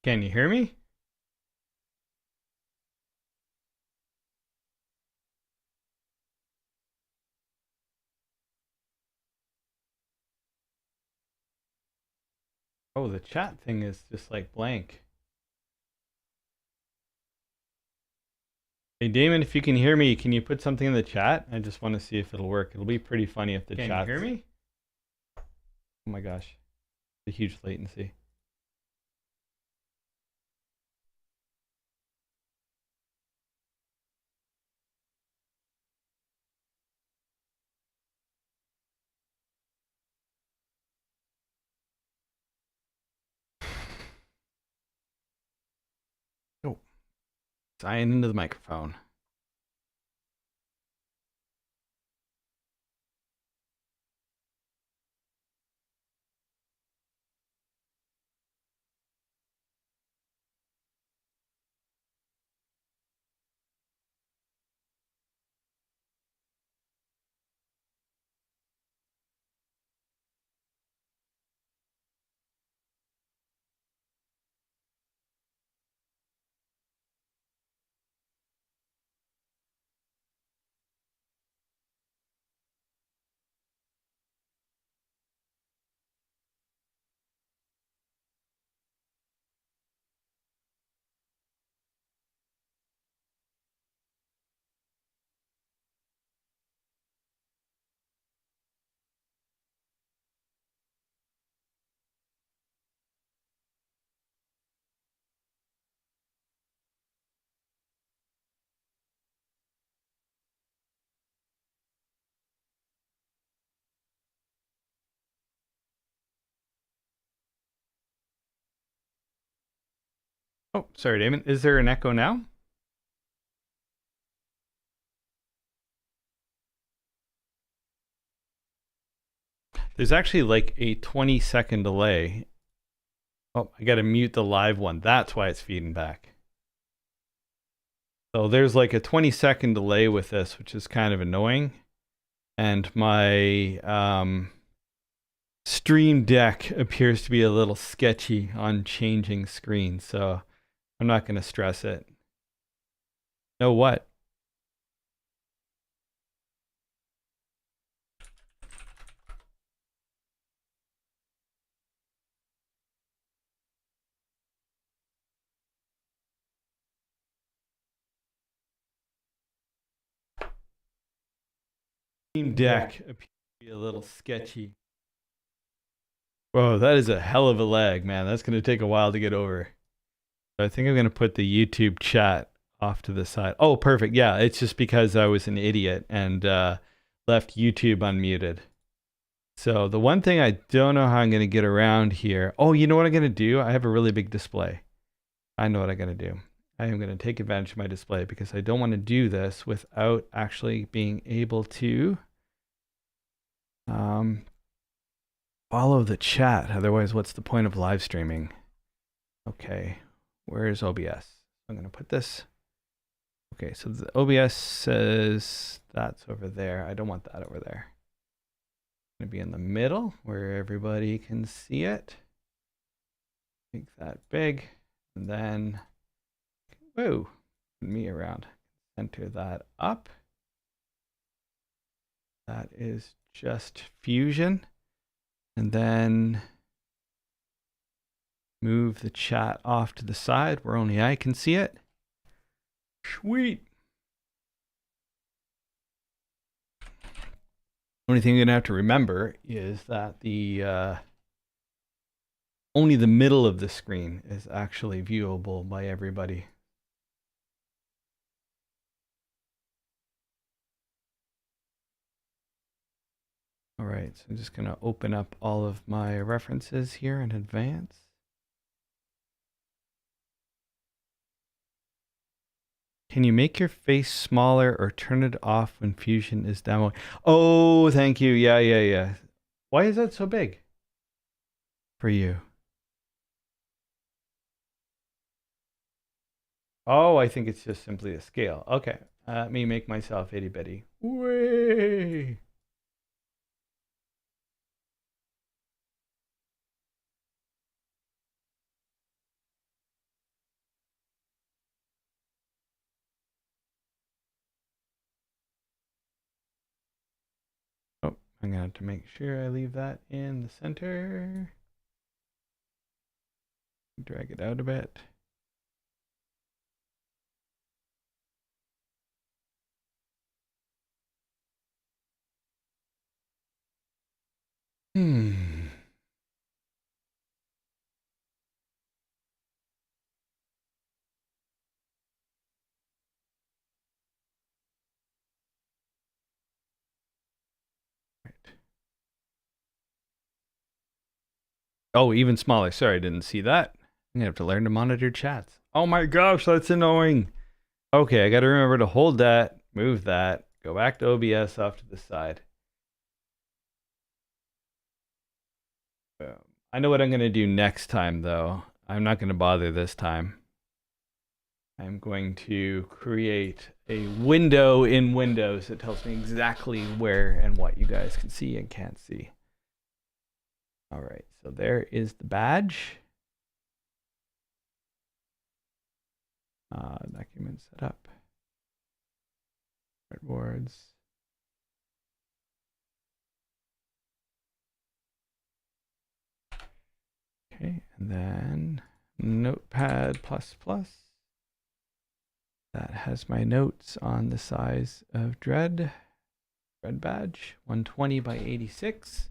Can you hear me? Oh, the chat thing is just like blank. Hey Damon, if you can hear me, can you put something in the chat? I just want to see if it'll work. It'll be pretty funny if the chat. Can you hear me? Oh my gosh, the huge latency. Oh, sign into the microphone. Oh, sorry, Damon. Is there an echo now? There's actually like a 20-second delay. Oh, I got to mute the live one. That's why it's feeding back. So there's like a 20-second delay with this, which is kind of annoying. And my Stream Deck appears to be a little sketchy on changing screens, so I'm not going to stress it. No what? Stream Deck appears to be a little sketchy. Whoa, that is a hell of a lag, man. That's going to take a while to get over. I think I'm going to put the YouTube chat off to the side. Oh, perfect. Yeah, it's just because I was an idiot and left YouTube unmuted. So the one thing I don't know how I'm going to get around here. Oh, you know what I'm going to do? I have a really big display. I know what I'm going to do. I am going to take advantage of my display because I don't want to do this without actually being able to follow the chat. Otherwise, what's the point of live streaming? Okay, where's OBS? I'm going to put this. Okay, so the OBS says that's over there. I don't want that over there. It's going to be in the middle where everybody can see it. Make that big. And then, whoa, me around. Center that up. That is just Fusion. And then move the chat off to the side where only I can see it. Sweet. Only thing you're gonna have to remember is that the only the middle of the screen is actually viewable by everybody. All right, so I'm just gonna open up all of my references here in advance. Can you make your face smaller or turn it off when Fusion is demoing? Oh, thank you. Yeah. Why is that so big for you? Oh, I think it's just simply a scale. Okay, let me make myself itty bitty. Way. I'm gonna have to make sure I leave that in the center. Drag it out a bit. Oh, even smaller. Sorry, I didn't see that. I'm gonna have to learn to monitor chats. Oh my gosh, that's annoying. Okay, I gotta remember to hold that, move that, go back to OBS off to the side. I know what I'm gonna do next time though. I'm not gonna bother this time. I'm going to create a window in Windows that tells me exactly where and what you guys can see and can't see. All right, so there is the badge. Document setup. Artboards. Okay, and then Notepad++. That has my notes on the size of Dredd badge, 120 by 86.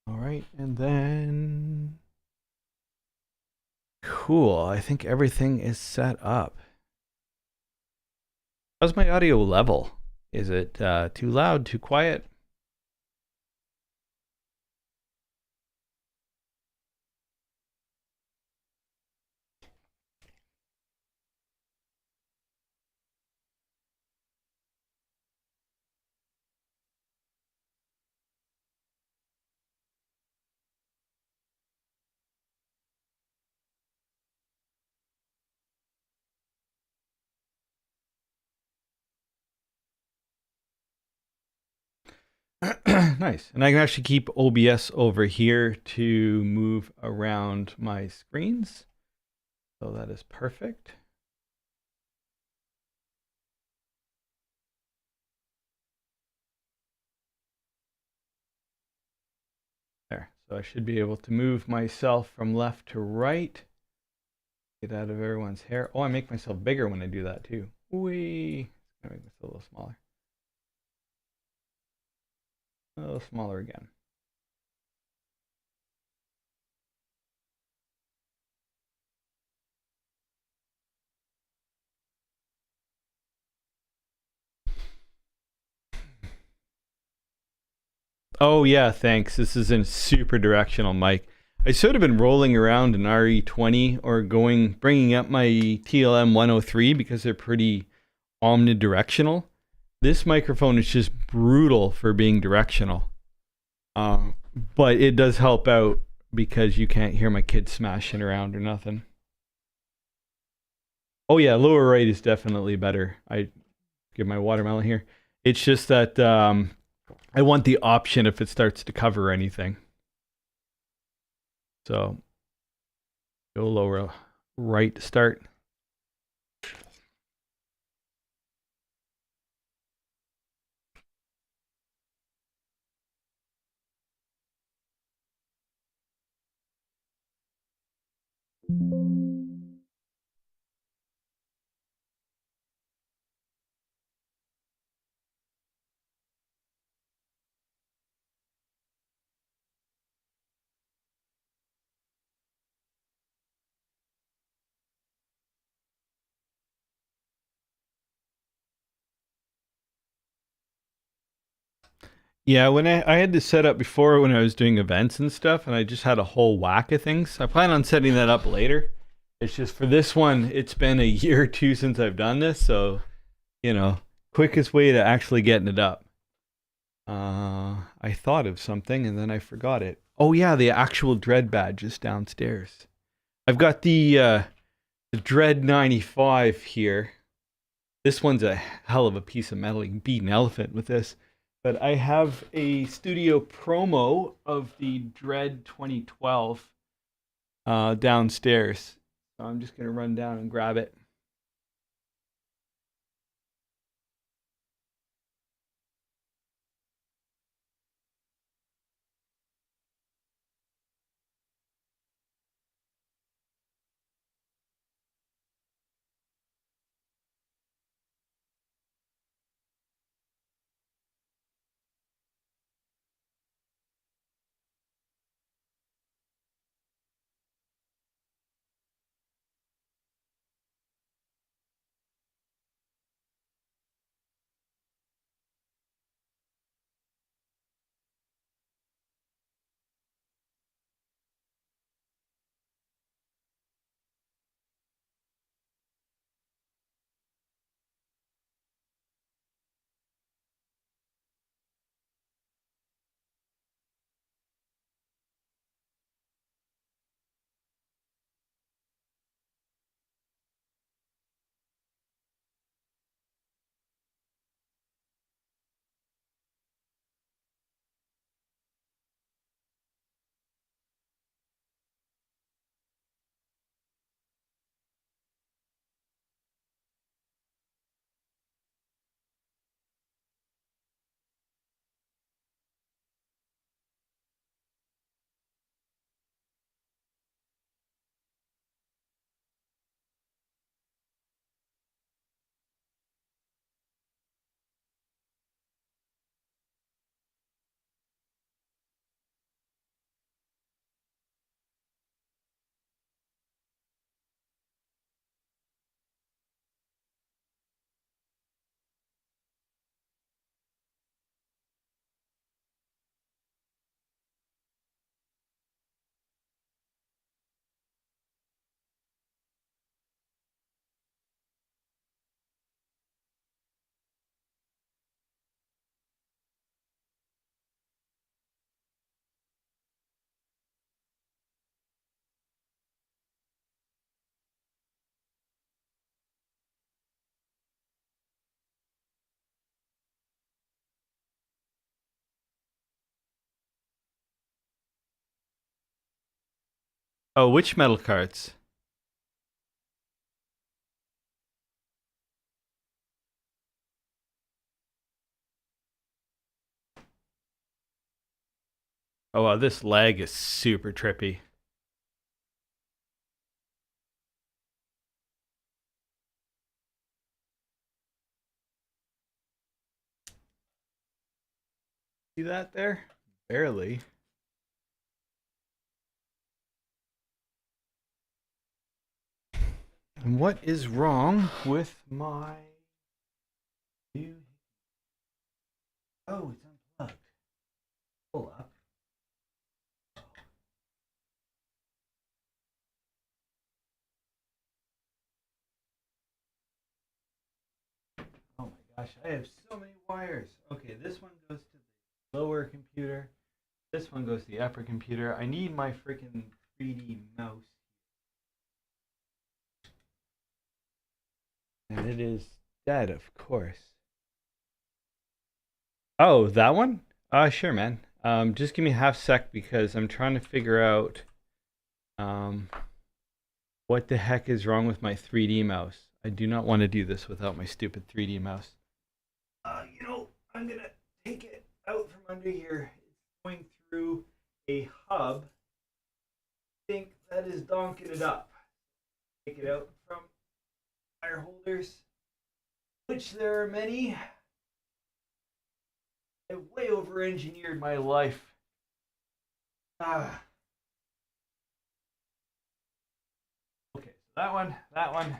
All right, and then cool. I think everything is set up. How's my audio level? Is it too loud, too quiet? Nice. And I can actually keep OBS over here to move around my screens. So that is perfect. There. So I should be able to move myself from left to right. Get out of everyone's hair. Oh, I make myself bigger when I do that too. Whee! I make this a little smaller. A little smaller again. Oh yeah, thanks. This is a super directional mic. I should have been rolling around an RE20 or bringing up my TLM 103 because they're pretty omnidirectional. This microphone is just brutal for being directional. But it does help out because you can't hear my kids smashing around or nothing. Oh yeah, lower right is definitely better. I give my watermelon here. It's just that I want the option if it starts to cover anything. So go lower right to start. Yeah, when I had this set up before when I was doing events and stuff, and I just had a whole whack of things. I plan on setting that up later. It's just for this one, it's been a year or two since I've done this, so quickest way to actually getting it up. I thought of something and then I forgot it. Oh yeah, the actual Dredd badge is downstairs. I've got the Dredd 95 here. This one's a hell of a piece of metal. You can beat an elephant with this. But I have a studio promo of the Dredd 2012 downstairs. So I'm just going to run down and grab it. Oh, which metal carts? Oh, wow, this lag is super trippy. See that there? Barely. And what is wrong with my new... Oh, it's unplugged. Pull up. Oh my gosh, I have so many wires. Okay, this one goes to the lower computer. This one goes to the upper computer. I need my freaking 3D mouse. And it is dead, of course. Oh, that one? Sure, man. Just give me a half sec because I'm trying to figure out um, what the heck is wrong with my 3D mouse. I do not want to do this without my stupid 3D mouse. I'm gonna take it out from under here. It's going through a hub. I think that is donking it up. Take it out from wire holders, which there are many. I way over engineered my life. Ah. Okay, so that one.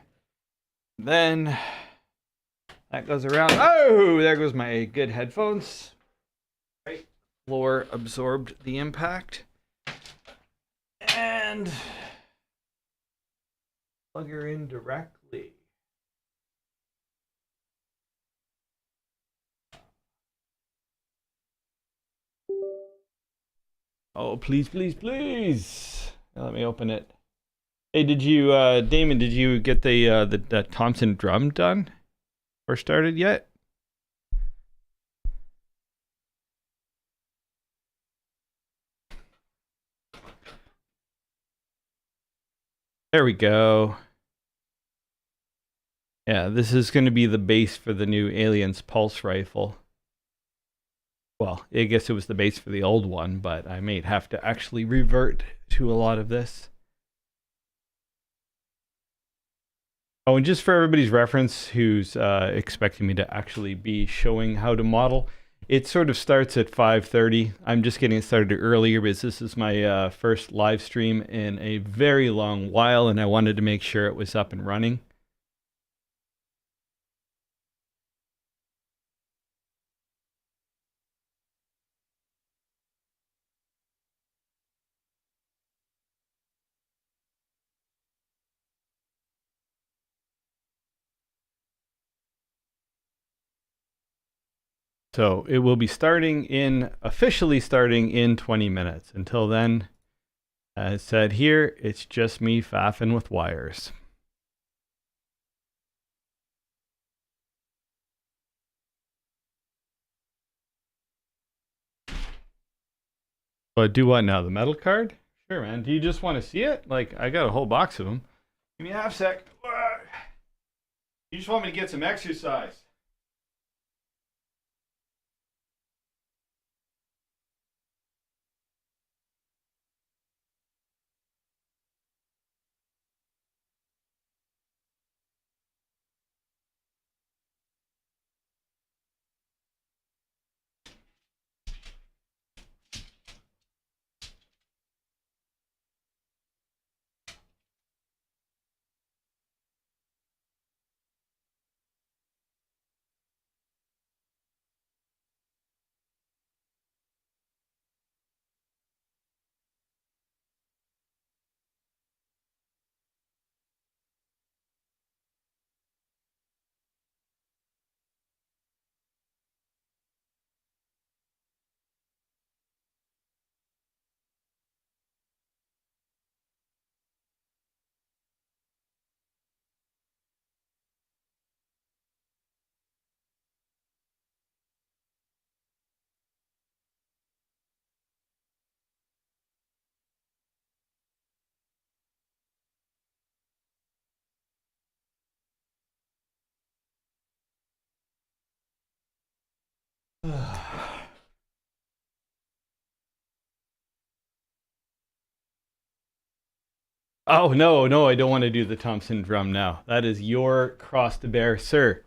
Then that goes around. Oh, there goes my good headphones. Right, floor absorbed the impact. And plug her in directly. Oh, please, please, please. Let me open it. Hey, did you, Damon, did you get the Thompson drum done or started yet? There we go. Yeah, this is going to be the base for the new Aliens Pulse rifle. Well, I guess it was the base for the old one, but I may have to actually revert to a lot of this. Oh, and just for everybody's reference who's expecting me to actually be showing how to model, it sort of starts at 5:30. I'm just getting started earlier because this is my first live stream in a very long while, and I wanted to make sure it was up and running. So it will be officially starting in 20 minutes. Until then, as said here, it's just me faffing with wires. But do what now? The metal card? Sure, man. Do you just want to see it? Like, I got a whole box of them. Give me a half sec. You just want me to get some exercise. Oh, no, no, I don't want to do the Thompson drum now. That is your cross to bear, sir.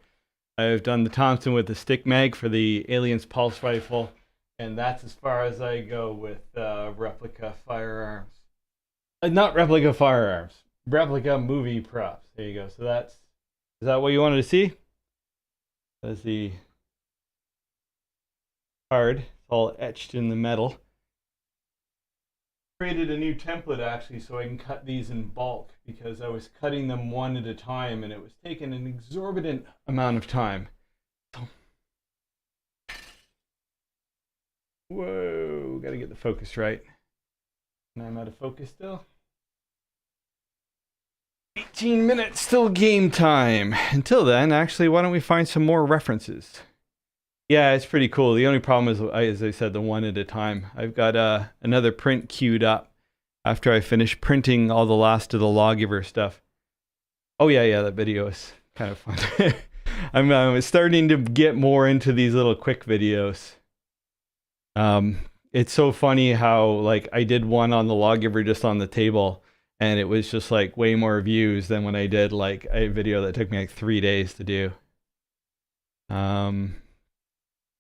I've done the Thompson with the stick mag for the Aliens Pulse Rifle, and that's as far as I go with replica firearms. Not replica firearms, replica movie props. There you go. So is that what you wanted to see? That's the card. It's all etched in the metal. Created a new template actually so I can cut these in bulk because I was cutting them one at a time and it was taking an exorbitant amount of time. Whoa, gotta get the focus right. And I'm out of focus still. 18 minutes till game time. Until then, actually, why don't we find some more references? Yeah, it's pretty cool. The only problem is, as I said, the one at a time. I've got another print queued up after I finish printing all the last of the lawgiver stuff. Oh, yeah, that video is kind of fun. I'm starting to get more into these little quick videos. It's so funny how, like, I did one on the lawgiver just on the table, and it was just, like, way more views than when I did, like, a video that took me, like, 3 days to do.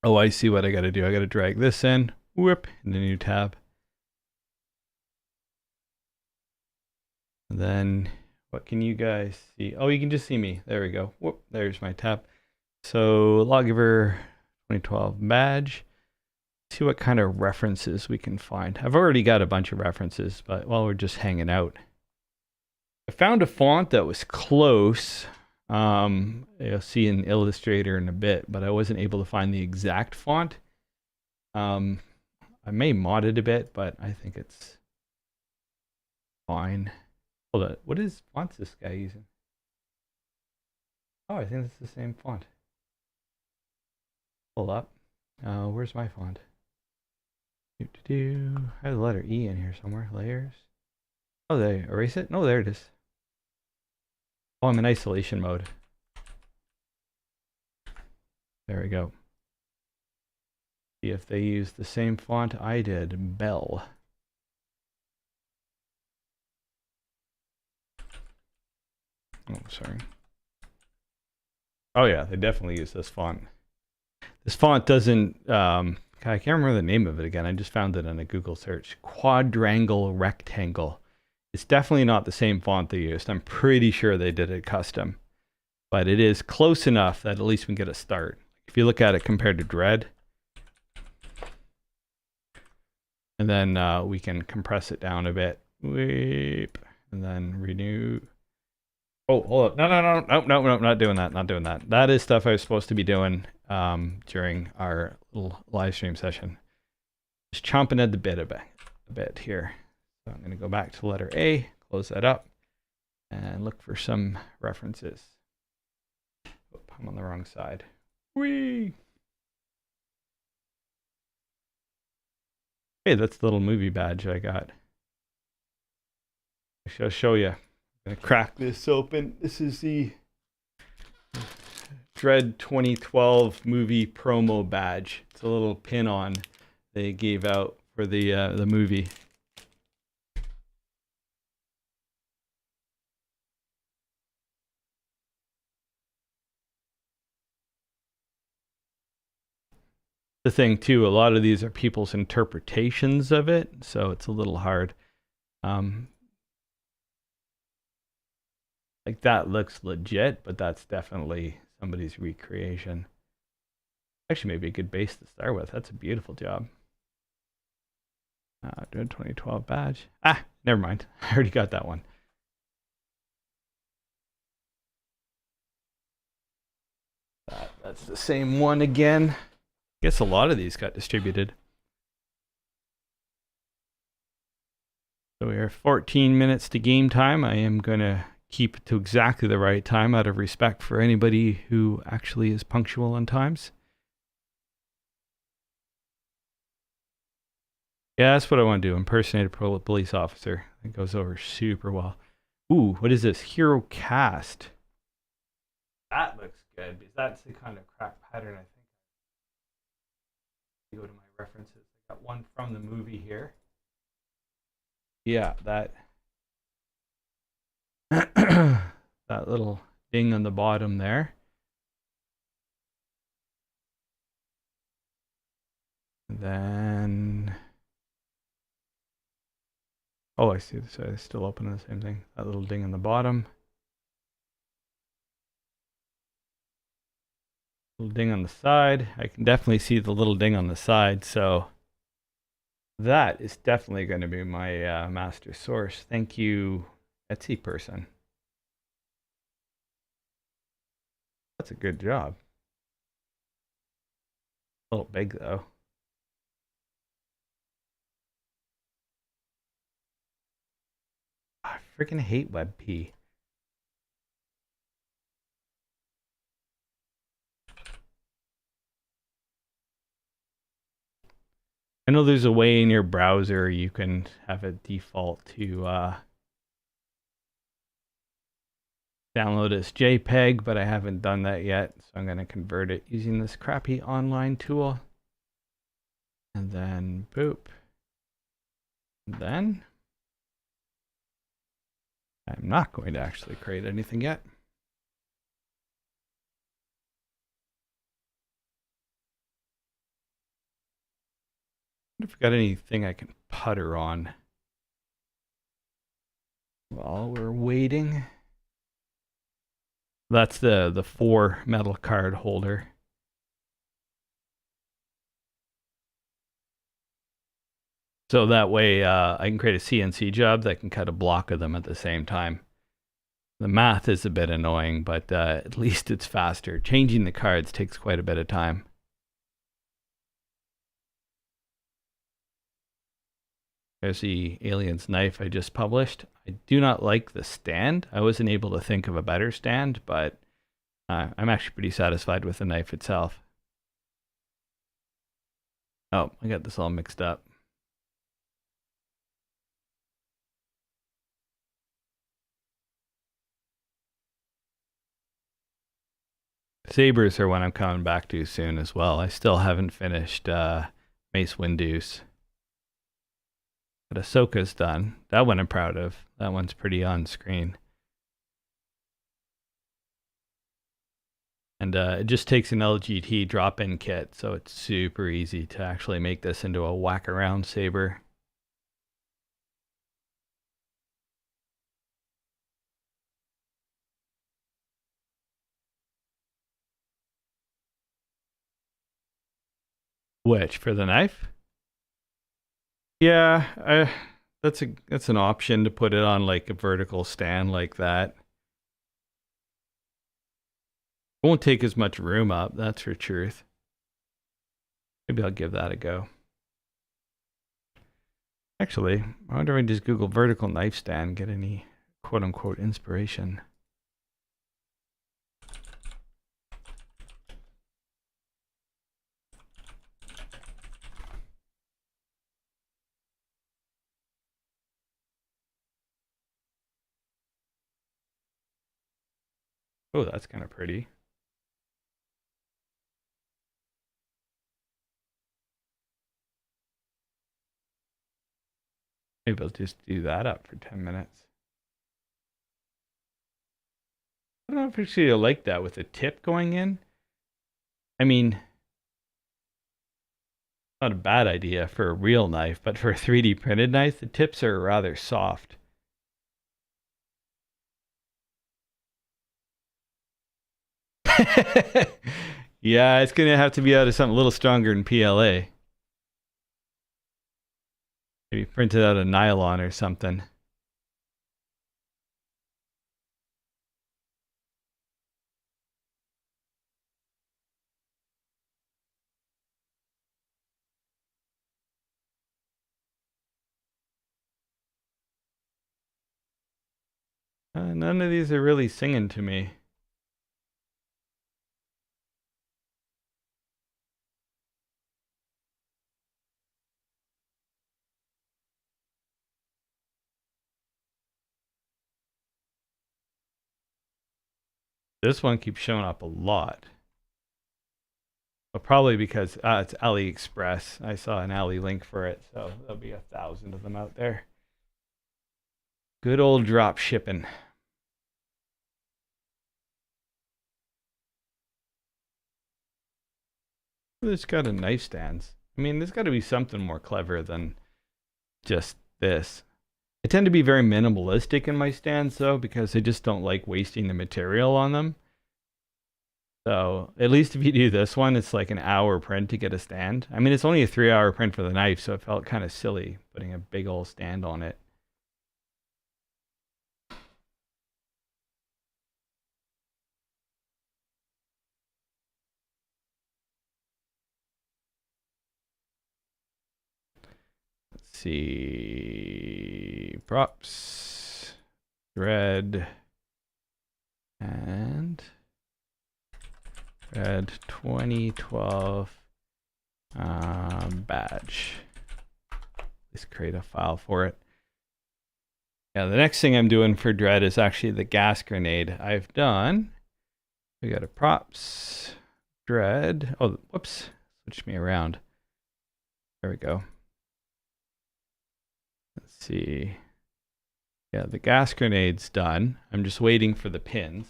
Oh, I see what I got to do. I got to drag this in, whoop, in the new tab. And then, what can you guys see? Oh, you can just see me. There we go. Whoop, there's my tab. So, Lawgiver 2012 badge. See what kind of references we can find. I've already got a bunch of references, but while we're just hanging out, I found a font that was close. You'll see in Illustrator in a bit, but I wasn't able to find the exact font. I may mod it a bit, but I think it's fine. Hold on, what is fonts this guy using? Oh, I think it's the same font. Hold up. Where's my font? I have the letter E in here somewhere. Layers. Oh, they erase it? No, there it is. Oh, I'm in isolation mode. There we go. See if they use the same font I did. Bell. Oh, sorry. Oh yeah, they definitely use this font. This font doesn't, I can't remember the name of it again. I just found it on a Google search. Quadrangle Rectangle. It's definitely not the same font they used. I'm pretty sure they did it custom. But it is close enough that at least we can get a start. If you look at it compared to Dredd, and then we can compress it down a bit. Weep. And then renew. Oh, hold up. No, not doing that. Not doing that. That is stuff I was supposed to be doing during our little live stream session. Just chomping at the bit a bit here. So I'm going to go back to letter A, close that up, and look for some references. Oh, I'm on the wrong side. Whee! Hey, that's the little movie badge I got. I'll show you. I'm going to crack this open. This is the Dredd 2012 movie promo badge. It's a little pin on they gave out for the movie. The thing too, a lot of these are people's interpretations of it, so it's a little hard. Like that looks legit, but that's definitely somebody's recreation. Actually, maybe a good base to start with. That's a beautiful job. Doing 2012 badge. Ah, never mind. I already got that one. That's the same one again. I guess a lot of these got distributed. So we are 14 minutes to game time. I am going to keep it to exactly the right time out of respect for anybody who actually is punctual on times. Yeah, that's what I want to do. Impersonate a police officer. It goes over super well. Ooh, what is this? Hero cast. That looks good because that's the kind of crap pattern I think. Go to my references. I got one from the movie here. Yeah, that that little ding on the bottom there. And then, oh, I see. So it's still open the same thing. That little ding on the bottom. Little ding on the side. I can definitely see the little ding on the side. So that is definitely going to be my master source. Thank you, Etsy person. That's a good job. A little big though. I freaking hate WebP. I know there's a way in your browser you can have it default to download as JPEG, but I haven't done that yet. So I'm going to convert it using this crappy online tool. And then boop. And then I'm not going to actually create anything yet. I wonder if I've got anything I can putter on while we're waiting. That's the 4 metal card holder. So that way I can create a CNC job that can cut a block of them at the same time. The math is a bit annoying, but at least it's faster. Changing the cards takes quite a bit of time. There's the Alien's knife I just published. I do not like the stand. I wasn't able to think of a better stand, but I'm actually pretty satisfied with the knife itself. Oh, I got this all mixed up. Sabers are one I'm coming back to soon as well. I still haven't finished Mace Windu's. But Ahsoka's done. That one I'm proud of. That one's pretty on screen. And it just takes an LGT drop-in kit, so it's super easy to actually make this into a whack-around saber. Which, for the knife? Yeah, that's an option to put it on like a vertical stand like that. Won't take as much room up, that's for truth. Maybe I'll give that a go. Actually, I wonder if I just Google vertical knife stand, get any quote-unquote inspiration. Oh, that's kind of pretty. Maybe I'll just do that up for 10 minutes. I don't know if actually I like that with a tip going in. I mean, not a bad idea for a real knife, but for a 3D printed knife, the tips are rather soft. Yeah, it's going to have to be out of something a little stronger than PLA. Maybe print it out of nylon or something. None of these are really singing to me. This one keeps showing up a lot. But probably because it's AliExpress. I saw an Ali link for it, so there'll be 1,000 of them out there. Good old drop shipping. It's got a knife stands. I mean, there's got to be something more clever than just this. I tend to be very minimalistic in my stands, though, because I just don't like wasting the material on them. So at least if you do this one, it's like an hour print to get a stand. I mean, it's only a 3-hour print for the knife, so it felt kind of silly putting a big old stand on it. Let's see, props, Dredd, and Dredd 2012 badge. Let's create a file for it. Yeah, the next thing I'm doing for Dredd is actually the gas grenade. I've done, we got a props, Dredd, oh, whoops, switch me around. There we go. Let's see. Yeah, the gas grenade's done. I'm just waiting for the pins.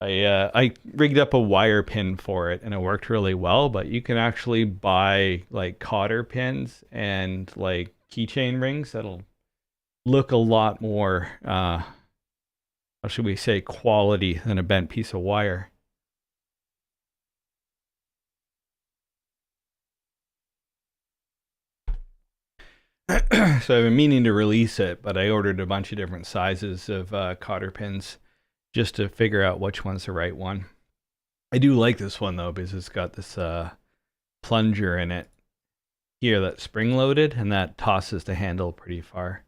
I rigged up a wire pin for it and it worked really well, but you can actually buy like cotter pins and like keychain rings that'll look a lot more, how should we say, quality than a bent piece of wire. So I've been meaning to release it, but I ordered a bunch of different sizes of cotter pins just to figure out which one's the right one. I do like this one though, because it's got this plunger in it here that's spring loaded, and that tosses the handle pretty far.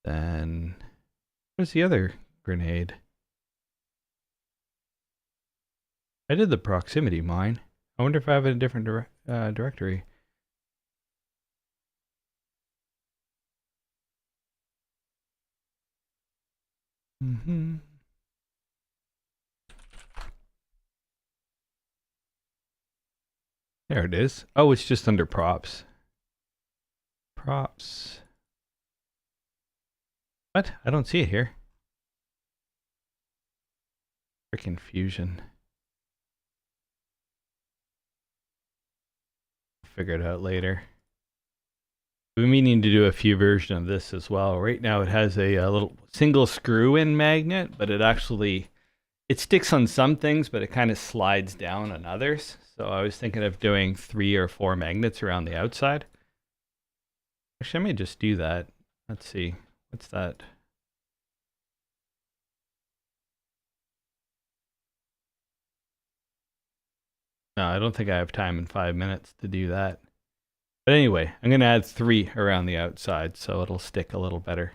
Then where's the other grenade? I did the proximity mine. I wonder if I have a different directory. There it is. Oh, it's just under props. Props. What? I don't see it here. Freaking Fusion. I'll figure it out later. We've been meaning to do a few versions of this as well. Right now it has a little single screw-in magnet, but it sticks on some things, but it kind of slides down on others. So I was thinking of doing 3 or 4 magnets around the outside. Actually, I may just do that. Let's see. What's that? No, I don't think I have time in 5 minutes to do that. But anyway, I'm going to add 3 around the outside so it'll stick a little better.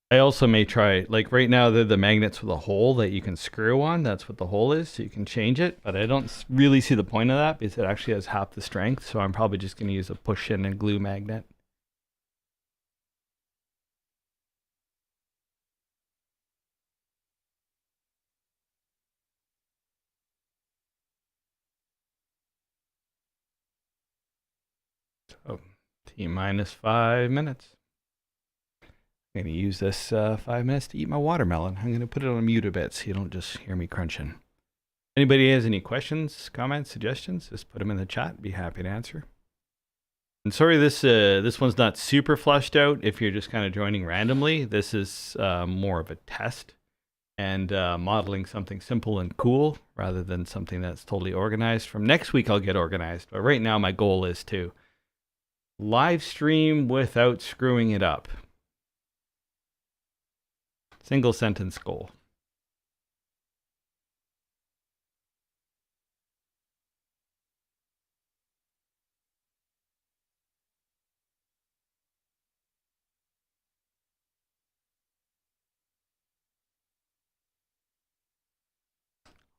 I also may try, like right now they're the magnets with a hole that you can screw on. That's what the hole is, so you can change it. But I don't really see the point of that because it actually has half the strength. So I'm probably just going to use a push-in and glue magnet. So T-5 minutes. I'm going to use this 5 minutes to eat my watermelon. I'm going to put it on mute a bit so you don't just hear me crunching. Anybody has any questions, comments, suggestions, just put them in the chat. Be happy to answer. And sorry, this one's not super flushed out. If you're just kind of joining randomly, this is more of a test and modeling something simple and cool rather than something that's totally organized. From next week, I'll get organized. But right now, my goal is to live stream without screwing it up. Single sentence goal.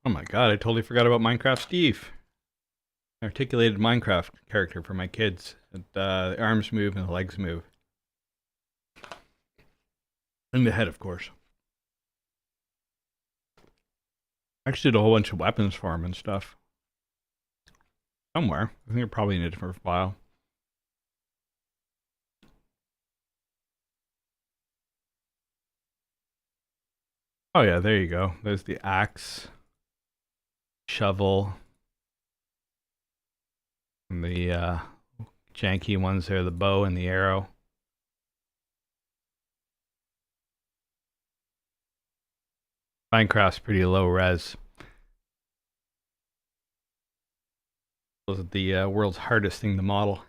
Oh my god, I totally forgot about Minecraft Steve. Articulated Minecraft character for my kids. The arms move and the legs move. And the head, of course. Actually did a whole bunch of weapons for him and stuff. Somewhere. I think they're probably in a different file. Oh yeah, there you go. There's the axe, shovel, and the janky ones there, the bow and the arrow. Minecraft's pretty low res. Was the world's hardest thing to model.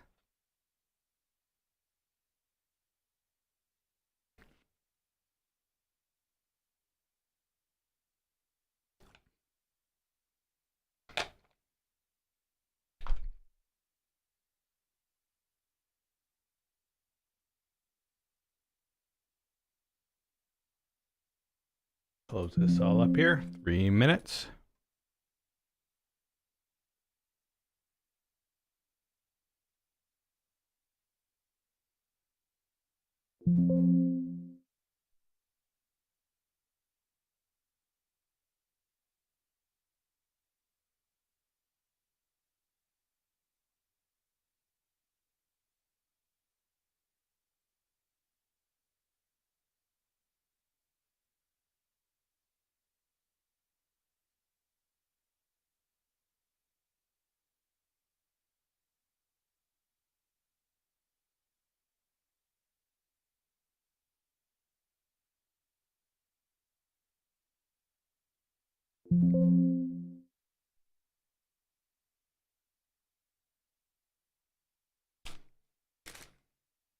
Close this all up here. 3 minutes.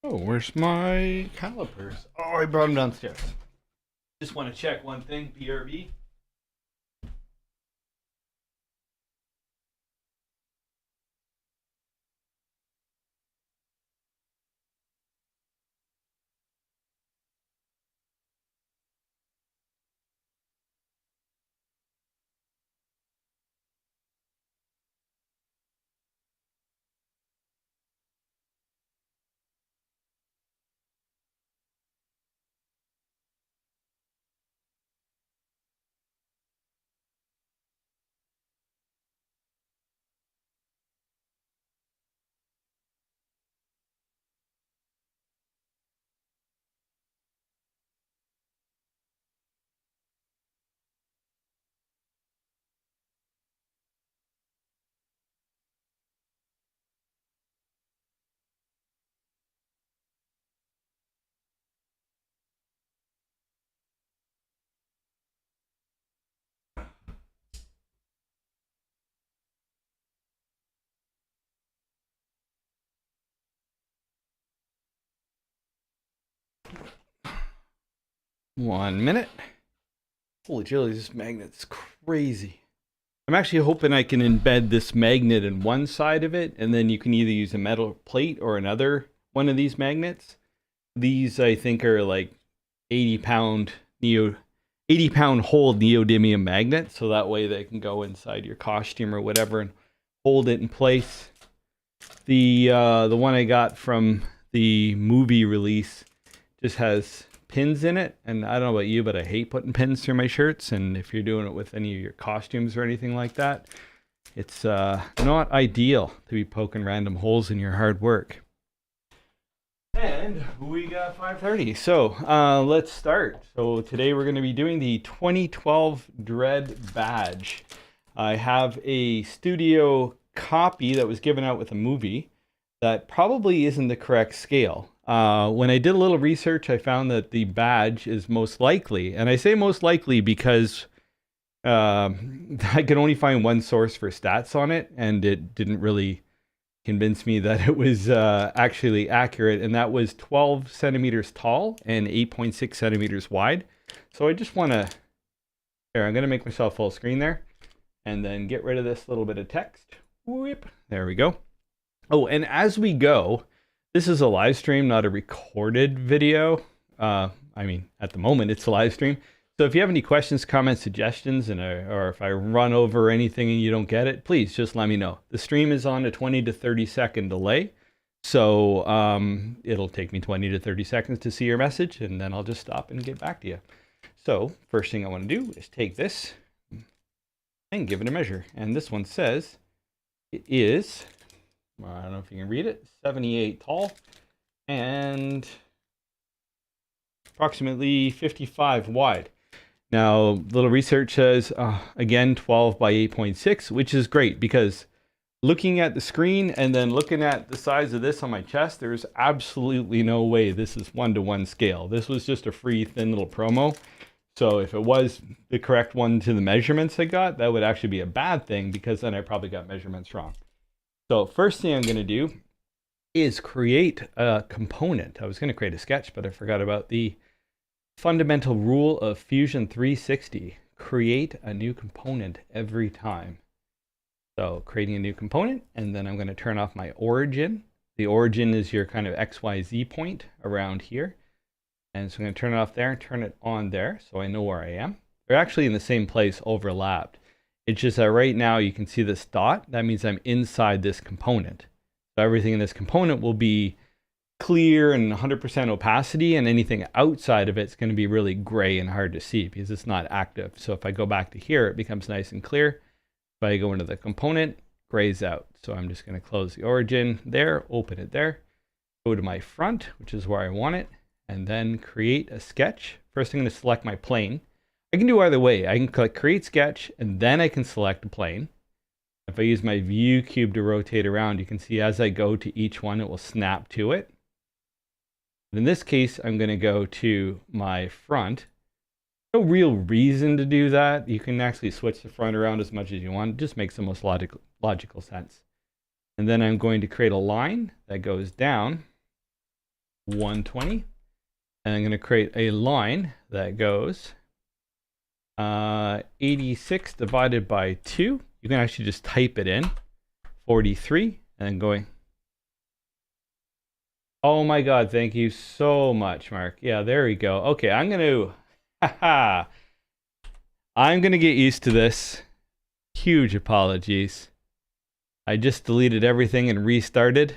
Oh, where's my calipers? Oh, I brought them downstairs. Just want to check one thing, BRB. One minute. Holy chili, this magnet's crazy. I'm actually hoping I can embed this magnet in one side of it, and then you can either use a metal plate or another one of these magnets. These, I think, are like 80-pound hold neodymium magnets, so that way they can go inside your costume or whatever and hold it in place. The one I got from the movie release just has pins in it, and I don't know about you, but I hate putting pins through my shirts, and if you're doing it with any of your costumes or anything like that, it's not ideal to be poking random holes in your hard work. And we got 5:30, so let's start. So today we're going to be doing the 2012 Dredd badge. I have a studio copy that was given out with a movie that probably isn't the correct scale. When I did a little research, I found that the badge is most likely, and I say most likely because I could only find one source for stats on it, and it didn't really convince me that it was actually accurate, and that was 12 centimeters tall and 8.6 centimeters wide. So I just want to, here, I'm going to make myself full screen there, and then get rid of this little bit of text. Whoop, there we go. Oh, and as we go, this is a live stream, not a recorded video. I mean, at the moment, it's a live stream. So if you have any questions, comments, suggestions, or if I run over anything and you don't get it, please just let me know. The stream is on a 20 to 30 second delay. So it'll take me 20 to 30 seconds to see your message, and then I'll just stop and get back to you. So first thing I want to do is take this, and give it a measure. And this one says it is, I don't know if you can read it, 78 tall and approximately 55 wide. Now, little research says, again, 12 by 8.6, which is great because looking at the screen and then looking at the size of this on my chest, there's absolutely no way this is 1-to-1 scale. This was just a free thin little promo. So if it was the correct one to the measurements I got, that would actually be a bad thing because then I probably got measurements wrong. So first thing I'm going to do is create a component. I was going to create a sketch, but I forgot about the fundamental rule of Fusion 360. Create a new component every time. So creating a new component, and then I'm going to turn off my origin. The origin is your kind of XYZ point around here. And so I'm going to turn it off there and turn it on there so I know where I am. They're actually in the same place, overlapped. It's just that right now you can see this dot. That means I'm inside this component. So everything in this component will be clear and 100% opacity, and anything outside of it's going to be really gray and hard to see because it's not active. So if I go back to here, it becomes nice and clear. If I go into the component, grays out. So I'm just going to close the origin there, open it there, go to my front, which is where I want it, and then create a sketch. First, I'm going to select my plane. I can do either way. I can click create sketch, and then I can select a plane. If I use my view cube to rotate around, you can see as I go to each one, it will snap to it. In this case, I'm going to go to my front. No real reason to do that. You can actually switch the front around as much as you want. It just makes the most logical sense. And then I'm going to create a line that goes down 120. And I'm going to create a line that goes 86 divided by 2. You can actually just type it in, 43, and then going. Oh my God, thank you so much, Mark. Yeah, there we go. Okay, I'm going to get used to this. Huge apologies. I just deleted everything and restarted.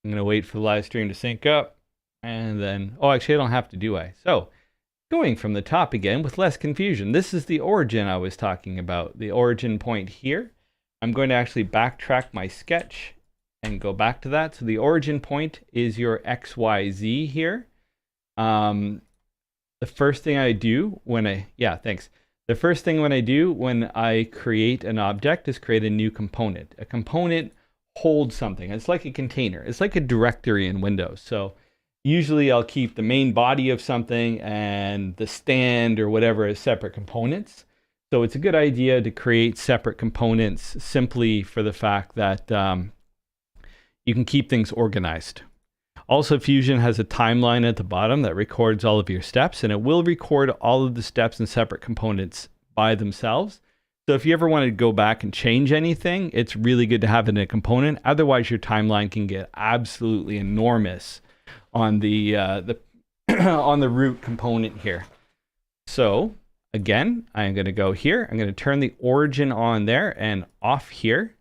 I'm going to wait for the live stream to sync up. And then, oh, actually, I don't have to, do I? So, going from the top again with less confusion. This is the origin I was talking about, the origin point here. I'm going to actually backtrack my sketch and go back to that. So the origin point is your XYZ here. The first thing I do when I, The first thing when I do when I create an object is create a new component. A component holds something. It's like a container. It's like a directory in Windows. So usually I'll keep the main body of something and the stand or whatever as separate components. So it's a good idea to create separate components simply for the fact that you can keep things organized. Also, Fusion has a timeline at the bottom that records all of your steps, and it will record all of the steps and separate components by themselves. So if you ever want to go back and change anything, it's really good to have it in a component. Otherwise, your timeline can get absolutely enormous on the on the root component here. So again, I'm going to go here. I'm going to turn the origin on there and off here.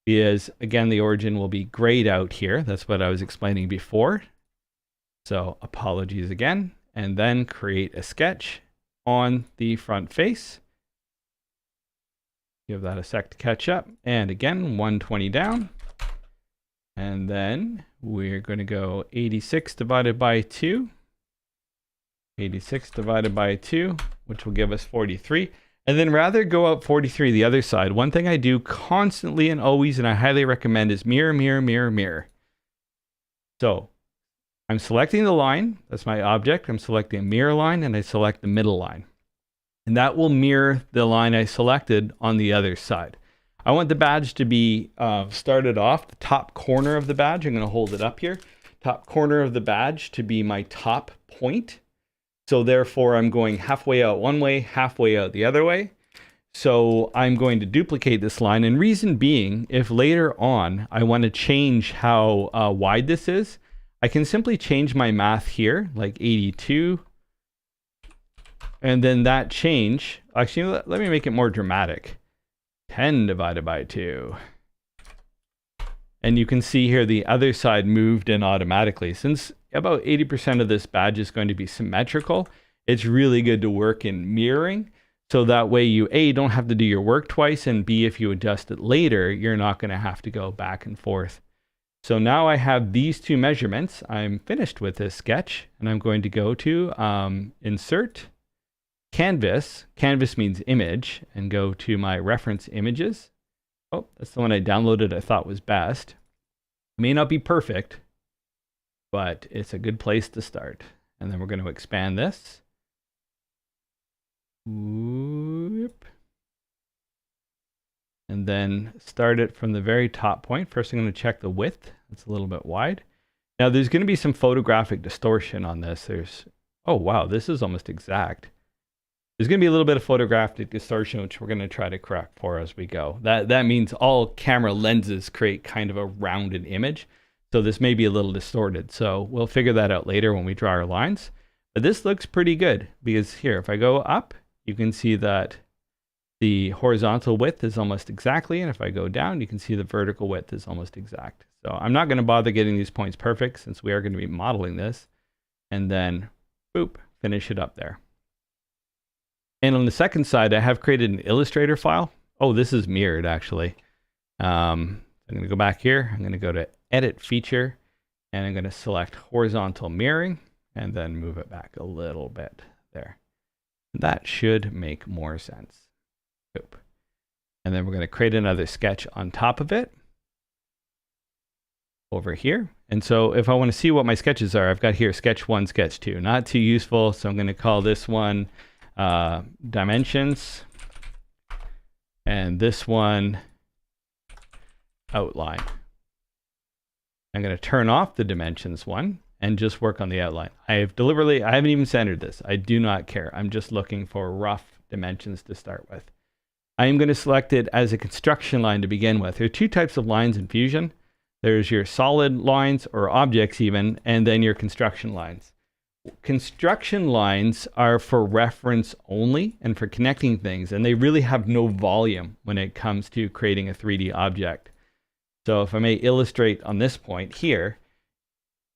Because again, the origin will be grayed out here. That's what I was explaining before. So apologies again. And then create a sketch on the front face. Give that a sec to catch up. And again, 120 down. And then we're going to go 86 divided by 2. 86 divided by 2, which will give us 43. And then rather go up 43 the other side. One thing I do constantly and always, and I highly recommend, is mirror, mirror, mirror, mirror. So I'm selecting the line. That's my object. I'm selecting a mirror line, and I select the middle line. And that will mirror the line I selected on the other side. I want the badge to be started off, the top corner of the badge. I'm going to hold it up here. Top corner of the badge to be my top point. So therefore, I'm going halfway out one way, halfway out the other way. So I'm going to duplicate this line. And reason being, if later on I want to change how wide this is, I can simply change my math here, like 82. And then that change, actually, let me make it more dramatic. 10 divided by 2. And you can see here the other side moved in automatically. Since about 80% of this badge is going to be symmetrical, it's really good to work in mirroring. So that way you A, don't have to do your work twice, and B, if you adjust it later, you're not going to have to go back and forth. So now I have these two measurements. I'm finished with this sketch, and I'm going to go to Insert, Canvas. Canvas means image, and go to my reference images. Oh, that's the one I downloaded I thought was best. It may not be perfect, but it's a good place to start. And then we're going to expand this. Whoop. And then start it from the very top point. First, I'm going to check the width. It's a little bit wide. Now, there's going to be some photographic distortion on this. Oh, wow, this is almost exact. There's going to be a little bit of photographic distortion, which we're going to try to correct for as we go. That means all camera lenses create kind of a rounded image. So this may be a little distorted. So we'll figure that out later when we draw our lines. But this looks pretty good because here, if I go up, you can see that the horizontal width is almost exactly. And if I go down, you can see the vertical width is almost exact. So I'm not going to bother getting these points perfect since we are going to be modeling this. And then, boop, finish it up there. And on the second side, I have created an Illustrator file. Oh, this is mirrored, actually. I'm going to go back here. I'm going to go to Edit Feature, and I'm going to select Horizontal Mirroring, and then move it back a little bit there. That should make more sense. Oop. And then we're going to create another sketch on top of it over here. And so if I want to see what my sketches are, I've got here Sketch 1, Sketch 2. Not too useful, so I'm going to call this one Dimensions, and this one Outline. I'm going to turn off the Dimensions one and just work on the outline. I haven't even centered this. I do not care. I'm just looking for rough dimensions to start with. I am going to select it as a construction line to begin with. There are two types of lines in Fusion. There's your solid lines or objects even, and then your construction lines. Construction lines are for reference only and for connecting things, and they really have no volume when it comes to creating a 3D object. So if I may illustrate on this point here,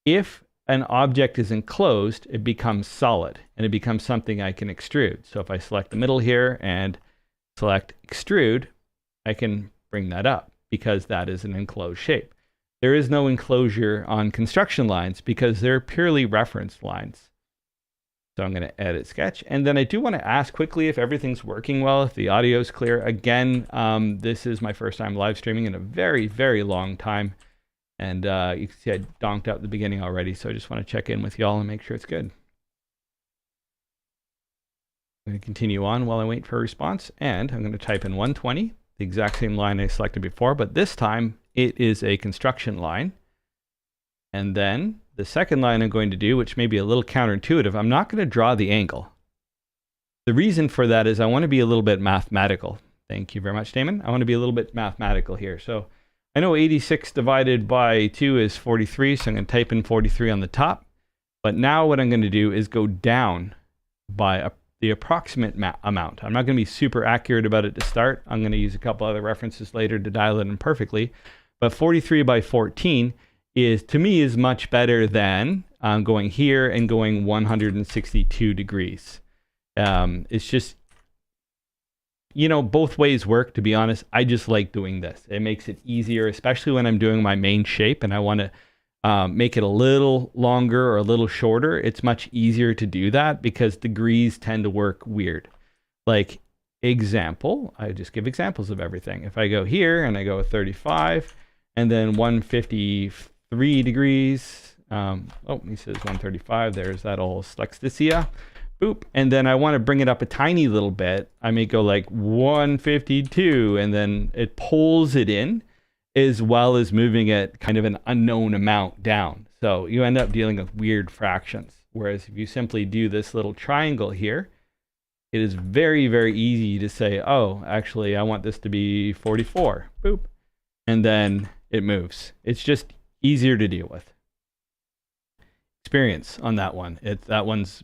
if an object is enclosed, it becomes solid and it becomes something I can extrude. So if I select the middle here and select extrude, I can bring that up because that is an enclosed shape. There is no enclosure on construction lines because they're purely reference lines. So I'm going to edit sketch. And then I do want to ask quickly if everything's working well, if the audio is clear. Again, this is my first time live streaming in a very, very long time. And you can see I donked out at the beginning already. So I just want to check in with y'all and make sure it's good. I'm going to continue on while I wait for a response. And I'm going to type in 120, the exact same line I selected before, but this time it is a construction line. And then the second line I'm going to do, which may be a little counterintuitive, I'm not going to draw the angle. The reason for that is I want to be a little bit mathematical. Thank you very much, Damon. I want to be a little bit mathematical here. So I know 86 divided by 2 is 43, so I'm going to type in 43 on the top. But now what I'm going to do is go down by the approximate amount. I'm not going to be super accurate about it to start. I'm going to use a couple other references later to dial it in perfectly. But 43 by 14 is, to me, is much better than going here and going 162 degrees. It's just, you know, both ways work, to be honest. I just like doing this. It makes it easier, especially when I'm doing my main shape and I want to make it a little longer or a little shorter. It's much easier to do that because degrees tend to work weird. Like example, I just give examples of everything. If I go here and I go 35 and then 153 degrees, oh, he says 135, there's that old Slexticia. Boop. And then I want to bring it up a tiny little bit. I may go like 152 and then it pulls it in as well as moving it kind of an unknown amount down. So you end up dealing with weird fractions. Whereas if you simply do this little triangle here, it is very, very easy to say, oh, actually, I want this to be 44. Boop. And then it moves. It's just easier to deal with. Experience on that one. That one's,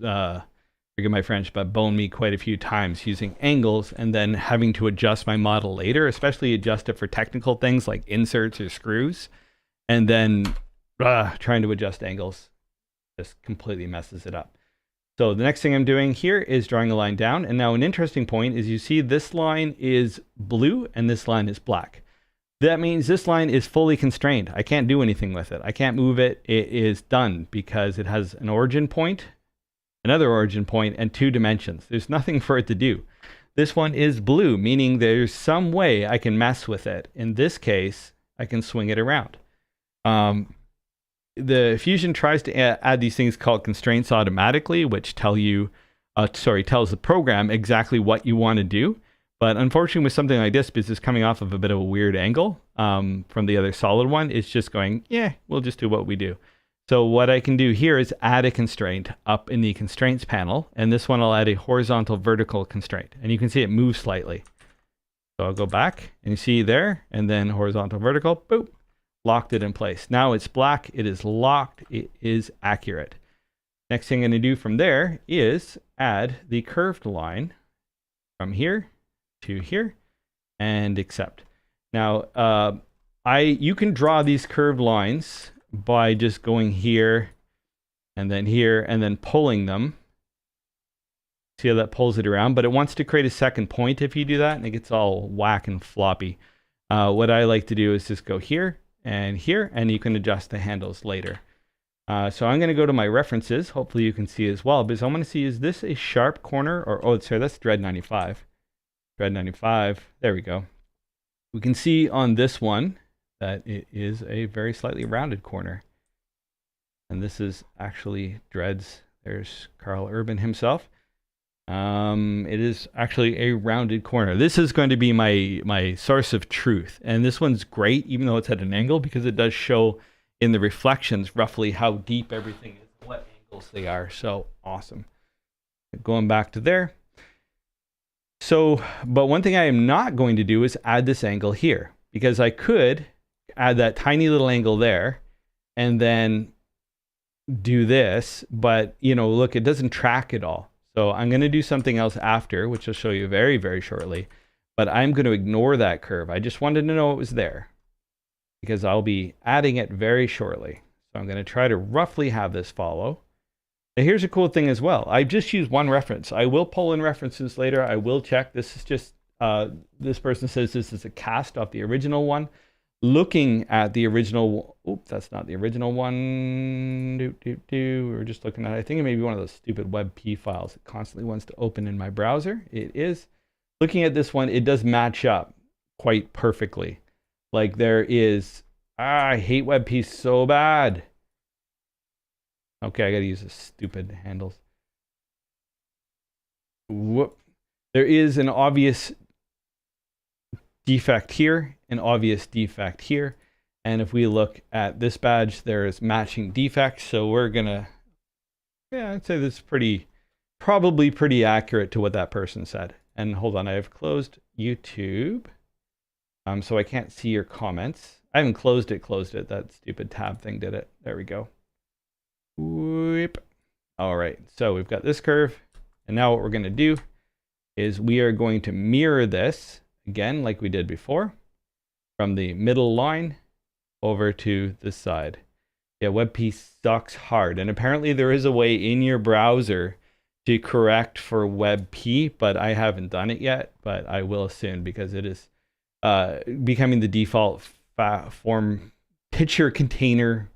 forgive my French, but boned me quite a few times using angles and then having to adjust my model later, especially adjust it for technical things like inserts or screws. And then trying to adjust angles just completely messes it up. So the next thing I'm doing here is drawing a line down. And now an interesting point is you see this line is blue and this line is black. That means this line is fully constrained. I can't do anything with it. I can't move it. It is done because it has an origin point, another origin point, and 2 dimensions. There's nothing for it to do. This one is blue, meaning there's some way I can mess with it. In this case, I can swing it around. The Fusion tries to add these things called constraints automatically, which tells the program exactly what you want to do. But unfortunately, with something like this, because it's coming off of a bit of a weird angle from the other solid one, it's just going, yeah, we'll just do what we do. So what I can do here is add a constraint up in the constraints panel. And this one I'll add a horizontal vertical constraint. And you can see it moves slightly. So I'll go back and you see there, and then horizontal vertical, boop, locked it in place. Now it's black, it is locked, it is accurate. Next thing I'm going to do from there is add the curved line from here to here and accept. Now, you can draw these curved lines by just going here and then pulling them. See how that pulls it around, but it wants to create a second point if you do that, and it gets all whack and floppy. What I like to do is just go here, and you can adjust the handles later. So I'm going to go to my references. Hopefully you can see as well, because I want to see, is this a sharp corner? Or, oh, sorry, that's Dredd 95. Dredd 95, there we go. We can see on this one that it is a very slightly rounded corner. And this is actually Dredd's, there's Carl Urban himself. It is actually a rounded corner. This is going to be my source of truth. And this one's great, even though it's at an angle, because it does show in the reflections roughly how deep everything is, what angles they are. So awesome. Going back to there. So, but one thing I am not going to do is add this angle here, because I could add that tiny little angle there and then do this, but you know, look, it doesn't track at all. So I'm going to do something else after, which I'll show you very, very shortly, but I'm going to ignore that curve. I just wanted to know it was there because I'll be adding it very shortly. So I'm going to try to roughly have this follow. Now here's a cool thing as well. I just used one reference. I will pull in references later. I will check. This is just, this person says this is a cast off the original one. Looking at the original, oops, that's not the original one. We were just looking at, I think it may be one of those stupid WebP files that constantly wants to open in my browser. It is. Looking at this one, it does match up quite perfectly. Like there is, I hate WebP so bad. Okay, I gotta use the stupid handles. Whoop. There is an obvious defect here, an obvious defect here. And if we look at this badge, there is matching defects. So we're gonna, yeah, I'd say this is probably pretty accurate to what that person said. And hold on, I have closed YouTube. So I can't see your comments. I haven't closed it. That stupid tab thing did it. There we go. Whoop. All right, so we've got this curve. And now what we're gonna do is we are going to mirror this again, like we did before, from the middle line over to the side. Yeah, WebP sucks hard. And apparently there is a way in your browser to correct for WebP, but I haven't done it yet, but I will soon because it is becoming the default form picture container,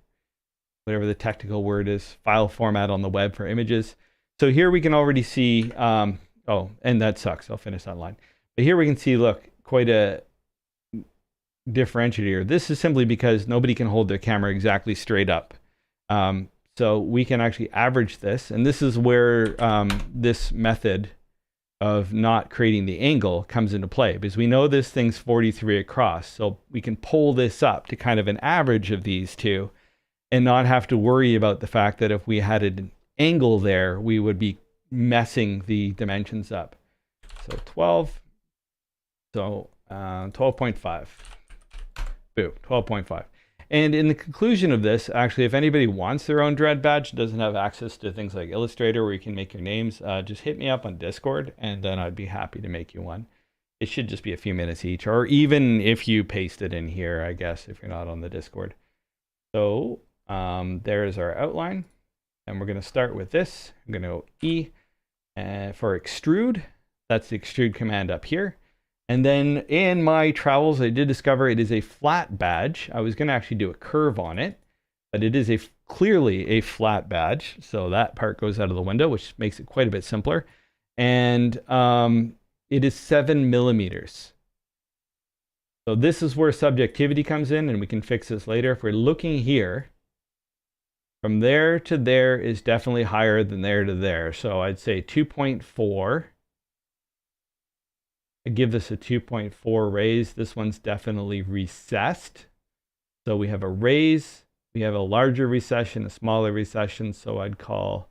whatever the technical word is, file format on the web for images. So here we can already see, oh, and that sucks. I'll finish that line. But here we can see, look, quite a differentiator. This is simply because nobody can hold their camera exactly straight up. So we can actually average this. And this is where this method of not creating the angle comes into play, because we know this thing's 43 across. So we can pull this up to kind of an average of these two and not have to worry about the fact that if we had an angle there, we would be messing the dimensions up. So 12. So 12.5. Boom, 12.5. And in the conclusion of this, actually, if anybody wants their own Dredd badge, doesn't have access to things like Illustrator where you can make your names, just hit me up on Discord, and then I'd be happy to make you one. It should just be a few minutes each, or even if you paste it in here, I guess, if you're not on the Discord. So there's our outline. And we're going to start with this. I'm going to go E for extrude. That's the extrude command up here. And then in my travels, I did discover it is a flat badge. I was going to actually do a curve on it, but it is clearly a flat badge. So that part goes out of the window, which makes it quite a bit simpler. And it is 7 millimeters. So this is where subjectivity comes in, and we can fix this later. If we're looking here, from there to there is definitely higher than there to there. So I'd say 2.4. I give this a 2.4 raise. This one's definitely recessed. So we have a raise, we have a larger recession, a smaller recession. So I'd call,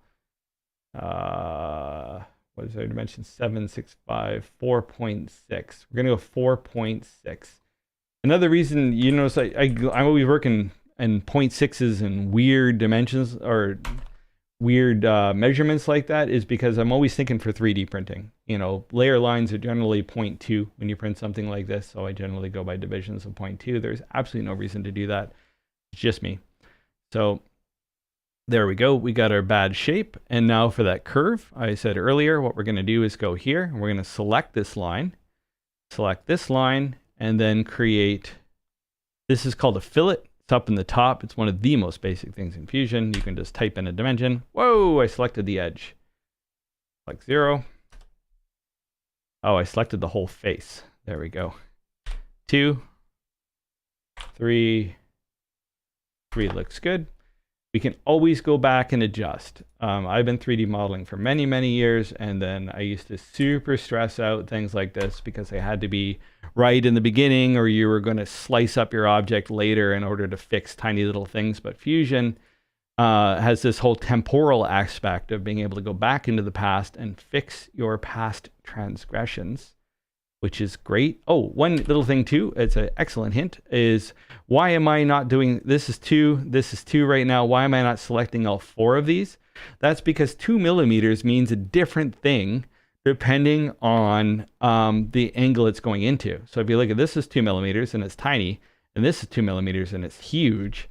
what is our dimension? 765, 4.6. We're going to go 4.6. Another reason, you notice I always work in 0.6s and weird dimensions or weird measurements like that is because I'm always thinking for 3D printing. You know, layer lines are generally 0.2 when you print something like this. So I generally go by divisions of 0.2. There's absolutely no reason to do that. It's just me. So there we go. We got our bad shape. And now for that curve, I said earlier, what we're going to do is go here and we're going to select this line, and then create, this is called a fillet. It's up in the top. It's one of the most basic things in Fusion. You can just type in a dimension. Whoa, I selected the edge. Like 0. Oh, I selected the whole face. There we go. 2, 3. 3 looks good. We can always go back and adjust. I've been 3D modeling for many, many years, and then I used to super stress out things like this because they had to be right in the beginning, or you were going to slice up your object later in order to fix tiny little things. But Fusion has this whole temporal aspect of being able to go back into the past and fix your past transgressions, which is great. Oh, one little thing too, it's an excellent hint, is why am I not doing, this is 2 right now, why am I not selecting all 4 of these? That's because 2 millimeters means a different thing depending on the angle it's going into. So if you look at this is 2 millimeters and it's tiny, and this is 2 millimeters and it's huge,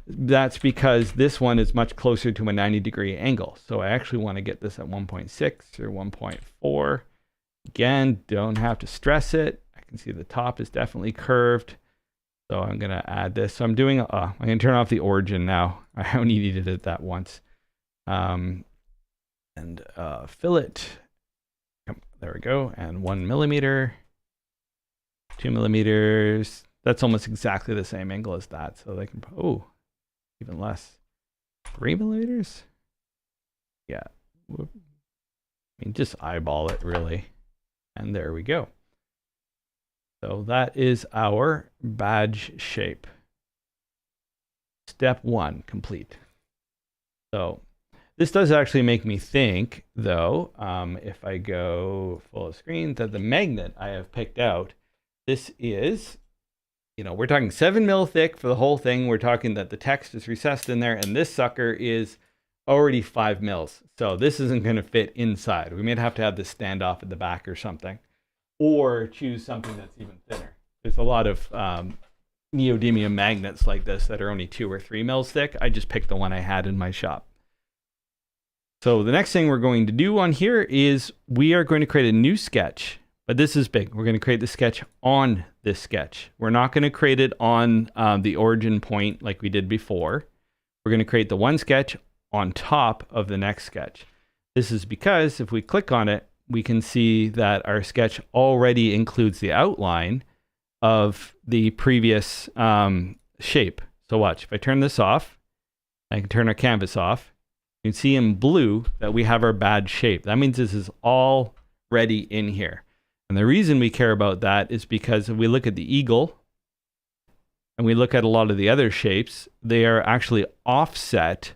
that's because this one is much closer to a 90-degree angle. So I actually want to get this at 1.6 or 1.4. Again, don't have to stress it. I can see the top is definitely curved. So I'm going to add this. So I'm doing, I'm going to turn off the origin now. I only needed it that once. And fillet. There we go. And 1 millimeter, 2 millimeters. That's almost exactly the same angle as that. So they can, oh, even less. 3 millimeters? Yeah. I mean, just eyeball it really. And there we go. So that is our badge shape. Step 1 complete. So this does actually make me think, though, if I go full screen, that the magnet I have picked out, this is, you know, we're talking 7 mil thick for the whole thing. We're talking that the text is recessed in there, and this sucker is already 5 mils. So this isn't going to fit inside. We may have to have this stand off at the back or something, or choose something that's even thinner. There's a lot of neodymium magnets like this that are only 2 or 3 mils thick. I just picked the one I had in my shop. So the next thing we're going to do on here is we are going to create a new sketch, but this is big. We're going to create the sketch on this sketch. We're not going to create it on the origin point like we did before. We're going to create the one sketch on top of the next sketch. This is because if we click on it, we can see that our sketch already includes the outline of the previous shape. So watch, if I turn this off, I can turn our canvas off. You can see in blue that we have our bad shape. That means this is already in here. And the reason we care about that is because if we look at the eagle and we look at a lot of the other shapes, they are actually offset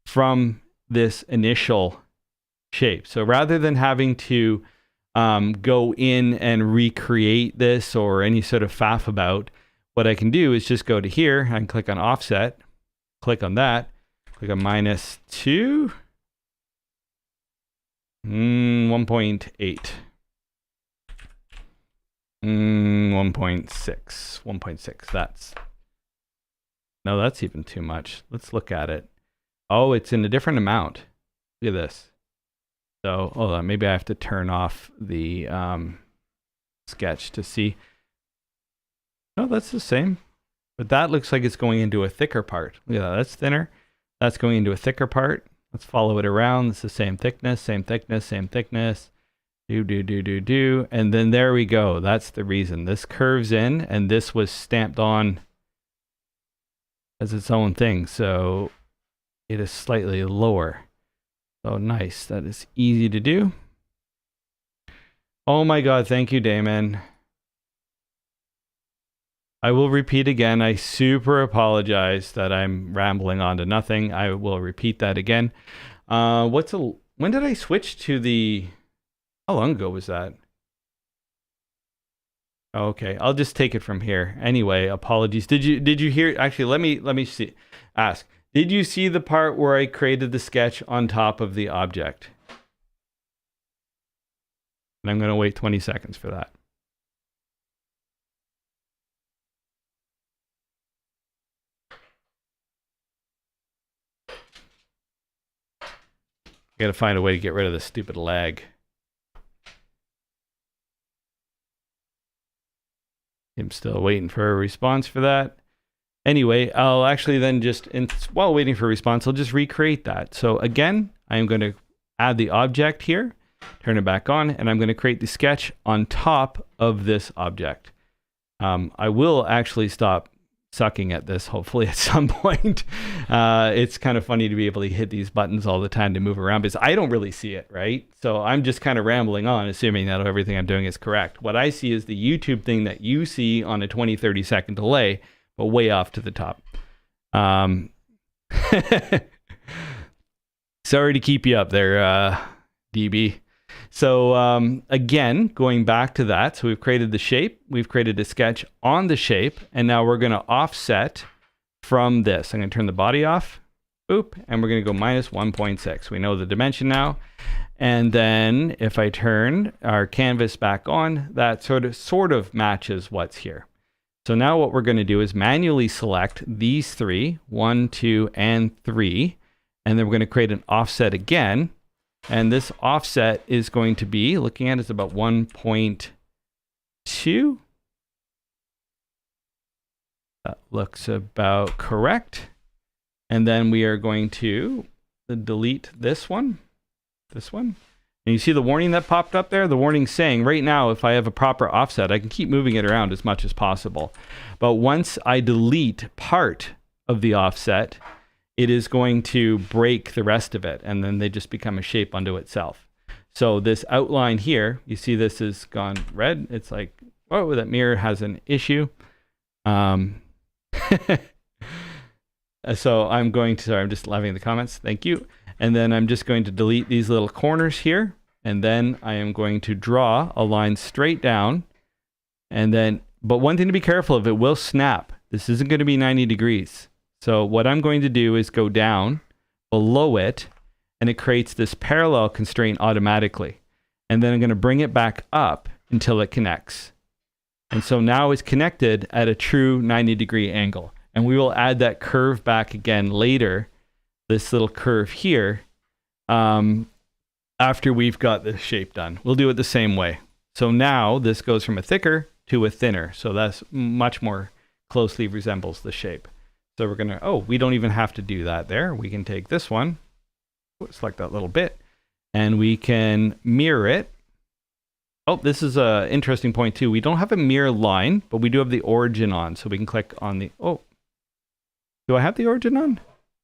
from this initial shape. So rather than having to go in and recreate this or any sort of faff about, what I can do is just go to here and click on offset, click on that, click on -2, 1.8, 1.6, that's, no, that's even too much. Let's look at it. Oh, it's in a different amount. Look at this. So hold on, maybe I have to turn off the sketch to see. No, that's the same. But that looks like it's going into a thicker part. Look at that, that's thinner. That's going into a thicker part. Let's follow it around. It's the same thickness, same thickness, same thickness. Do. And then there we go. That's the reason. This curves in, and this was stamped on as its own thing. So it is slightly lower. So nice. That is easy to do. Oh my God. Thank you, Damon. I will repeat again. I super apologize that I'm rambling on to nothing. I will repeat that again. When did I switch to the... How long ago was that? Okay, I'll just take it from here. Anyway, apologies. Did you hear? Actually, let me see. Ask. Did you see the part where I created the sketch on top of the object? And I'm going to wait 20 seconds for that. I got to find a way to get rid of this stupid lag. I'm still waiting for a response for that. Anyway, I'll actually then just, while waiting for a response, I'll just recreate that. So again, I'm going to add the object here, turn it back on, and I'm going to create the sketch on top of this object. I will actually stop sucking at this, hopefully at some point. It's kind of funny to be able to hit these buttons all the time to move around because I don't really see it, right? So I'm just kind of rambling on, assuming that everything I'm doing is correct. What I see is the YouTube thing that you see on a 20-30 second delay, but way off to the top. Sorry to keep you up there, DB. So again, going back to that, so we've created the shape, we've created a sketch on the shape, and now we're going to offset from this. I'm going to turn the body off, boop, and we're going to go minus 1.6. We know the dimension now. And then if I turn our canvas back on, that sort of matches what's here. So now what we're going to do is manually select these three, 1, 2, and 3, and then we're going to create an offset again. And this offset is going to be, looking at it, it's about 1.2. That looks about correct. And then we are going to delete this one. And you see the warning that popped up there? The warning saying right now, if I have a proper offset, I can keep moving it around as much as possible. But once I delete part of the offset, it is going to break the rest of it, and then they just become a shape unto itself. So this outline here, you see this has gone red. It's like, oh, that mirror has an issue. So I'm going to, sorry, I'm just laughing at the comments. Thank you. And then I'm just going to delete these little corners here, and then I am going to draw a line straight down. And then, but one thing to be careful of, it will snap. This isn't going to be 90 degrees. So what I'm going to do is go down below it, and it creates this parallel constraint automatically. And then I'm going to bring it back up until it connects. And so now it's connected at a true 90-degree angle. And we will add that curve back again later, this little curve here, after we've got the shape done. We'll do it the same way. So now this goes from a thicker to a thinner. So that's much more closely resembles the shape. So we're going to, oh, we don't even have to do that there. We can take this one, select that little bit, and we can mirror it. Oh, this is an interesting point too. We don't have a mirror line, but we do have the origin on. So we can click on the, oh, do I have the origin on?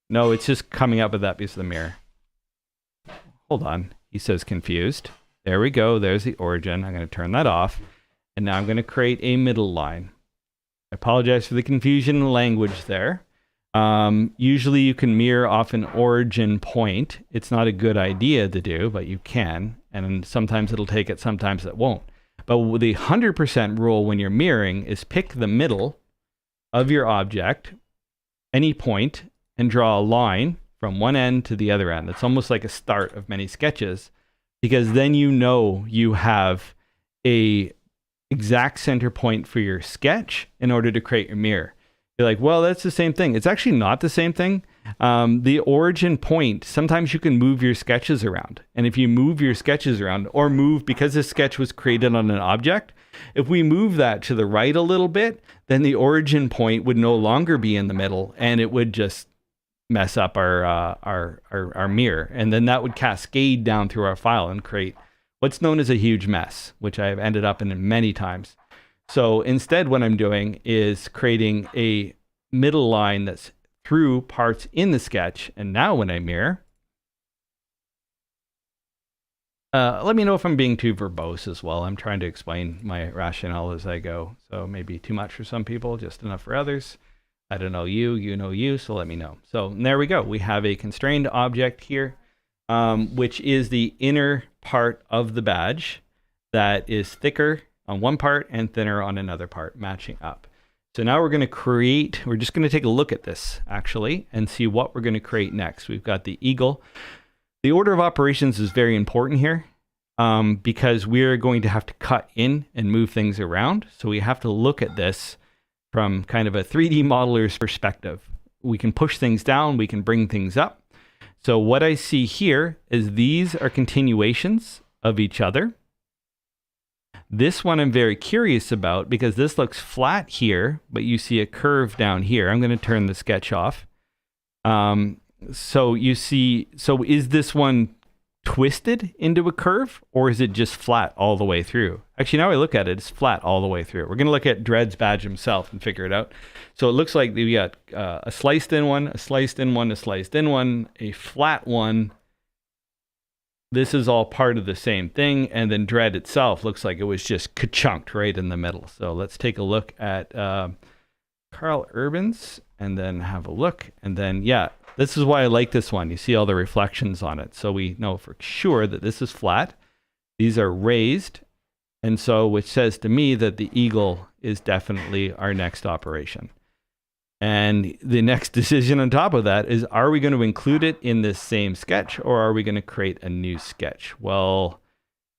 No, it's just coming up with that piece of the mirror. Hold on. He says confused. There we go. There's the origin. I'm going to turn that off. And now I'm going to create a middle line. I apologize for the confusion in language there. Usually you can mirror off an origin point. It's not a good idea to do, but you can. And sometimes it'll take it, sometimes it won't. But the 100% rule when you're mirroring is pick the middle of your object, any point, and draw a line from one end to the other end. It's almost like a start of many sketches, because then you know you have a exact center point for your sketch in order to create your mirror. You're like, well, that's the same thing. It's actually not the same thing. The origin point, sometimes you can move your sketches around. And if you move your sketches around, or move, because this sketch was created on an object, if we move that to the right a little bit, then the origin point would no longer be in the middle, and it would just mess up our mirror. And then that would cascade down through our file and create what's known as a huge mess, which I've ended up in many times. So instead, what I'm doing is creating a middle line that's through parts in the sketch. And now when I mirror, let me know if I'm being too verbose as well. I'm trying to explain my rationale as I go. So maybe too much for some people, just enough for others. I don't know you, you know you, so let me know. So there we go. We have a constrained object here, which is the inner part of the badge that is thicker on one part and thinner on another part, matching up. So now we're going to create, we're just going to take a look at this actually and see what we're going to create next. We've got the eagle. The order of operations is very important here because we're going to have to cut in and move things around. So we have to look at this from kind of a 3D modeler's perspective. We can push things down, we can bring things up. So what I see here is these are continuations of each other. This one I'm very curious about because this looks flat here, but you see a curve down here. I'm going to turn the sketch off. So you see, so is this one twisted into a curve, or is it just flat all the way through? Actually, now I look at it, it's flat all the way through. We're going to look at Dredd's badge himself and figure it out. So it looks like we got a sliced in one, a sliced in one, a sliced in one, a flat one. This is all part of the same thing. And then Dredd itself looks like it was just ka-chunked right in the middle. So let's take a look at Carl Urban's and then have a look. And then, yeah, this is why I like this one. You see all the reflections on it. So we know for sure that this is flat. These are raised. And so, which says to me that the eagle is definitely our next operation. And the next decision on top of that is, are we going to include it in this same sketch, or are we going to create a new sketch? Well,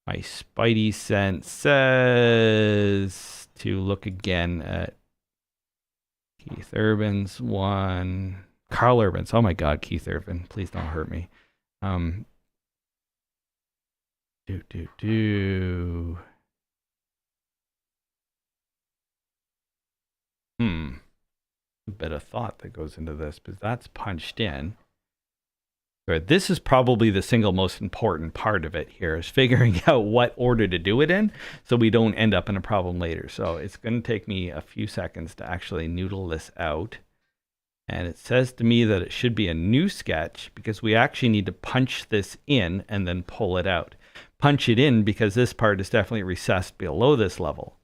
my spidey sense says to look again at Keith Urban's one. Carl Urban's. Oh my God, Keith Urban. Please don't hurt me. A bit of thought that goes into this, because that's punched in. But this is probably the single most important part of it here, is figuring out what order to do it in so we don't end up in a problem later. So it's going to take me a few seconds to actually noodle this out. And it says to me that it should be a new sketch because we actually need to punch this in and then pull it out. Punch it in because this part is definitely recessed below this level.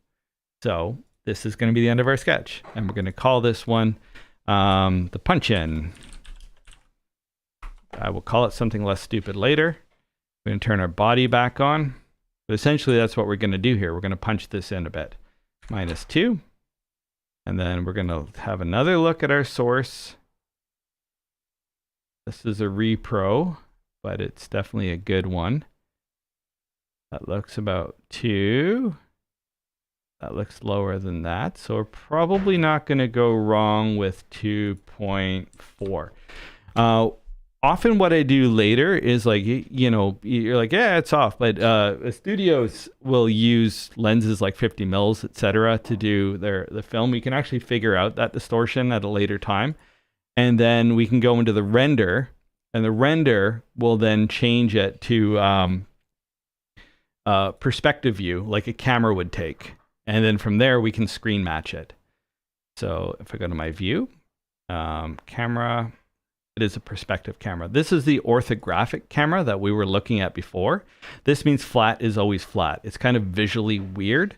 So this is going to be the end of our sketch. And we're going to call this one the punch in. I will call it something less stupid later. We're going to turn our body back on. But essentially that's what we're going to do here. We're going to punch this in a bit. -2. And then we're going to have another look at our source. This is a repro, but it's definitely a good one. That looks about 2. That looks lower than that. So we're probably not going to go wrong with 2.4. Often what I do later is like, you know, you're like, yeah, it's off. But studios will use lenses like 50 mils, etc., to do the film. We can actually figure out that distortion at a later time. And then we can go into the render, and the render will then change it to perspective view, like a camera would take. And then from there, we can screen match it. So if I go to my view, camera, it is a perspective camera. This is the orthographic camera that we were looking at before. This means flat is always flat. It's kind of visually weird.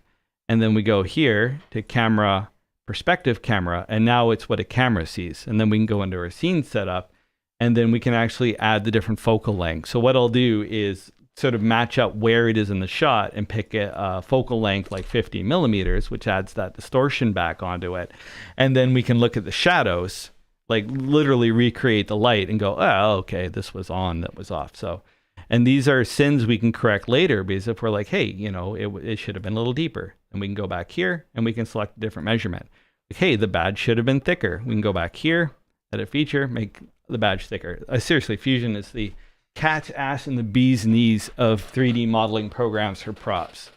And then we go here to camera, perspective camera, and now it's what a camera sees. And then we can go into our scene setup, and then we can actually add the different focal lengths. So what I'll do is sort of match up where it is in the shot and pick a focal length like 50 millimeters, which adds that distortion back onto it. And then we can look at the shadows, like literally recreate the light and go, oh, okay, this was on, that was off. So, and these are sins we can correct later, because if we're like, hey, you know, it should have been a little deeper, and we can go back here and we can select a different measurement. Like, hey, the badge should have been thicker. We can go back here, edit feature, make the badge thicker. Seriously, Fusion is the cat's ass and the bee's knees of 3D modeling programs for props.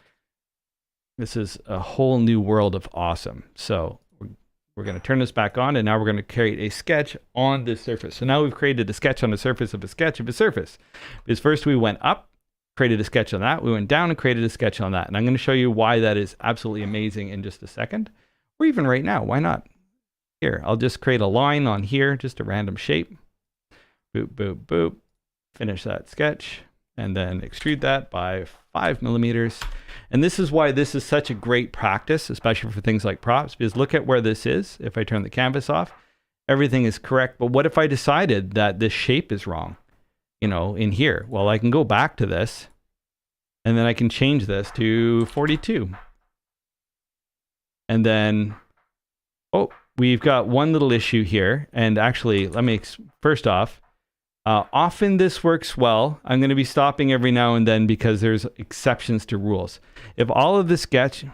This is a whole new world of awesome. So we're going to turn this back on, and now we're going to create a sketch on this surface. So now we've created a sketch on the surface of a sketch of a surface. Because first we went up, created a sketch on that. We went down and created a sketch on that. And I'm going to show you why that is absolutely amazing in just a second. Or even right now, why not? Here, I'll just create a line on here, just a random shape. Boop, boop, boop. Finish that sketch. And then extrude that by 5 millimeters. And this is why this is such a great practice, especially for things like props, because look at where this is. If I turn the canvas off, everything is correct. But what if I decided that this shape is wrong, you know, in here? Well, I can go back to this, and then I can change this to 42. And then, oh, we've got one little issue here. And actually, let me, first off, often this works well. I'm going to be stopping every now and then because there's exceptions to rules. If all of the sketch,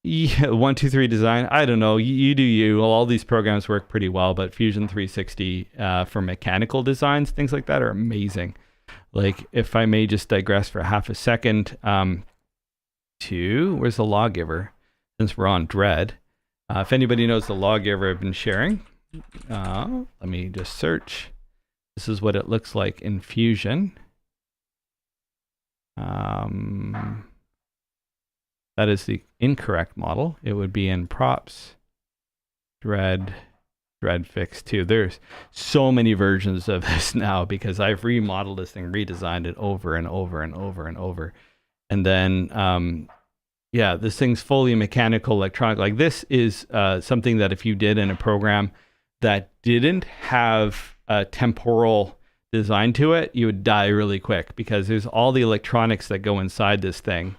1, 2, 3 design, I don't know, you do you. Well, all these programs work pretty well, but Fusion 360 for mechanical designs, things like that are amazing. Like, if I may just digress for half a second, where's the lawgiver? Since we're on Dredd. If anybody knows the lawgiver I've been sharing, let me just search. This is what it looks like in Fusion. That is the incorrect model. It would be in Props, Dredd Fix 2. There's so many versions of this now because I've remodeled this thing, redesigned it over and over and over and over. And then, yeah, this thing's fully mechanical, electronic. Like, this is something that if you did in a program that didn't have a temporal design to it, you would die really quick because there's all the electronics that go inside this thing.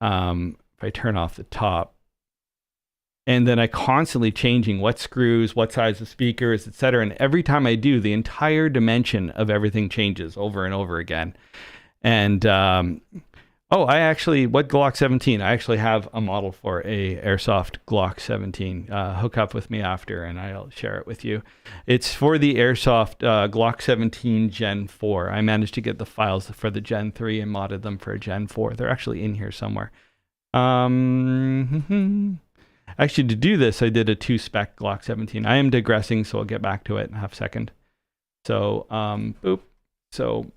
If I turn off the top, and then I constantly changing what screws, what size of speakers, etc. And every time I do, the entire dimension of everything changes over and over again. And oh, I actually, what Glock 17? I actually have a model for a Airsoft Glock 17. Hook up with me after and I'll share it with you. It's for the Airsoft Glock 17 Gen 4. I managed to get the files for the Gen 3 and modded them for a Gen 4. They're actually in here somewhere. Actually, to do this, I did a 2-spec Glock 17. I am digressing, so I'll get back to it in a half second. So, boop. So,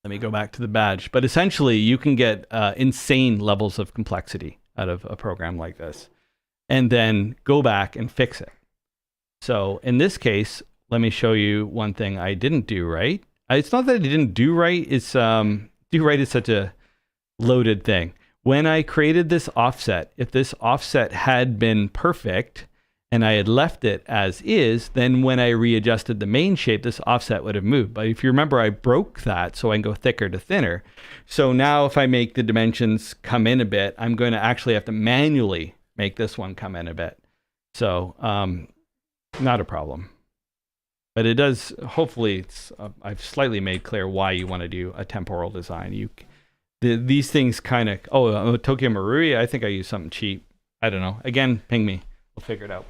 let me go back to the badge. But essentially, you can get insane levels of complexity out of a program like this, and then go back and fix it. So in this case, let me show you one thing I didn't do right. It's not that I didn't do right. It's do right is such a loaded thing. When I created this offset, if this offset had been perfect, and I had left it as is, then when I readjusted the main shape, this offset would have moved. But if you remember, I broke that so I can go thicker to thinner. So now if I make the dimensions come in a bit, I'm going to actually have to manually make this one come in a bit. So not a problem. But it does, hopefully, I've slightly made clear why you want to do a temporal design. These things kind of, Tokyo Marui, I think I used something cheap. I don't know. Again, ping me. We'll figure it out.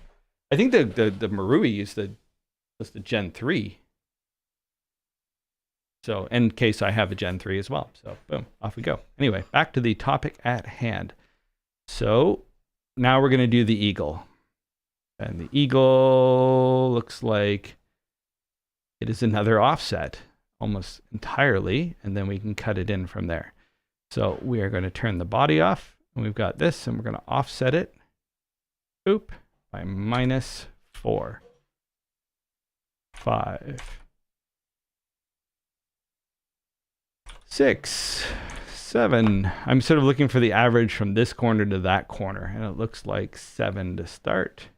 I think the Marui was the Gen 3. So in case I have a Gen 3 as well. So boom, off we go. Anyway, back to the topic at hand. So now we're going to do the eagle. And the eagle looks like it is another offset almost entirely. And then we can cut it in from there. So we are going to turn the body off. And we've got this, and we're going to offset it. Boop. By -4, 5, 6, 7. I'm sort of looking for the average from this corner to that corner, and it looks like 7 to start.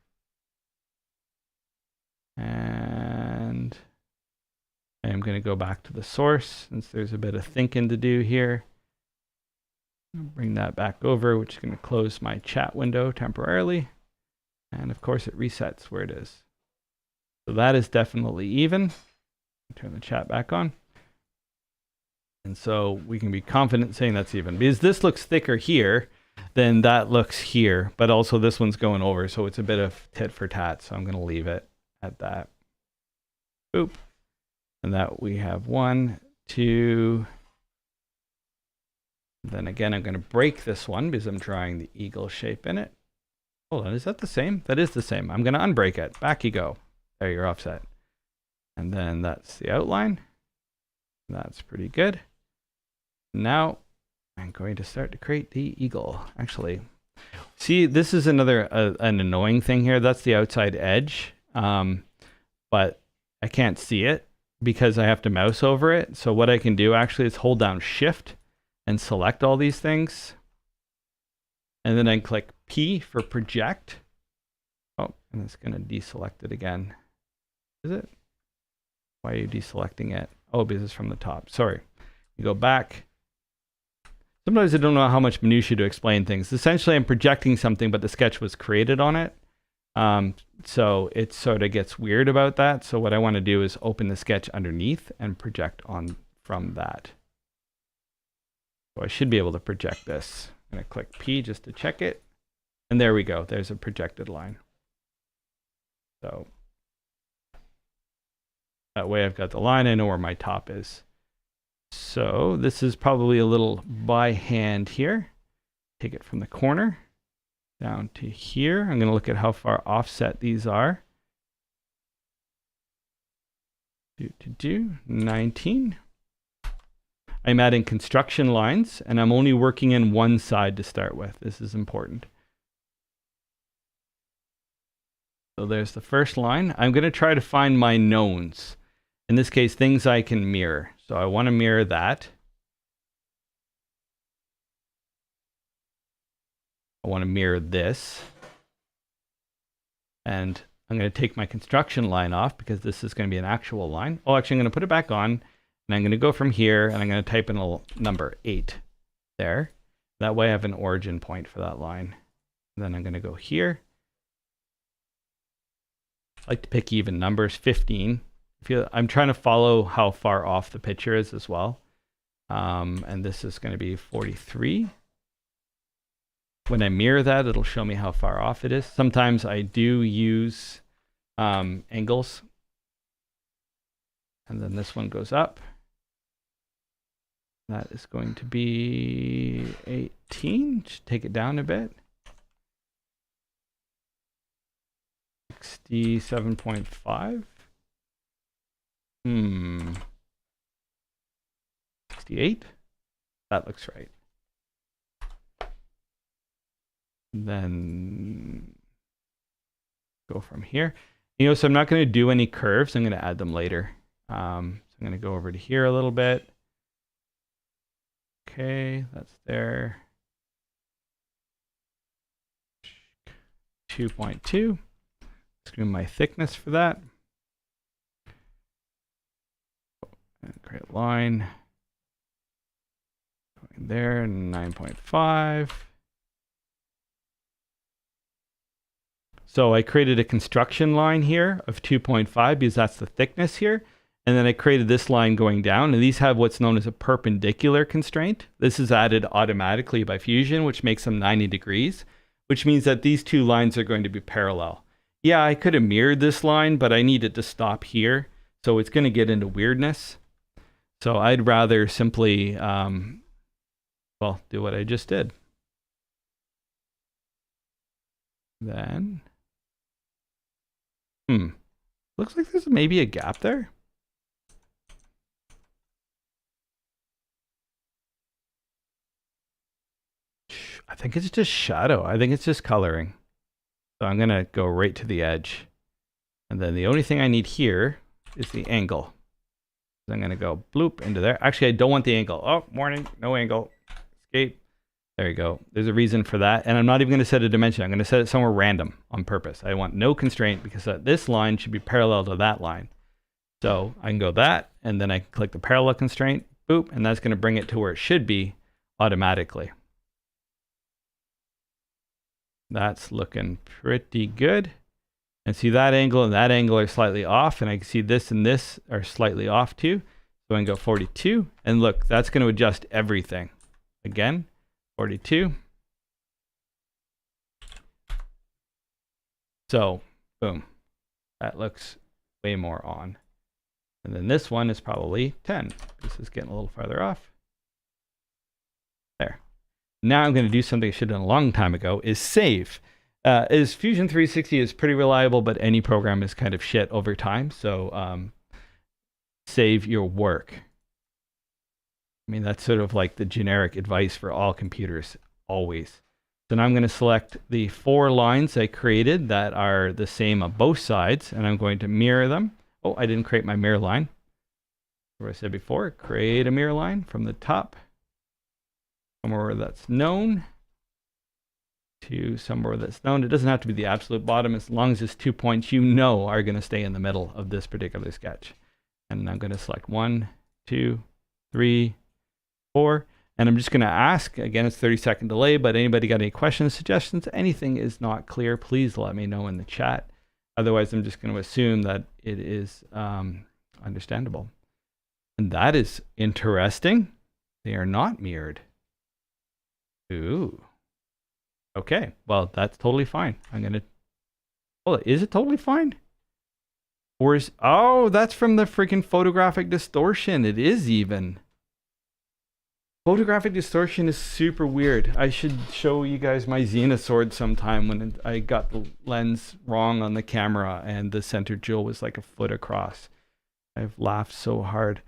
And I'm going to go back to the source since there's a bit of thinking to do here. I'll bring that back over, which is going to close my chat window temporarily. And of course it resets where it is. So that is definitely even. Turn the chat back on. And so we can be confident saying that's even. Because this looks thicker here than that looks here. But also this one's going over. So it's a bit of tit for tat. So I'm going to leave it at that. Boop. And that we have 1, 2. Then again, I'm going to break this one because I'm drawing the eagle shape in it. Hold on, is that the same? That is the same. I'm going to unbreak it. Back you go. There, you're offset. And then that's the outline. That's pretty good. Now I'm going to start to create the eagle. Actually, see, this is another an annoying thing here. That's the outside edge, but I can't see it because I have to mouse over it. So what I can do actually is hold down Shift and select all these things. And then I click P for project. Oh, and it's going to deselect it again. Is it? Why are you deselecting it? Oh, because it's from the top. Sorry. You go back. Sometimes I don't know how much minutia to explain things. Essentially, I'm projecting something, but the sketch was created on it. So it sort of gets weird about that. So what I want to do is open the sketch underneath and project on from that. So I should be able to project this. I'm going to click P just to check it. And there we go. There's a projected line. So that way I've got the line. I know where my top is. So this is probably a little by hand here. Take it from the corner down to here. I'm going to look at how far offset these are. 19. I'm adding construction lines, and I'm only working in one side to start with. This is important. So there's the first line. I'm going to try to find my knowns. In this case, things I can mirror. So I want to mirror that. I want to mirror this. And I'm going to take my construction line off because this is going to be an actual line. Oh, actually, I'm going to put it back on. And I'm going to go from here, and I'm going to type in a number 8 there. That way I have an origin point for that line. And then I'm going to go here. I like to pick even numbers, 15. I'm trying to follow how far off the picture is as well. And this is going to be 43. When I mirror that, it'll show me how far off it is. Sometimes I do use angles. And then this one goes up. That is going to be 18. Just take it down a bit. 67.5. 68. That looks right. Then go from here. So I'm not going to do any curves. I'm going to add them later. So I'm going to go over to here a little bit. Okay, that's there. 2.2. Screw my thickness for that. And create a line. Going there, 9.5. So I created a construction line here of 2.5 because that's the thickness here. And then I created this line going down, and these have what's known as a perpendicular constraint. This is added automatically by Fusion, which makes them 90 degrees, which means that these two lines are going to be parallel. Yeah, I could have mirrored this line, but I need it to stop here. So it's going to get into weirdness. So I'd rather simply, well, do what I just did. Then, looks like there's maybe a gap there. I think it's just shadow. I think it's just coloring. So I'm going to go right to the edge. And then the only thing I need here is the angle. So I'm going to go bloop into there. Actually, I don't want the angle. Oh, warning, no angle. Escape. There you go. There's a reason for that. And I'm not even going to set a dimension. I'm going to set it somewhere random on purpose. I want no constraint because this line should be parallel to that line. So I can go that, and then I click the parallel constraint, boop, and that's going to bring it to where it should be automatically. That's looking pretty good. And see that angle and that angle are slightly off, and I can see this and this are slightly off too. So I can go 42, and look, that's going to adjust everything. Again, 42. So, boom. That looks way more on. And then this one is probably 10. This is getting a little farther off. There. Now I'm going to do something I should have done a long time ago, is save. Fusion 360 is pretty reliable, but any program is kind of shit over time. So save your work. I mean, that's sort of like the generic advice for all computers, always. So now I'm going to select the 4 lines I created that are the same on both sides, and I'm going to mirror them. Oh, I didn't create my mirror line. What I said before, create a mirror line from the top, somewhere that's known, to somewhere that's known. It doesn't have to be the absolute bottom, as long as it's 2 points you know are going to stay in the middle of this particular sketch. And I'm going to select 1, 2, 3, 4. And I'm just going to ask, again, it's 30-second delay, but anybody got any questions, suggestions, anything is not clear, please let me know in the chat. Otherwise, I'm just going to assume that it is understandable. And that is interesting. They are not mirrored. Ooh. Okay, well, that's totally fine. I'm going to... Oh, is it totally fine? Or is... Oh, that's from the freaking photographic distortion. It is even. Photographic distortion is super weird. I should show you guys my Xena sword sometime when I got the lens wrong on the camera and the center jewel was like a foot across. I've laughed so hard.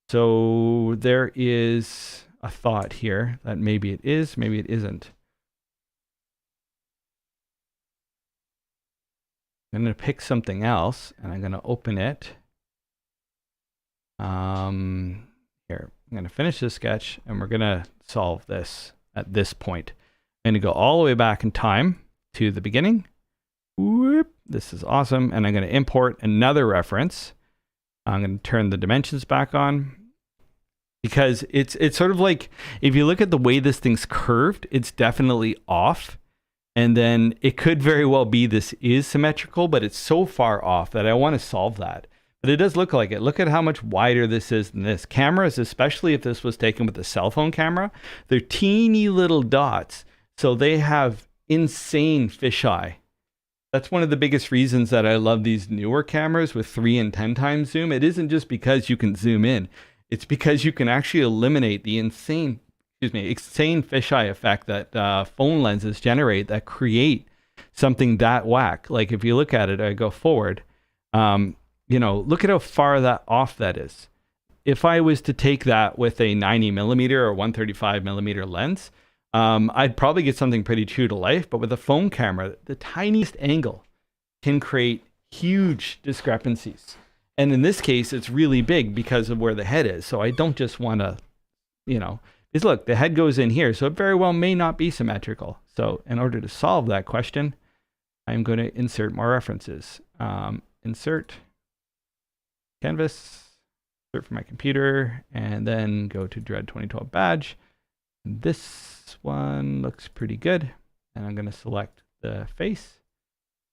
So there is a thought here that maybe it is, maybe it isn't. I'm going to pick something else and I'm going to open it. Here, I'm going to finish this sketch and we're going to solve this at this point. I'm going to go all the way back in time to the beginning. Whoop, this is awesome. And I'm going to import another reference. I'm going to turn the dimensions back on because it's sort of like, if you look at the way this thing's curved, it's definitely off. And then it could very well be this is symmetrical, but it's so far off that I want to solve that. But it does look like it. Look at how much wider this is than this. Cameras, especially if this was taken with a cell phone camera, they're teeny little dots. So they have insane fisheye. That's one of the biggest reasons that I love these newer cameras with 3 and 10 times zoom. It isn't just because you can zoom in. It's because you can actually eliminate the insane fisheye effect that phone lenses generate that create something that whack. Like if you look at it, I go forward, you know, look at how far that off that is. If I was to take that with a 90mm or 135mm lens, I'd probably get something pretty true to life. But with a phone camera, the tiniest angle can create huge discrepancies. And in this case, it's really big because of where the head is. So I don't just want to, you know, is look, the head goes in here. So it very well may not be symmetrical. So in order to solve that question, I'm going to insert more references. Insert canvas, insert from my computer, and then go to Dredd 2012 badge. This one looks pretty good. And I'm going to select the face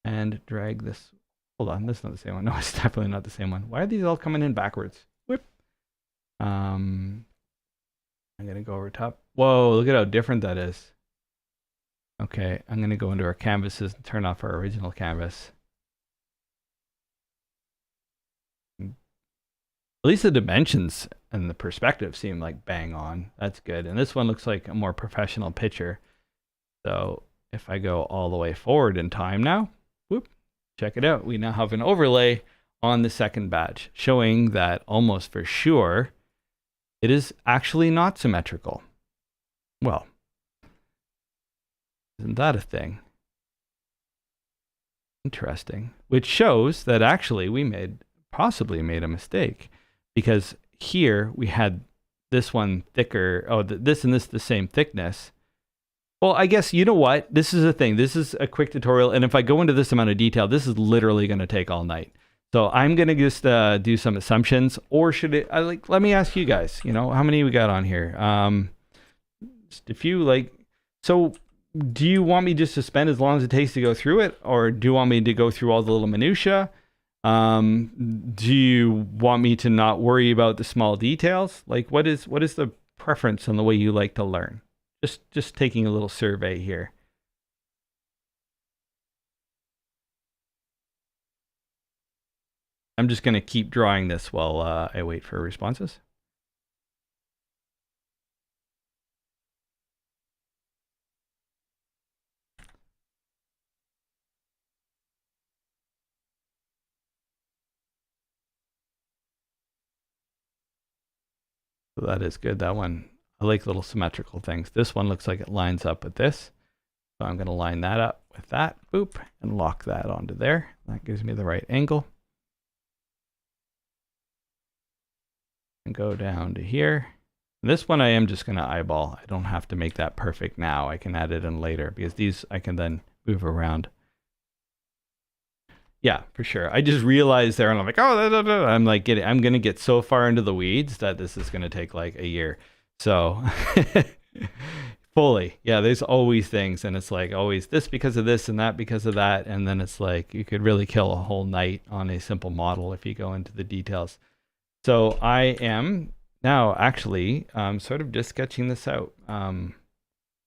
and drag this. Hold on, this is not the same one. No, it's definitely not the same one. Why are these all coming in backwards? Whip. I'm going to go over top. Whoa, look at how different that is. Okay, I'm going to go into our canvases and turn off our original canvas. At least the dimensions and the perspective seem like bang on. That's good. And this one looks like a more professional picture. So if I go all the way forward in time now, whoop, check it out. We now have an overlay on the second badge showing that almost for sure it is actually not symmetrical. Well, isn't that a thing? Interesting. Which shows that actually we possibly made a mistake, because here we had this one thicker. Oh, this and this the same thickness. Well, I guess, you know what? This is a thing. This is a quick tutorial. And if I go into this amount of detail, this is literally going to take all night. So I'm going to just do some assumptions, or should it, let me ask you guys, you know, how many we got on here? Just a few, so do you want me just to spend as long as it takes to go through it? Or do you want me to go through all the little minutia? Do you want me to not worry about the small details? Like what is the preference on the way you like to learn? Just taking a little survey here. I'm just going to keep drawing this while I wait for responses. So that is good, that one. I like little symmetrical things. This one looks like it lines up with this. So I'm going to line that up with that, boop, and lock that onto there. That gives me the right angle. And go down to here. And this one I am just going to eyeball. I don't have to make that perfect now. I can add it in later because these I can then move around. Yeah, for sure. I just realized there and I'm like, oh, I'm like I'm going to get so far into the weeds that this is going to take like a year. So fully. Yeah, there's always things. And it's like always this because of this and that because of that. And then it's like you could really kill a whole night on a simple model if you go into the details. So I am now actually sort of just sketching this out. I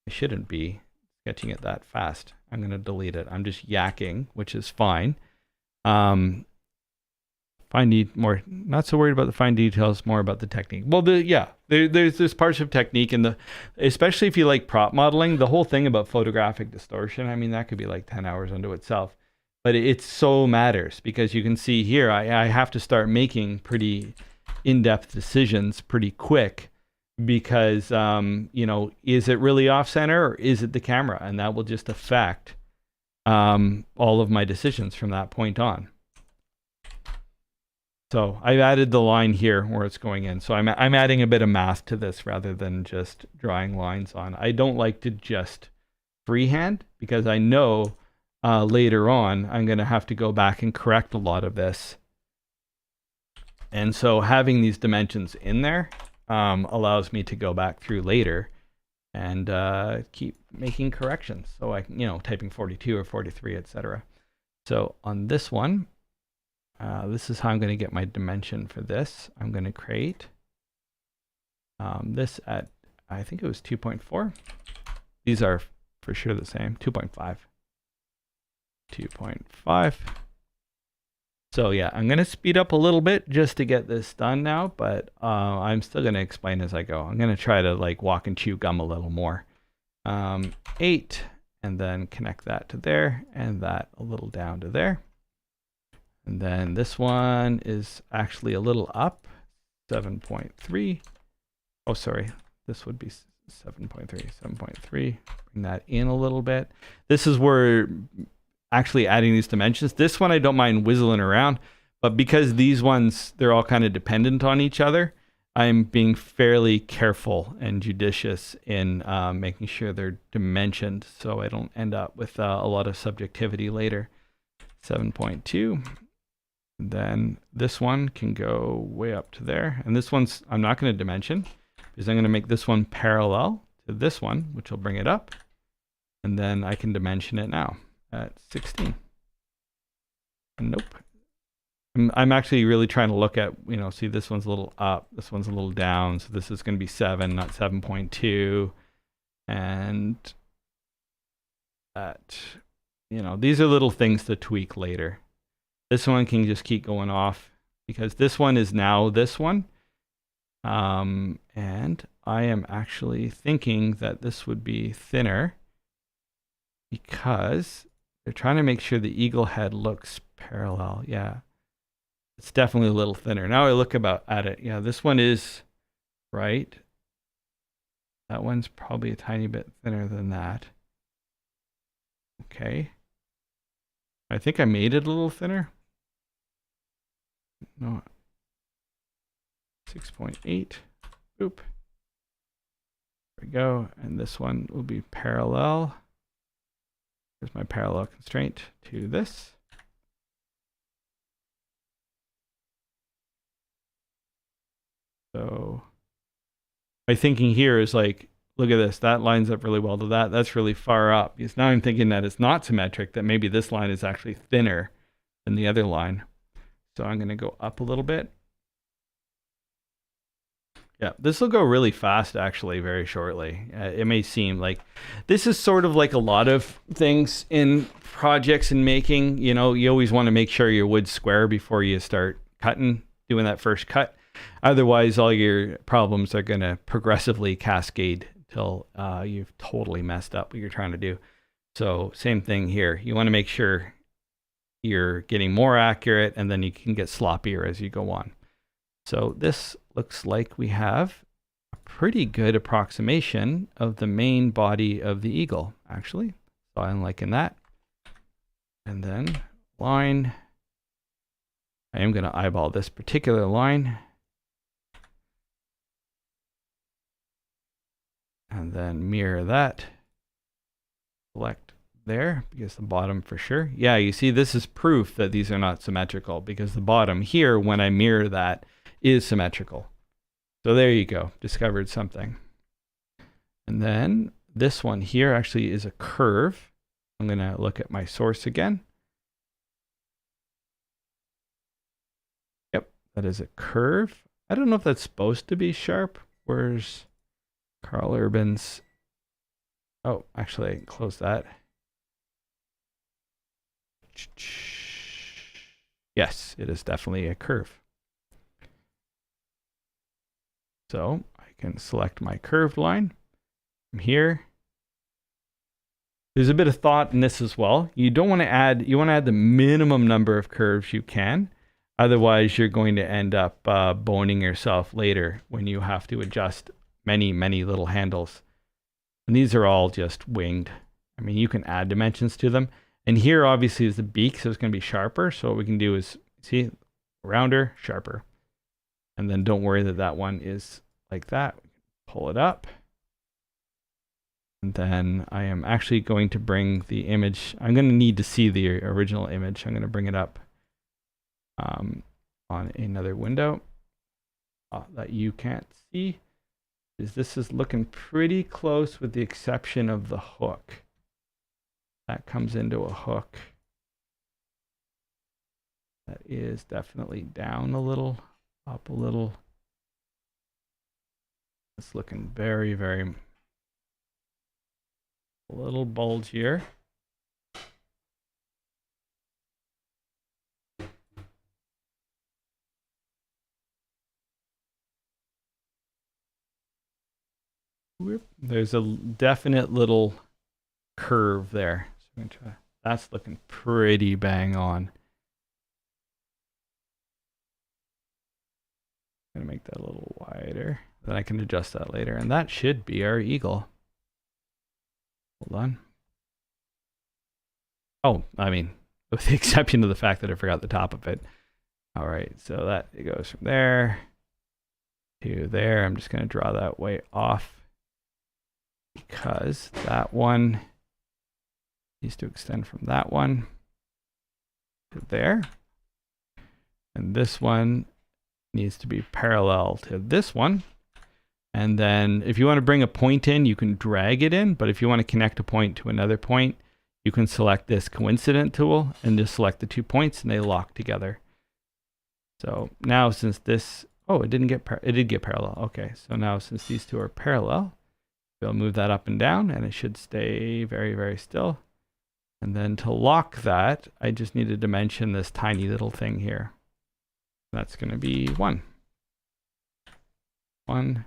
shouldn't be sketching it that fast. I'm going to delete it. I'm just yakking, which is fine. More, not so worried about the fine details, more about the technique. Well, there's parts of technique in especially if you like prop modeling, the whole thing about photographic distortion. I mean, that could be like 10 hours unto itself, but it so matters because you can see here, I have to start making pretty in-depth decisions pretty quick because, you know, is it really off center or is it the camera? And that will just affect all of my decisions from that point on. So I've added the line here where it's going in. So I'm adding a bit of math to this rather than just drawing lines on. I don't like to just freehand because I know later on I'm going to have to go back and correct a lot of this. And so having these dimensions in there allows me to go back through later and keep making corrections. So I, you know, typing 42 or 43, etc. So on this one, this is how I'm going to get my dimension for this. I'm going to create this at, I think it was 2.4. These are for sure the same, 2.5. 2.5. So yeah, I'm going to speed up a little bit just to get this done now, but I'm still going to explain as I go. I'm going to try to like walk and chew gum a little more. 8, and then connect that to there, and that a little down to there. And then this one is actually a little up, 7.3. Oh, sorry, this would be 7.3, 7.3. Bring that in a little bit. This is where actually adding these dimensions. This one I don't mind whistling around, but because these ones, they're all kind of dependent on each other, I'm being fairly careful and judicious in making sure they're dimensioned so I don't end up with a lot of subjectivity later. 7.2. Then this one can go way up to there. And this one's, I'm not going to dimension because I'm going to make this one parallel to this one, which will bring it up. And then I can dimension it now at 16. Nope. I'm actually really trying to look at, you know, see this one's a little up, this one's a little down. So this is going to be 7, not 7.2. And that, you know, these are little things to tweak later. This one can just keep going off because this one is now this one. And I am actually thinking that this would be thinner because they're trying to make sure the eagle head looks parallel. Yeah, it's definitely a little thinner. Now I look at it. Yeah, this one is right. That one's probably a tiny bit thinner than that. Okay. I think I made it a little thinner. No. 6.8. Boop. There we go. And this one will be parallel. Here's my parallel constraint to this. So my thinking here is like, look at this. That lines up really well to that. That's really far up. Because now I'm thinking that it's not symmetric, that maybe this line is actually thinner than the other line. So I'm going to go up a little bit. Yeah, this will go really fast, actually, very shortly. It may seem like this is sort of like a lot of things in projects and making. You know, you always want to make sure your wood's square before you start cutting, doing that first cut. Otherwise, all your problems are going to progressively cascade till you've totally messed up what you're trying to do. So same thing here. You want to make sure you're getting more accurate, and then you can get sloppier as you go on. So this looks like we have a pretty good approximation of the main body of the eagle, actually. So I'm liking that. And then line. I am going to eyeball this particular line. And then mirror that. Select there, because the bottom for sure. Yeah, you see, this is proof that these are not symmetrical, because the bottom here, when I mirror that, is symmetrical. So there you go, discovered something. And then this one here actually is a curve. I'm going to look at my source again. Yep, that is a curve. I don't know if that's supposed to be sharp. Where's Carl Urban's? Oh, actually, I can close that. Yes, it is definitely a curve. So I can select my curved line from here. There's a bit of thought in this as well. You don't want to add, you want to add the minimum number of curves you can. Otherwise, you're going to end up boning yourself later when you have to adjust many, many little handles. And these are all just winged. I mean, you can add dimensions to them. And here obviously is the beak, so it's going to be sharper. So what we can do is, see, rounder, sharper. And then don't worry that that one is like that. Pull it up. And then I am actually going to bring the image. I'm going to need to see the original image. I'm going to bring it up on another window that you can't see. This is looking pretty close with the exception of the hook. That comes into a hook. That is definitely down a little, up a little. It's looking very, very, a little bulgier. Whoop. There's a definite little curve there. So I'm gonna try. That's looking pretty bang on. I'm gonna make that a little wider. Then I can adjust that later. And that should be our eagle. Hold on. Oh, I mean, with the exception of the fact that I forgot the top of it. All right, so that it goes from there to there. I'm just gonna draw that way off, because that one needs to extend from that one to there. And this one needs to be parallel to this one. And then if you want to bring a point in, you can drag it in. But if you want to connect a point to another point, you can select this coincident tool and just select the 2 points and they lock together. So now since this, oh, it did get parallel. Okay, so now since these two are parallel, we'll move that up and down and it should stay very, very still. And then to lock that, I just need to dimension this tiny little thing here. That's going to be 1. 1,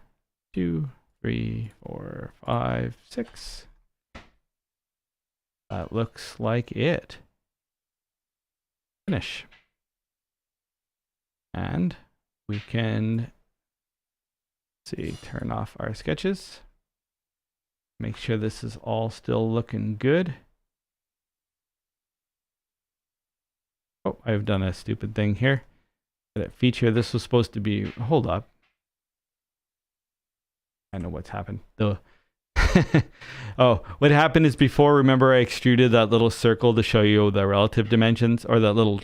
2, 3, 4, 5, 6. That looks like it. Finish. And we can, see, turn off our sketches. Make sure this is all still looking good. Oh, I've done a stupid thing here. That feature, this was supposed to be, hold up. I know what's happened. Oh, what happened is before, remember I extruded that little circle to show you the relative dimensions, or that little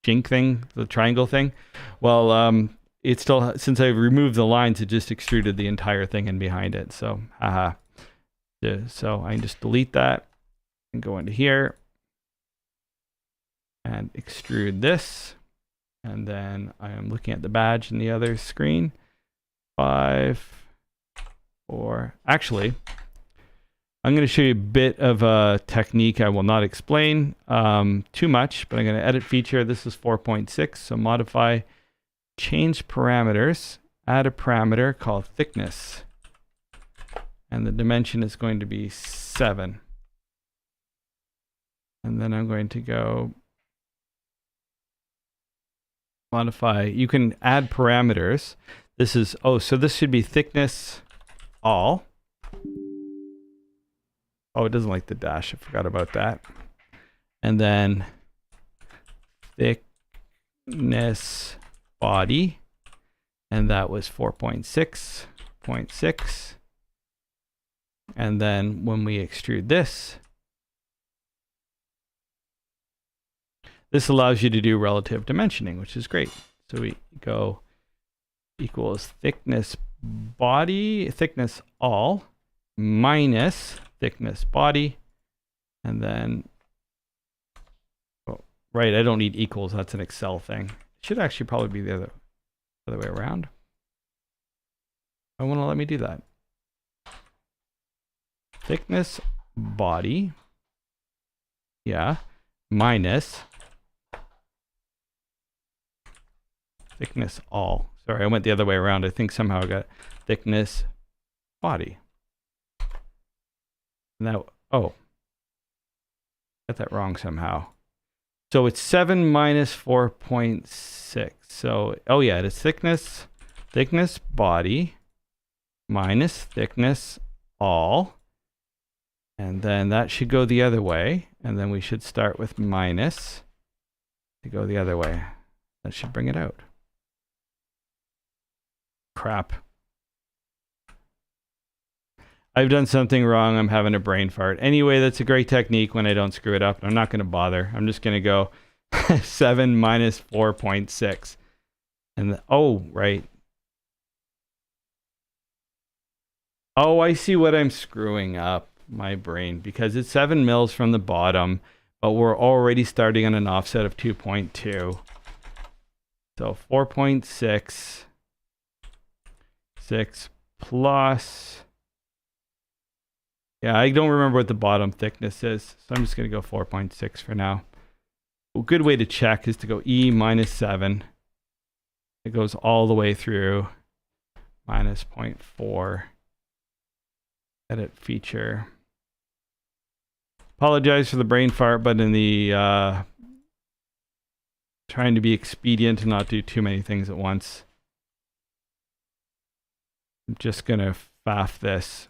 jink thing, the triangle thing? Well, it's still, since I removed the lines, it just extruded the entire thing in behind it. So, haha. So I can just delete that and go into here and extrude this. And then I am looking at the badge in the other screen. 5, 4. Actually, I'm going to show you a bit of a technique I will not explain too much, but I'm going to edit feature. This is 4.6, so modify, change parameters, add a parameter called thickness, and the dimension is going to be 7. And then I'm going to go modify. You can add parameters. This is, so this should be thickness all. Oh, it doesn't like the dash. I forgot about that. And then thickness body. And that was 4.6.6. And then when we extrude this, this allows you to do relative dimensioning, which is great. So we go equals thickness body, thickness all, minus thickness body, and then, right, I don't need equals, that's an Excel thing. It should actually probably be the other way around. I want to let me do that. Thickness body, yeah, minus thickness all. Sorry, I went the other way around. I think somehow I got thickness body. Now, got that wrong somehow. So it's 7 minus 4.6. So, yeah, it is thickness body minus thickness all. And then that should go the other way. And then we should start with minus to go the other way. That should bring it out. Crap. I've done something wrong. I'm having a brain fart. Anyway, that's a great technique when I don't screw it up. I'm not going to bother. I'm just going to go 7 minus 4.6. And right. Oh, I see what I'm screwing up. My brain, because it's 7 mils from the bottom, but we're already starting on an offset of 2.2. So 4.6 plus, yeah, I don't remember what the bottom thickness is, so I'm just going to go 4.6 for now. A good way to check is to go E minus 7. It goes all the way through minus 0.4. Edit feature. Apologize for the brain fart, but in the trying to be expedient and not do too many things at once. I'm just going to faff this.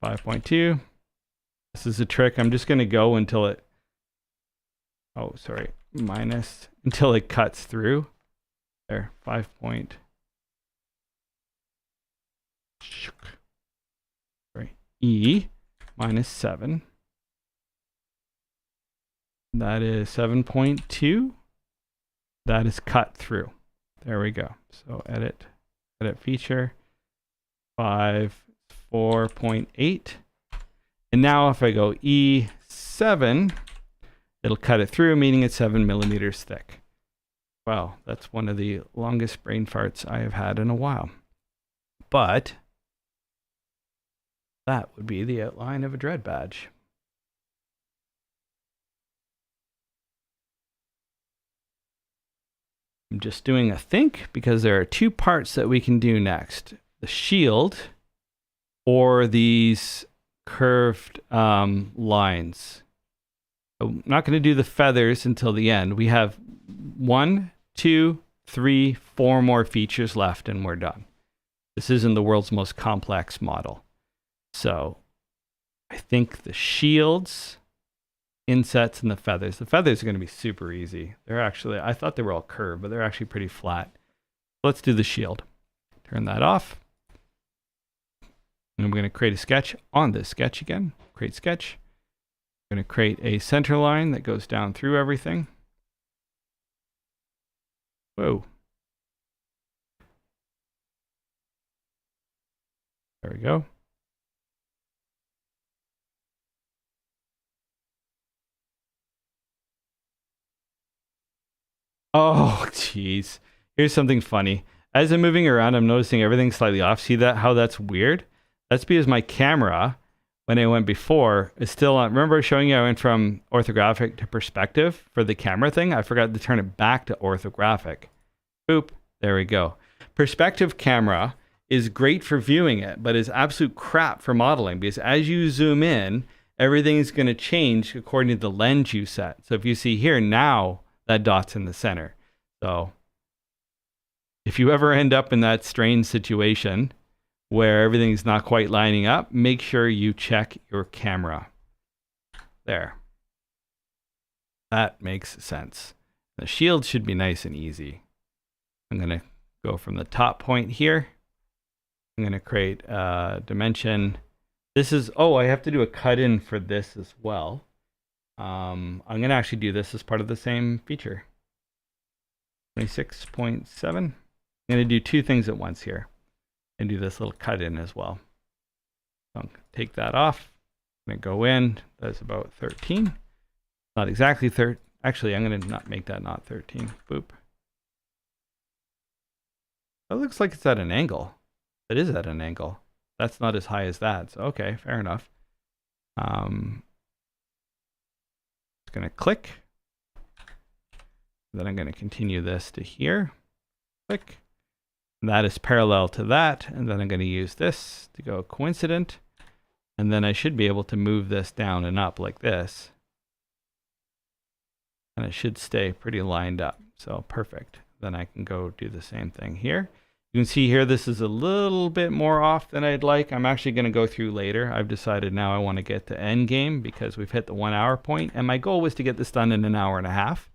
5.2. This is a trick. I'm just going to go until it, minus, until it cuts through. There, 5 point. E minus 7. That is 7.2. That is cut through. There we go. So edit feature. 4.8. And now if I go E7, it'll cut it through, meaning it's 7 millimeters thick. Wow, that's one of the longest brain farts I have had in a while. But that would be the outline of a Dredd badge. I'm just doing a think because there are 2 parts that we can do next. The shield or these curved lines. I'm not going to do the feathers until the end. We have 1, 2, 3, 4 more features left and we're done. This isn't the world's most complex model. So I think the shields, insets, and the feathers are going to be super easy. They're actually, I thought they were all curved, but they're actually pretty flat. Let's do the shield. Turn that off. And I'm going to create a sketch on this sketch again. Create sketch. I'm going to create a center line that goes down through everything. Whoa. There we go. Oh, geez. Here's something funny. as I'm moving around, I'm noticing everything's slightly off. See that, how that's weird? That's because my camera, when I went before, is still on. Remember I was showing you I went from orthographic to perspective for the camera thing? I forgot to turn it back to orthographic. Boop, there we go. Perspective camera is great for viewing it, but is absolute crap for modeling, because as you zoom in, everything's going to change according to the lens you set. So if you see here now, that dot's in the center. So if you ever end up in that strange situation where everything's not quite lining up, make sure you check your camera. There. That makes sense. The shield should be nice and easy. I'm going to go from the top point here. I'm going to create a dimension. This is, oh, I have to do a cut in for this as well. I'm going to actually do this as part of the same feature. 26.7. I'm going to do two things at once here and do this little cut in as well. So I'm going to take that off. I'm going to go in. That's about 13. Not exactly 13. Actually, I'm going to not make that not 13. Boop. That looks like it's at an angle. It is at an angle. That's not as high as that. So, okay, fair enough. It's going to click. Then I'm going to continue this to here. Click. That is parallel to that. And then I'm going to use this to go coincident. And then I should be able to move this down and up like this. And it should stay pretty lined up. So perfect. Then I can go do the same thing here. You can see here, this is a little bit more off than I'd like. I'm actually going to go through later. I've decided now I want to get to end game because we've hit the 1 hour point. And my goal was to get this done in an hour and a half,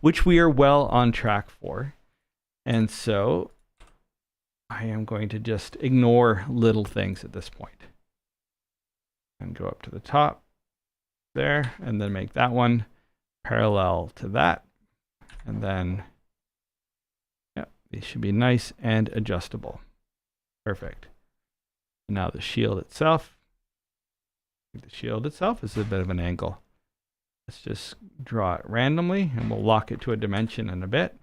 which we are well on track for. And so I am going to just ignore little things at this point. And go up to the top there, and then make that one parallel to that. And then these should be nice and adjustable. Perfect. And now the shield itself. The shield itself is a bit of an angle. Let's just draw it randomly, and we'll lock it to a dimension in a bit.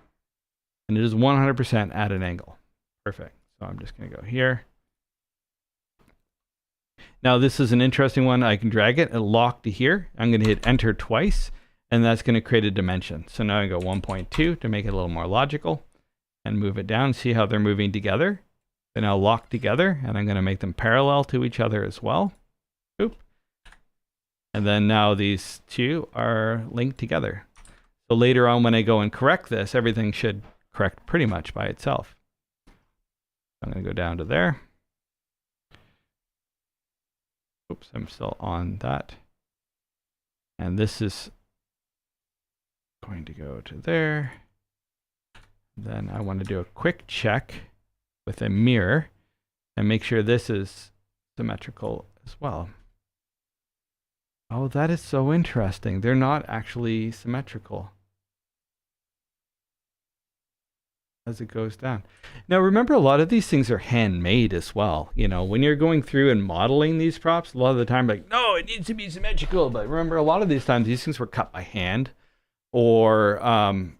And it is 100% at an angle. Perfect. So I'm just going to go here. Now this is an interesting one. I can drag it and lock to here. I'm going to hit enter twice, and that's going to create a dimension. So now I go 1.2 to make it a little more logical. And move it down. See how they're moving together? They're now locked together, and I'm going to make them parallel to each other as well. Oop. And then now these two are linked together. So later on when I go and correct this, everything should correct pretty much by itself. I'm going to go down to there. Oops, I'm still on that. And this is going to go to there. Then I want to do a quick check with a mirror and make sure this is symmetrical as well. Oh, that is so interesting. They're not actually symmetrical as it goes down. Now, remember, a lot of these things are handmade as well. You know, when you're going through and modeling these props, a lot of the time, like, no, it needs to be symmetrical. But remember, a lot of these times, these things were cut by hand. Or,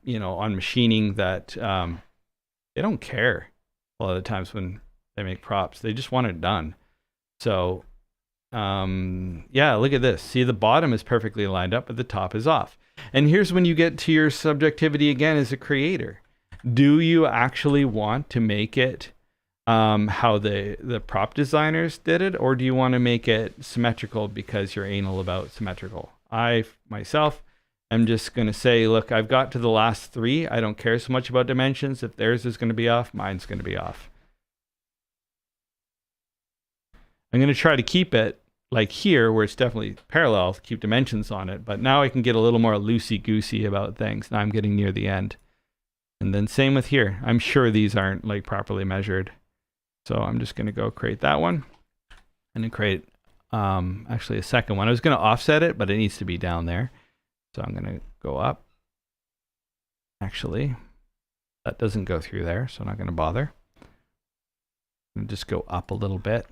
you know, on machining that they don't care a lot of the times when they make props. They just want it done. So, yeah, look at this. See, the bottom is perfectly lined up, but the top is off. And here's when you get to your subjectivity again as a creator. Do you actually want to make it how the prop designers did it? Or do you want to make it symmetrical because you're anal about symmetrical? I, myself, I'm just going to say, look, I've got to the last three. I don't care so much about dimensions. If theirs is going to be off, mine's going to be off. I'm going to try to keep it like here, where it's definitely parallel, keep dimensions on it. But now I can get a little more loosey-goosey about things. Now I'm getting near the end. And then same with here. I'm sure these aren't like properly measured. So I'm just going to go create that one. And then create actually a second one. I was going to offset it, but it needs to be down there. So I'm going to go up. Actually, that doesn't go through there, so I'm not going to bother. And just go up a little bit.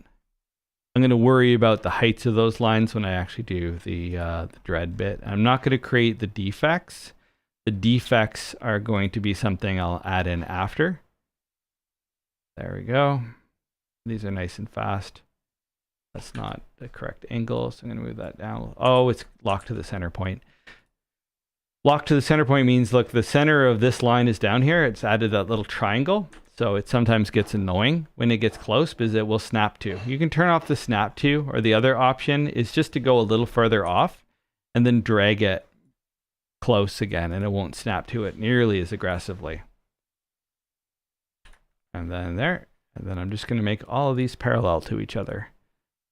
I'm going to worry about the heights of those lines when I actually do the Dredd bit. I'm not going to create the defects. The defects are going to be something I'll add in after. There we go. These are nice and fast. That's not the correct angle, so I'm going to move that down. Oh, it's locked to the center point. Locked to the center point means, look, the center of this line is down here. It's added that little triangle. So it sometimes gets annoying when it gets close because it will snap to. You can turn off the snap to, or the other option is just to go a little further off and then drag it close again, and it won't snap to it nearly as aggressively. And then there. And then I'm just going to make all of these parallel to each other.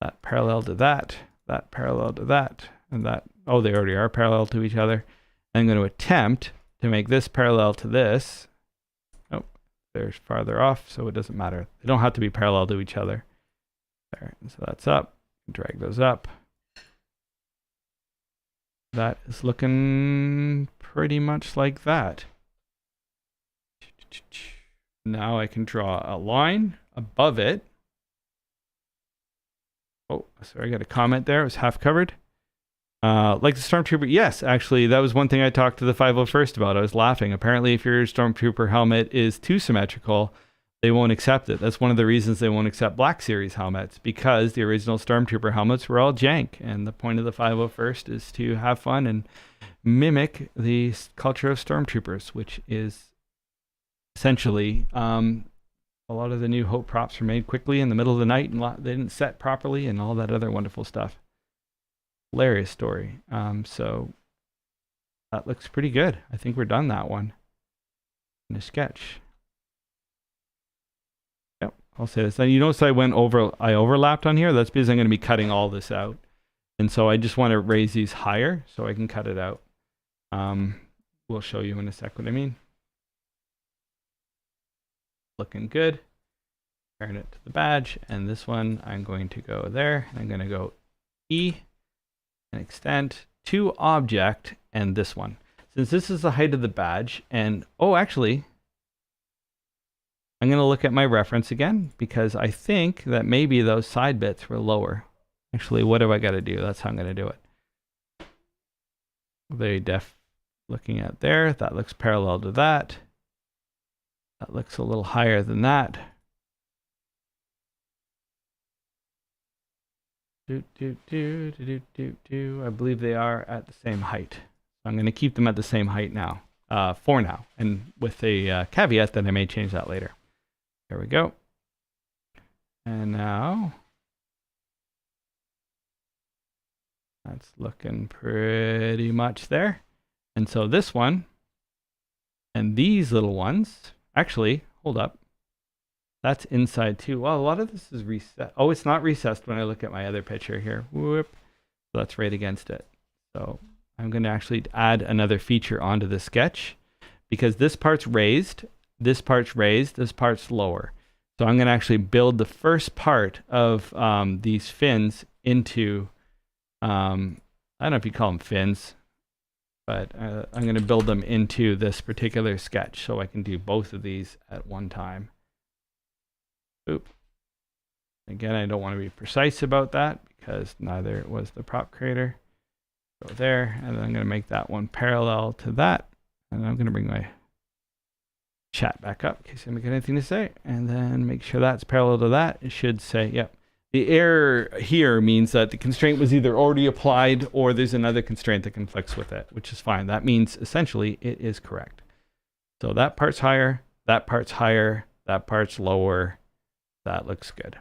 That parallel to that, that parallel to that, and that. Oh, they already are parallel to each other. I'm going to attempt to make this parallel to this. Oh, they're farther off, so it doesn't matter. They don't have to be parallel to each other. There, so that's up. Drag those up. That is looking pretty much like that. Now I can draw a line above it. Oh, sorry, I got a comment there. It was half covered. Like the Stormtrooper, yes, actually, that was one thing I talked to the 501st about. I was laughing. Apparently, if your Stormtrooper helmet is too symmetrical, they won't accept it. That's one of the reasons they won't accept Black Series helmets, because the original Stormtrooper helmets were all jank. And the point of the 501st is to have fun and mimic the culture of Stormtroopers, which is essentially a lot of the new Hope props were made quickly in the middle of the night, and they didn't set properly, and all that other wonderful stuff. Hilarious story. So that looks pretty good. I think we're done that one in a sketch. Yep, I'll say this. And you notice I overlapped on here. That's because I'm going to be cutting all this out, and so I just want to raise these higher so I can cut it out. We'll show you in a sec what I mean. Looking good. Turn it to the badge, and this one I'm going to go there. I'm going to go E and extend to object, and this one. Since this is the height of the badge, and oh, actually, I'm going to look at my reference again because I think that maybe those side bits were lower. Actually, what do I got to do? That's how I'm going to do it. Very def. Looking at there, that looks parallel to that. That looks a little higher than that. I believe they are at the same height. I'm going to keep them at the same height now, for now, and with a caveat that I may change that later. There we go. And now that's looking pretty much there. And so this one and these little ones, actually, hold up. That's inside too. Well, a lot of this is reset. Oh, it's not recessed when I look at my other picture here. Whoop. So that's right against it. So I'm going to actually add another feature onto the sketch because this part's raised, this part's raised, this part's lower. So I'm going to actually build the first part of these fins into, I don't know if you call them fins, but I'm going to build them into this particular sketch so I can do both of these at one time. Oop. Again, I don't want to be precise about that because neither was the prop creator. Go there, and then I'm going to make that one parallel to that. And I'm going to bring my chat back up in case I got anything to say. And then make sure that's parallel to that. It should say, yep. The error here means that the constraint was either already applied or there's another constraint that conflicts with it, which is fine. That means essentially it is correct. So that part's higher, that part's higher, that part's lower. That looks good.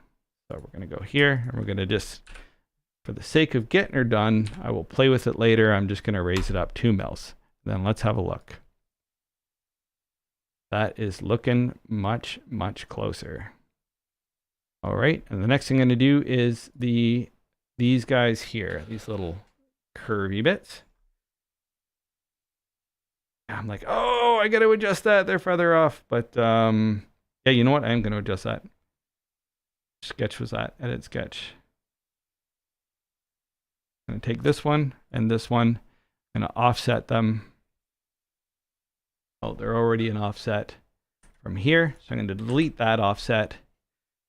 So we're going to go here and we're going to just, for the sake of getting her done, I will play with it later. I'm just going to raise it up 2 mils. Then let's have a look. That is looking much, much closer. All right. And the next thing I'm going to do is these guys here, these little curvy bits. I'm like, oh, I got to adjust that. They're further off. But yeah, you know what? I am going to adjust that. Sketch was that? Edit sketch. I'm going to take this one and this one. I'm going to offset them. Oh, they're already an offset from here. So I'm going to delete that offset.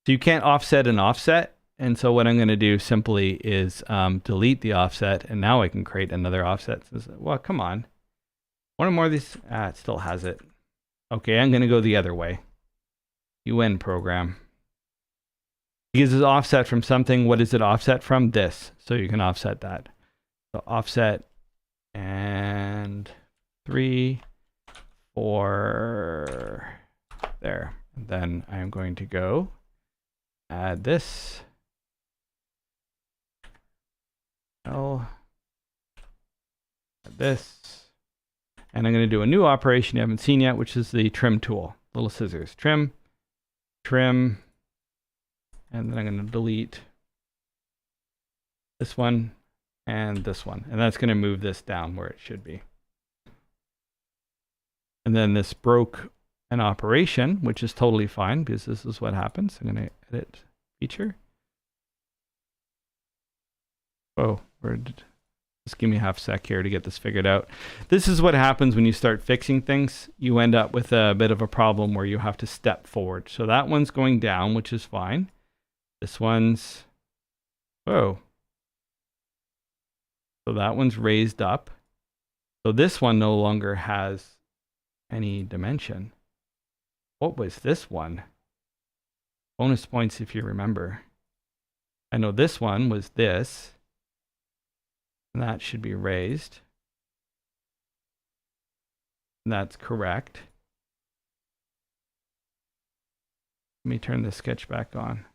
So you can't offset an offset. And so what I'm going to do simply is delete the offset. And now I can create another offset. Well, come on. One more of these. It still has it. Okay, I'm going to go the other way. UN program. Because it's offset from something. What is it offset from? This. So you can offset that. So offset and 3, 4 there. And then I'm going to go add this. Add this. And I'm going to do a new operation you haven't seen yet, which is the trim tool. Little scissors. Trim. And then I'm going to delete this one and this one. And that's going to move this down where it should be. And then this broke an operation, which is totally fine because this is what happens. I'm going to edit feature. Oh, just give me a half sec here to get this figured out. This is what happens when you start fixing things. You end up with a bit of a problem where you have to step forward. So that one's going down, which is fine. This one's, so that one's raised up. So this one no longer has any dimension. What was this one? Bonus points if you remember. I know this one was this. And that should be raised. And that's correct. Let me turn the sketch back on.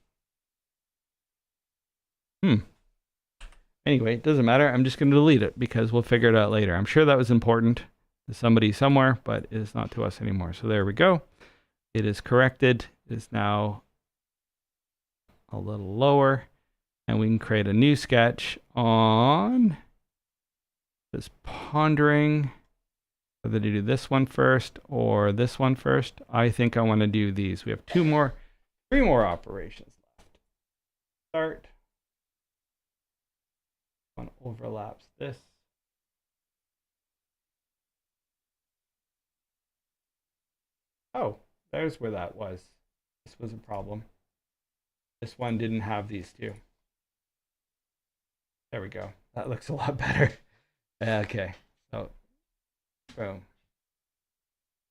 Anyway, it doesn't matter. I'm just going to delete it because we'll figure it out later. I'm sure that was important to somebody somewhere, but it is not to us anymore. So there we go. It is corrected. It is now a little lower. And we can create a new sketch on this pondering whether to do this one first or this one first. I think I want to do these. We have 3 more operations left. Start. One overlaps this. Oh, there's where that was. This was a problem. This one didn't have these two. There we go. That looks a lot better. Okay. So, boom.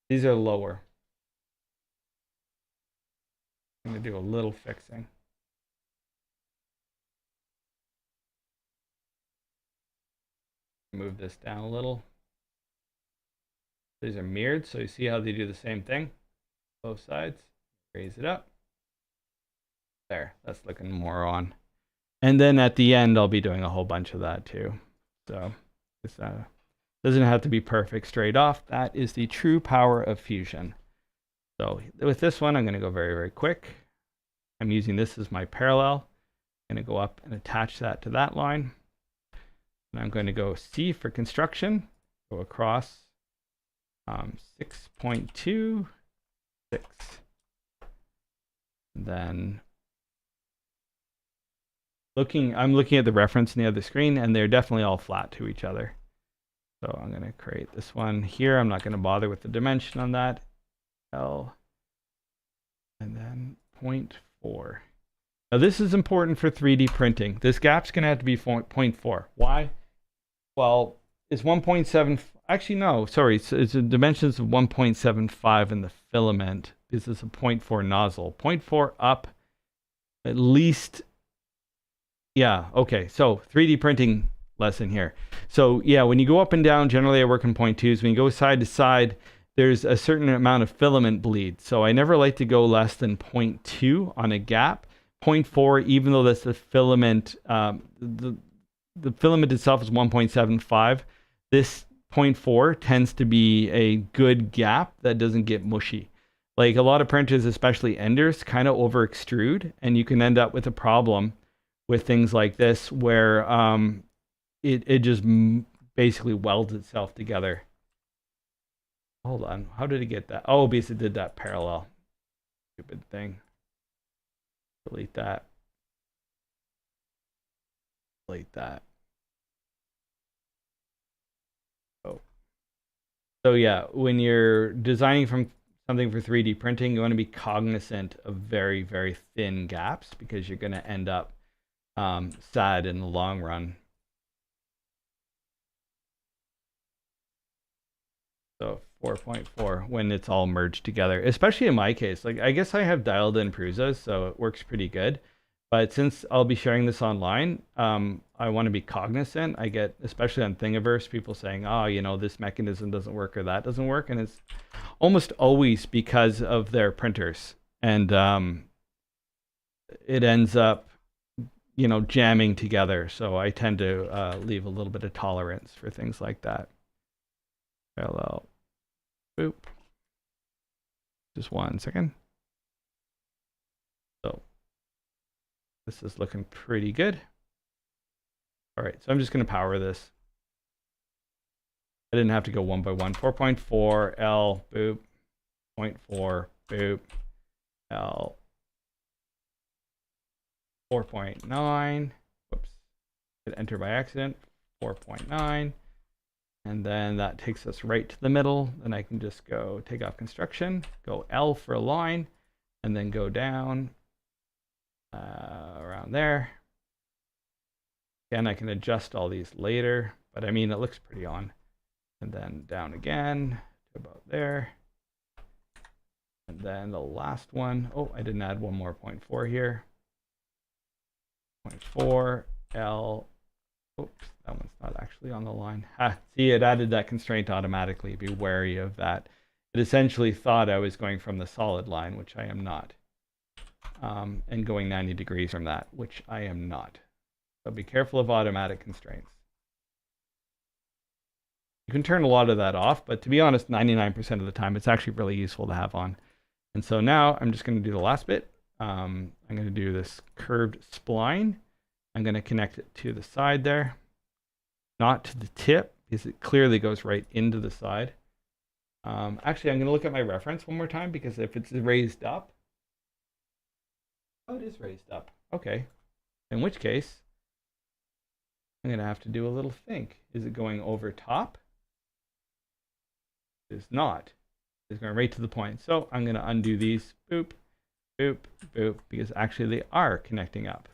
These are lower. I'm going to do a little fixing. Move this down a little. These are mirrored, so you see how they do the same thing. Both sides. Raise it up. There. That's looking more on. And then at the end, I'll be doing a whole bunch of that too. So this doesn't have to be perfect straight off. That is the true power of Fusion. So with this one, I'm going to go very, very quick. I'm using this as my parallel. I'm going to go up and attach that to that line. And I'm going to go C for construction, go across 6.26. Then I'm looking at the reference in the other screen, and they're definitely all flat to each other. So I'm going to create this one here. I'm not going to bother with the dimension on that. L, and then 0.4. Now this is important for 3D printing. This gap's going to have to be 0.4. Why? Well, it's 1.7. Actually, no, sorry. It's the dimensions of 1.75 in the filament because it's a 0.4 nozzle. 0.4 up, at least. Yeah, okay. So 3D printing lesson here. So yeah, when you go up and down, generally I work in 0.2s. When you go side to side, there's a certain amount of filament bleed. So I never like to go less than 0.2 on a gap. 0.4, even though that's the filament, the filament itself is 1.75. This 0.4 tends to be a good gap that doesn't get mushy. Like a lot of printers, especially Enders, kind of over extrude, and you can end up with a problem with things like this where it just basically welds itself together. Hold on, how did it get that? Oh, because it did that parallel. Stupid thing. Delete that. Delete that. Oh. So yeah, when you're designing from something for 3D printing, you want to be cognizant of very, very thin gaps because you're going to end up sad in the long run. So 4.4 when it's all merged together, especially in my case. Like, I guess I have dialed in Pruzas, so it works pretty good. But since I'll be sharing this online, I want to be cognizant. I get, especially on Thingiverse, people saying, oh, you know, this mechanism doesn't work or that doesn't work. And it's almost always because of their printers. And it ends up, you know, jamming together. So I tend to leave a little bit of tolerance for things like that. Parallel. Boop. Just 1 second. So this is looking pretty good. All right, so I'm just going to power this. I didn't have to go 1 by 1. 4.4 L, boop. 0.4, boop. L. 4.9. Whoops. Hit enter by accident. 4.9. And then that takes us right to the middle. Then I can just go take off construction, go L for a line, and then go down around there. Again, I can adjust all these later, but I mean, it looks pretty on. And then down again to about there. And then the last one, oh, I didn't add one more 0.4 here. 0.4 L. Oops, that one's not actually on the line. See, it added that constraint automatically. Be wary of that. It essentially thought I was going from the solid line, which I am not. And going 90 degrees from that, which I am not. So be careful of automatic constraints. You can turn a lot of that off, but to be honest, 99% of the time, it's actually really useful to have on. And so now I'm just going to do the last bit. I'm going to do this curved spline. I'm going to connect it to the side there, not to the tip, because it clearly goes right into the side. Actually, I'm going to look at my reference one more time, because if it's raised up, oh, it is raised up. Okay. In which case, I'm going to have to do a little think. Is it going over top? It is not. It's going right to the point. So I'm going to undo these. Boop, boop, boop, because actually they are connecting up.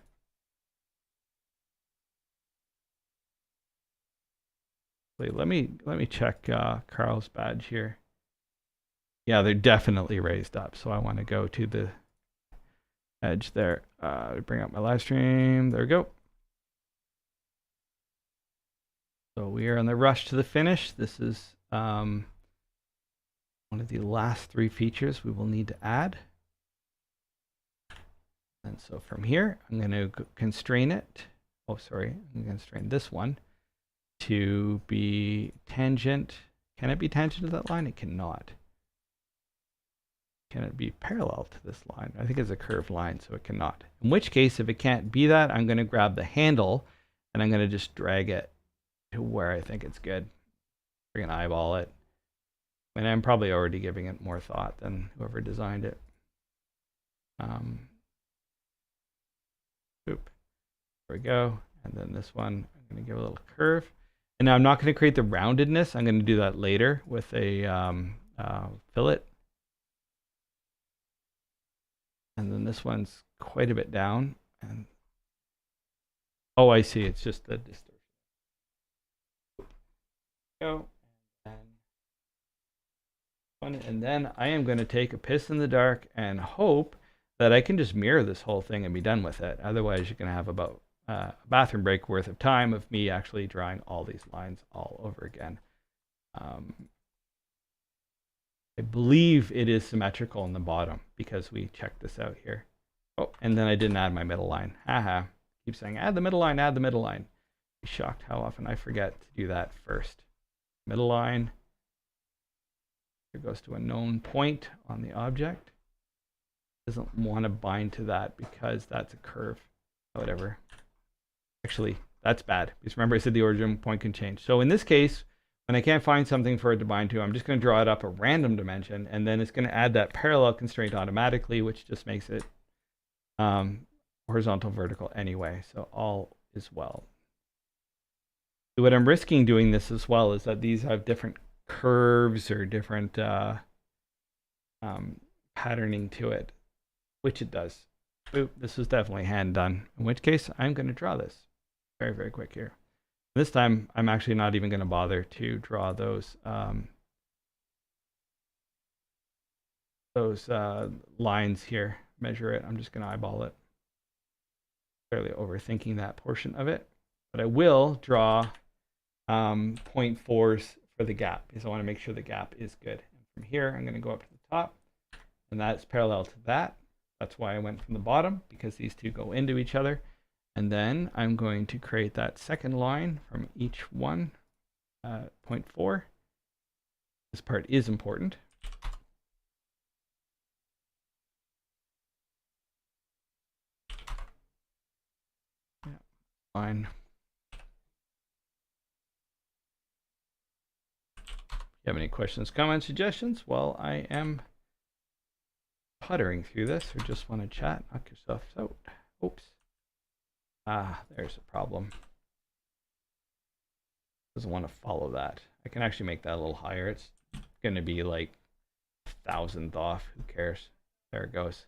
Let me check Carl's badge here. Yeah, they're definitely raised up. So I want to go to the edge there. Bring up my live stream. There we go. So we are on the rush to the finish. This is one of the last 3 features we will need to add. And so from here, I'm going to constrain it. Oh, sorry. I'm going to constrain this one to be tangent. Can it be tangent to that line? It cannot. Can it be parallel to this line? I think it's a curved line, so it cannot. In which case, if it can't be that, I'm going to grab the handle and I'm going to just drag it to where I think it's good. We're going to eyeball it. And I'm probably already giving it more thought than whoever designed it. Boop. There we go. And then this one, I'm going to give a little curve. And now I'm not going to create the roundedness. I'm going to do that later with a fillet. And then this one's quite a bit down. And oh, I see. It's just the distortion. Go. And then I am going to take a piss in the dark and hope that I can just mirror this whole thing and be done with it. Otherwise, you're going to have about a bathroom break worth of time of me actually drawing all these lines all over again. I believe it is symmetrical in the bottom because we checked this out here. Oh, and then I didn't add my middle line. Haha. Keep saying, add the middle line, add the middle line. Be shocked how often I forget to do that first. Middle line. It goes to a known point on the object. Doesn't want to bind to that because that's a curve. Whatever. Actually, that's bad. Because remember I said the origin point can change. So in this case, when I can't find something for it to bind to, I'm just going to draw it up a random dimension, and then it's going to add that parallel constraint automatically, which just makes it horizontal, vertical anyway. So all is well. So what I'm risking doing this as well is that these have different curves or different patterning to it, which it does. Boop, this was definitely hand done, in which case I'm going to draw this very, very quick here. This time I'm actually not even going to bother to draw those those lines here, measure it. I'm just going to eyeball it. Fairly overthinking that portion of it, but I will draw 0.4s for the gap because I want to make sure the gap is good. And from here, I'm going to go up to the top, and that's parallel to that. That's why I went from the bottom, because these two go into each other. And then I'm going to create that second line from each one, 0.4. This part is important. Yeah, fine. If you have any questions, comments, suggestions while I am puttering through this, or just want to chat, knock yourself out. Oops. There's a problem. Doesn't want to follow that. I can actually make that a little higher. It's going to be like 1,000th off. Who cares? There it goes.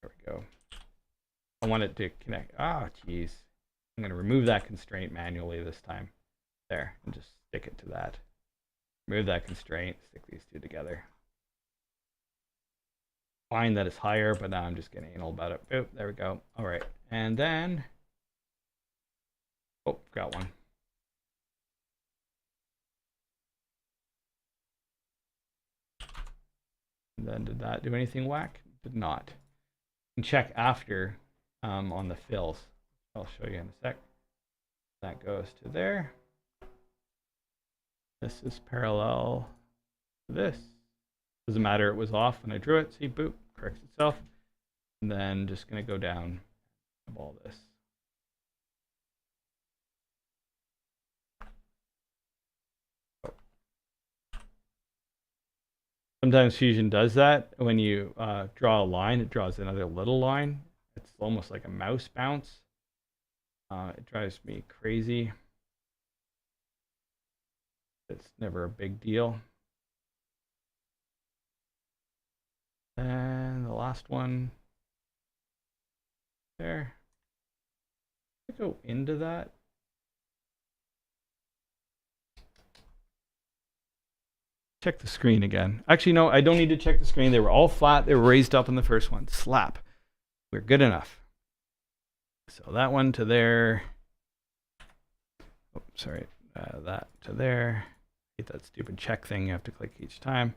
There we go. I want it to connect. Geez. I'm going to remove that constraint manually this time. There, and just stick it to that. Remove that constraint, stick these two together. Fine that it's higher, but now I'm just getting anal about it. Boop, there we go. All right, and then, oh, got one. And then did that do anything whack? Did not. You can check after on the fills. I'll show you in a sec. That goes to there. This is parallel to this. Doesn't matter, it was off when I drew it. See, boop, corrects itself. And then just going to go down and all this. Sometimes Fusion does that. When you draw a line, it draws another little line. It's almost like a mouse bounce. It drives me crazy. It's never a big deal. And the last one there. I go into that. Check the screen again. Actually, no, I don't need to check the screen. They were all flat. They were raised up in the first one. Slap. We're good enough. So that one to there. Oh, sorry. That to there. Hate that stupid check thing. You have to click each time.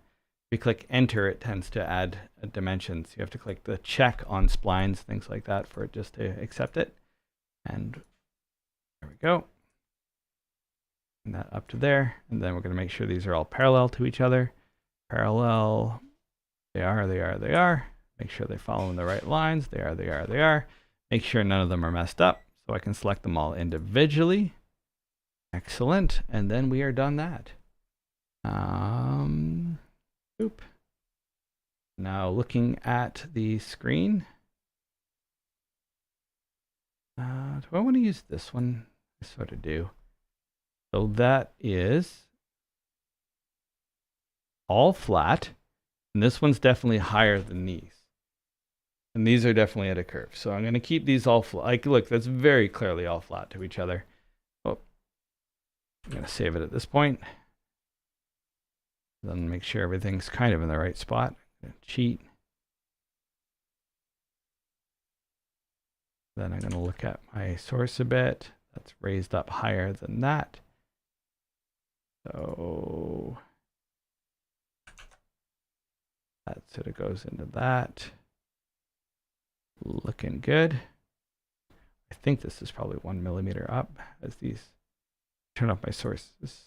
If you click enter, it tends to add dimensions. You have to click the check on splines, things like that, for it just to accept it. And there we go. And that up to there. And then we're going to make sure these are all parallel to each other. Parallel. They are. Make sure they follow in the right lines. They are. Make sure none of them are messed up, so I can select them all individually. Excellent. And then we are done that. Oop. Now looking at the screen. Do I want to use this one? I sort of do. So that is all flat. And this one's definitely higher than these. And these are definitely at a curve. So I'm going to keep these all flat. Like, look, that's very clearly all flat to each other. Oh, I'm going to save it at this point. Then make sure everything's kind of in the right spot. Cheat. Then I'm going to look at my source a bit. That's raised up higher than that. So that sort of goes into that. Looking good. I think this is probably 1 millimeter up as these turn off my sources.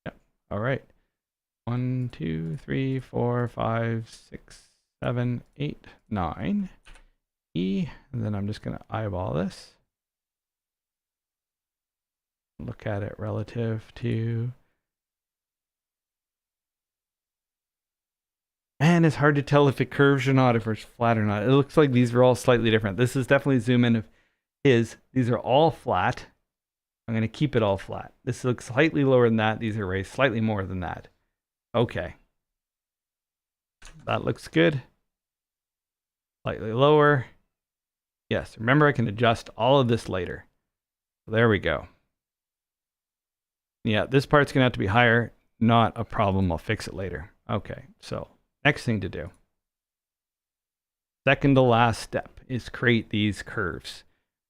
Yep. All right. 1, 2, 3, 4, 5, 6, 7, 8, 9. E. And then I'm just going to eyeball this. Look at it relative to. Man, it's hard to tell if it curves or not, if it's flat or not. It looks like these are all slightly different. This is definitely zoom in of his. These are all flat. I'm going to keep it all flat. This looks slightly lower than that. These are raised slightly more than that. Okay. That looks good. Slightly lower. Yes, remember I can adjust all of this later. There we go. Yeah, this part's gonna have to be higher. Not a problem. I'll fix it later. Okay, so next thing to do. Second to last step is create these curves.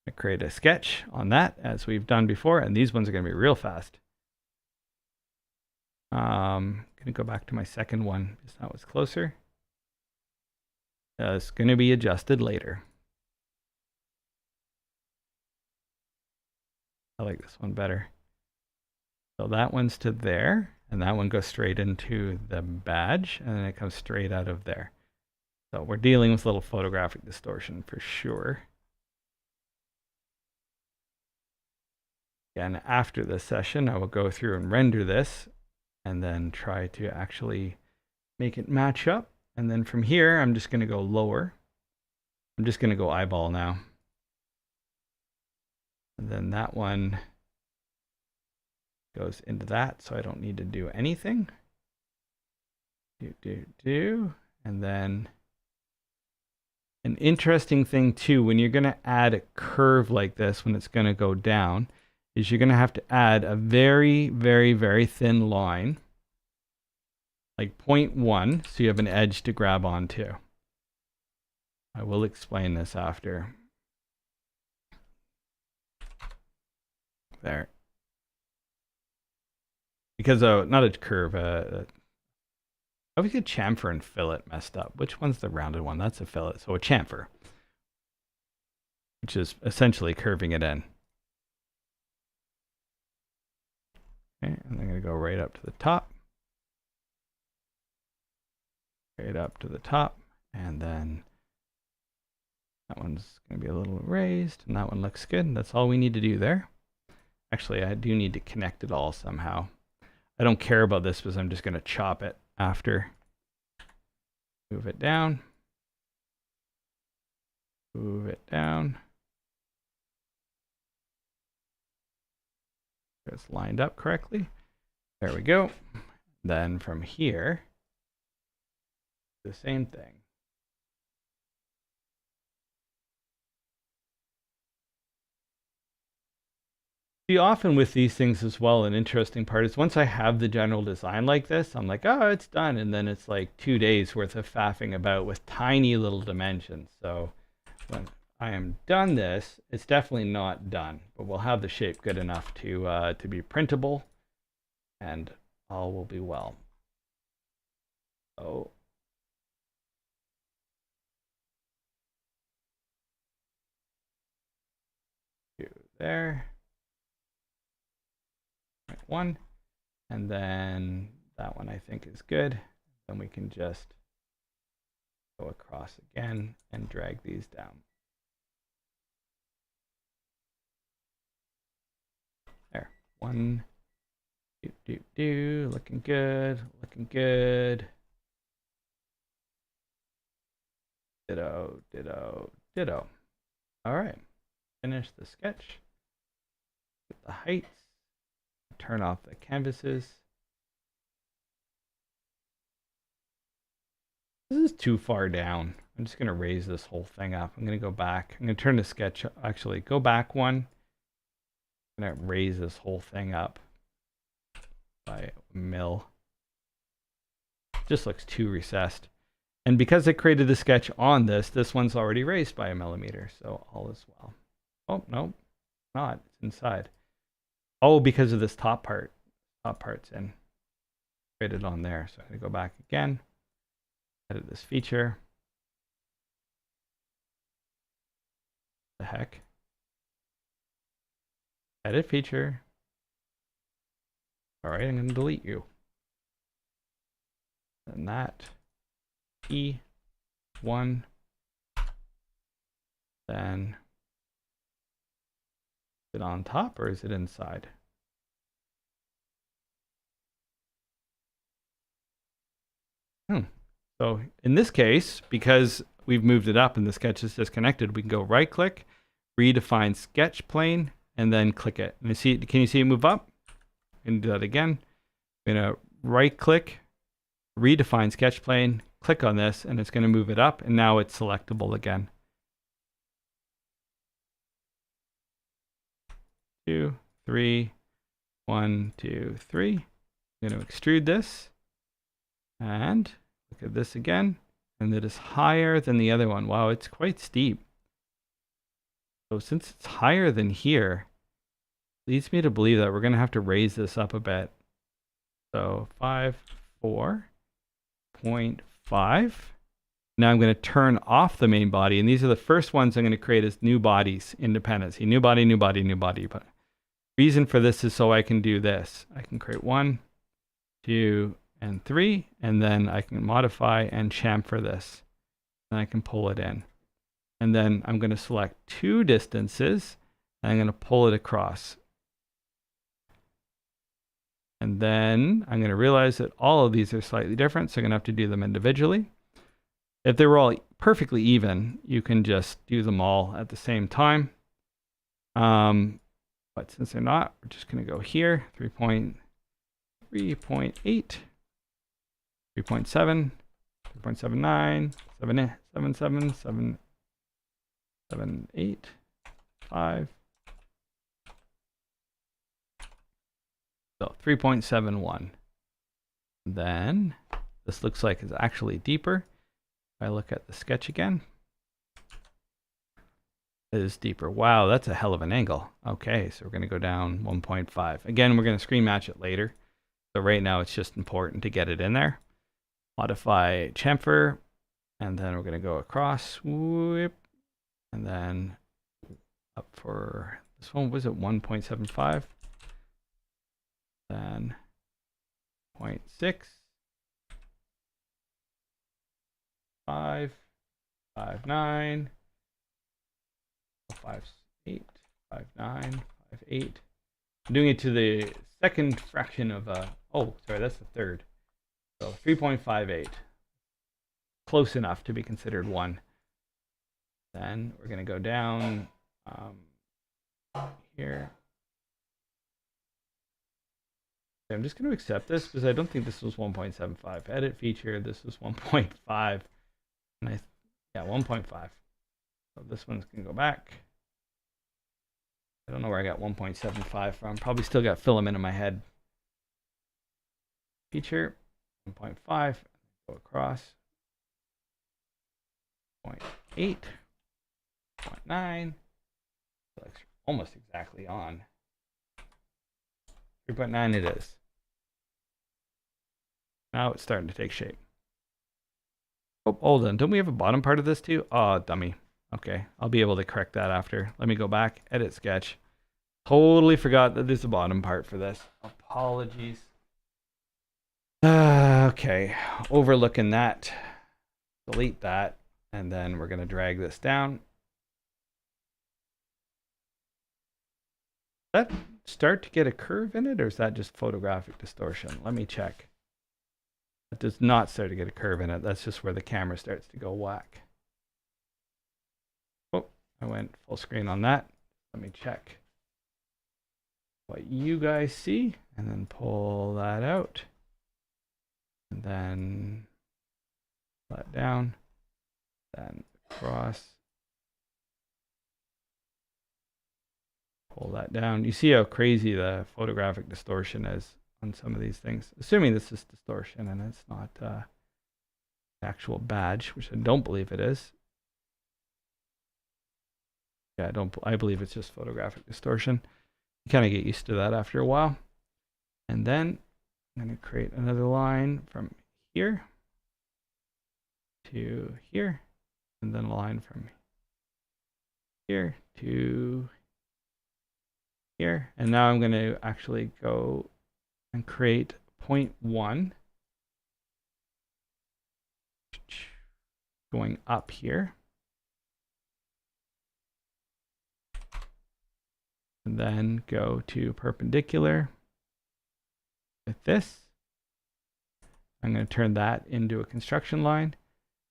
I create a sketch on that as we've done before, and these ones are gonna be real fast. Gonna go back to my second one because that was closer. It's gonna be adjusted later. I like this one better. So that one's to there, and that one goes straight into the badge, and then it comes straight out of there. So we're dealing with a little photographic distortion for sure. Again, after this session, I will go through and render this, and then try to actually make it match up. And then from here, I'm just going to go lower. I'm just going to go eyeball now. And then that one goes into that, so I don't need to do anything. And then an interesting thing too, when you're going to add a curve like this, when it's going to go down, is you're going to have to add a very, very, very thin line, like 0.1, so you have an edge to grab onto. I will explain this after. There. Because, not a curve, I always get chamfer and fillet messed up. Which one's the rounded one? That's a fillet. So a chamfer, which is essentially curving it in. Okay, and I'm going to go right up to the top. Right up to the top. And then that one's going to be a little raised. And that one looks good. That's all we need to do there. Actually, I do need to connect it all somehow. I don't care about this because I'm just going to chop it after. Move it down. Move it down. It's lined up correctly. There we go. Then from here, the same thing. See, often with these things as well, an interesting part is once I have the general design like this, I'm like, oh, it's done. And then it's like 2 days worth of faffing about with tiny little dimensions. So when I am done this, it's definitely not done, but we'll have the shape good enough to be printable, and all will be well. So there. One, and then that one I think is good. Then we can just go across again and drag these down. There, one, looking good, looking good. Ditto, ditto, ditto. All right, finish the sketch. Get the heights. Turn off the canvases. This is too far down. I'm just going to raise this whole thing up. I'm going to go back. I'm going to turn the sketch, actually go back one. I'm going to raise this whole thing up by a mil. Just looks too recessed. And because I created the sketch on this, this one's already raised by a millimeter. So all is well. Oh, no, not. It's inside. Oh, because of this top part. Top part's in. Created on there. So I'm going to go back again. Edit this feature. The heck? Edit feature. All right, I'm going to delete you. And that. E1. Then. Is it on top or is it inside? So in this case, because we've moved it up and the sketch is disconnected, we can go right click, redefine sketch plane, and then click it. And can you see it move up? And do that again. I'm going to right click, redefine sketch plane, click on this, and it's going to move it up, and now it's selectable again. 2, 3, 1, 2, 3. I'm going to extrude this. And look at this again. And it is higher than the other one. Wow, it's quite steep. So since it's higher than here, leads me to believe that we're going to have to raise this up a bit. So 4.5. Now I'm going to turn off the main body. And these are the first ones I'm going to create as new bodies, independent. See, new body, new body, new body. But reason for this is so I can do this. I can create 1, 2, and 3. And then I can modify and chamfer this. And I can pull it in. And then I'm going to select 2 distances. And I'm going to pull it across. And then I'm going to realize that all of these are slightly different. So I'm going to have to do them individually. If they were all perfectly even, you can just do them all at the same time. But since they're not, we're just going to go here, 3.8, 3.7, 3.79, 7.7, 7.8, 5. So 3.71. Then this looks like it's actually deeper. If I look at the sketch again, it is deeper. Wow, that's a hell of an angle. Okay, so we're going to go down 1.5. Again, we're going to screen match it later. So right now it's just important to get it in there. Modify chamfer, and then we're going to go across, whoop, and then up for this one, was it 1.75? Then 0.6, 5, 5.9, 5.8, 5.9, 5.8. I'm doing it to the second fraction of oh, sorry, that's the third. So 3.58. Close enough to be considered 1. Then we're going to go down here. I'm just going to accept this because I don't think this was 1.75. Edit feature, this was 1.5. And yeah, 1.5. So this one's going to go back. I don't know where I got 1.75 from. Probably still got filament in my head. Feature, 1.5. Go across. 0.8. 0.9. Looks almost exactly on. 3.9 it is. Now it's starting to take shape. Oh, hold on. Don't we have a bottom part of this too? Oh, dummy. Okay, I'll be able to correct that after. Let me go back, edit sketch. Totally forgot that there's a bottom part for this. Apologies. Okay, overlooking that. Delete that, and then we're going to drag this down. Does that start to get a curve in it, or is that just photographic distortion? Let me check. It does not start to get a curve in it. That's just where the camera starts to go whack. Oh, I went full screen on that. Let me check what you guys see, and then pull that out. And then pull that down, then across. Pull that down. You see how crazy the photographic distortion is on some of these things. Assuming this is distortion and it's not actual badge, which I don't believe it is. Yeah, I believe it's just photographic distortion. You kind of get used to that after a while. And then I'm going to create another line from here to here, and then a line from here to here. And now I'm going to actually go and create 0.1 going up here. And then go to perpendicular with this. I'm going to turn that into a construction line.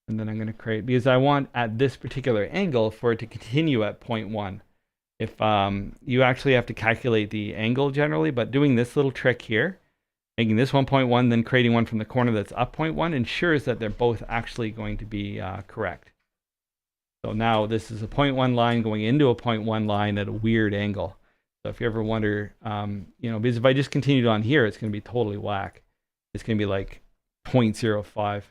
And then I'm going to create, because I want at this particular angle for it to continue at 0.1. If you actually have to calculate the angle generally, but doing this little trick here, making this 1.1, then creating one from the corner that's up 0.1 ensures that they're both actually going to be correct. So now this is a 0.1 line going into a 0.1 line at a weird angle. So if you ever wonder, you know, because if I just continued on here, it's going to be totally whack. It's going to be like 0.05.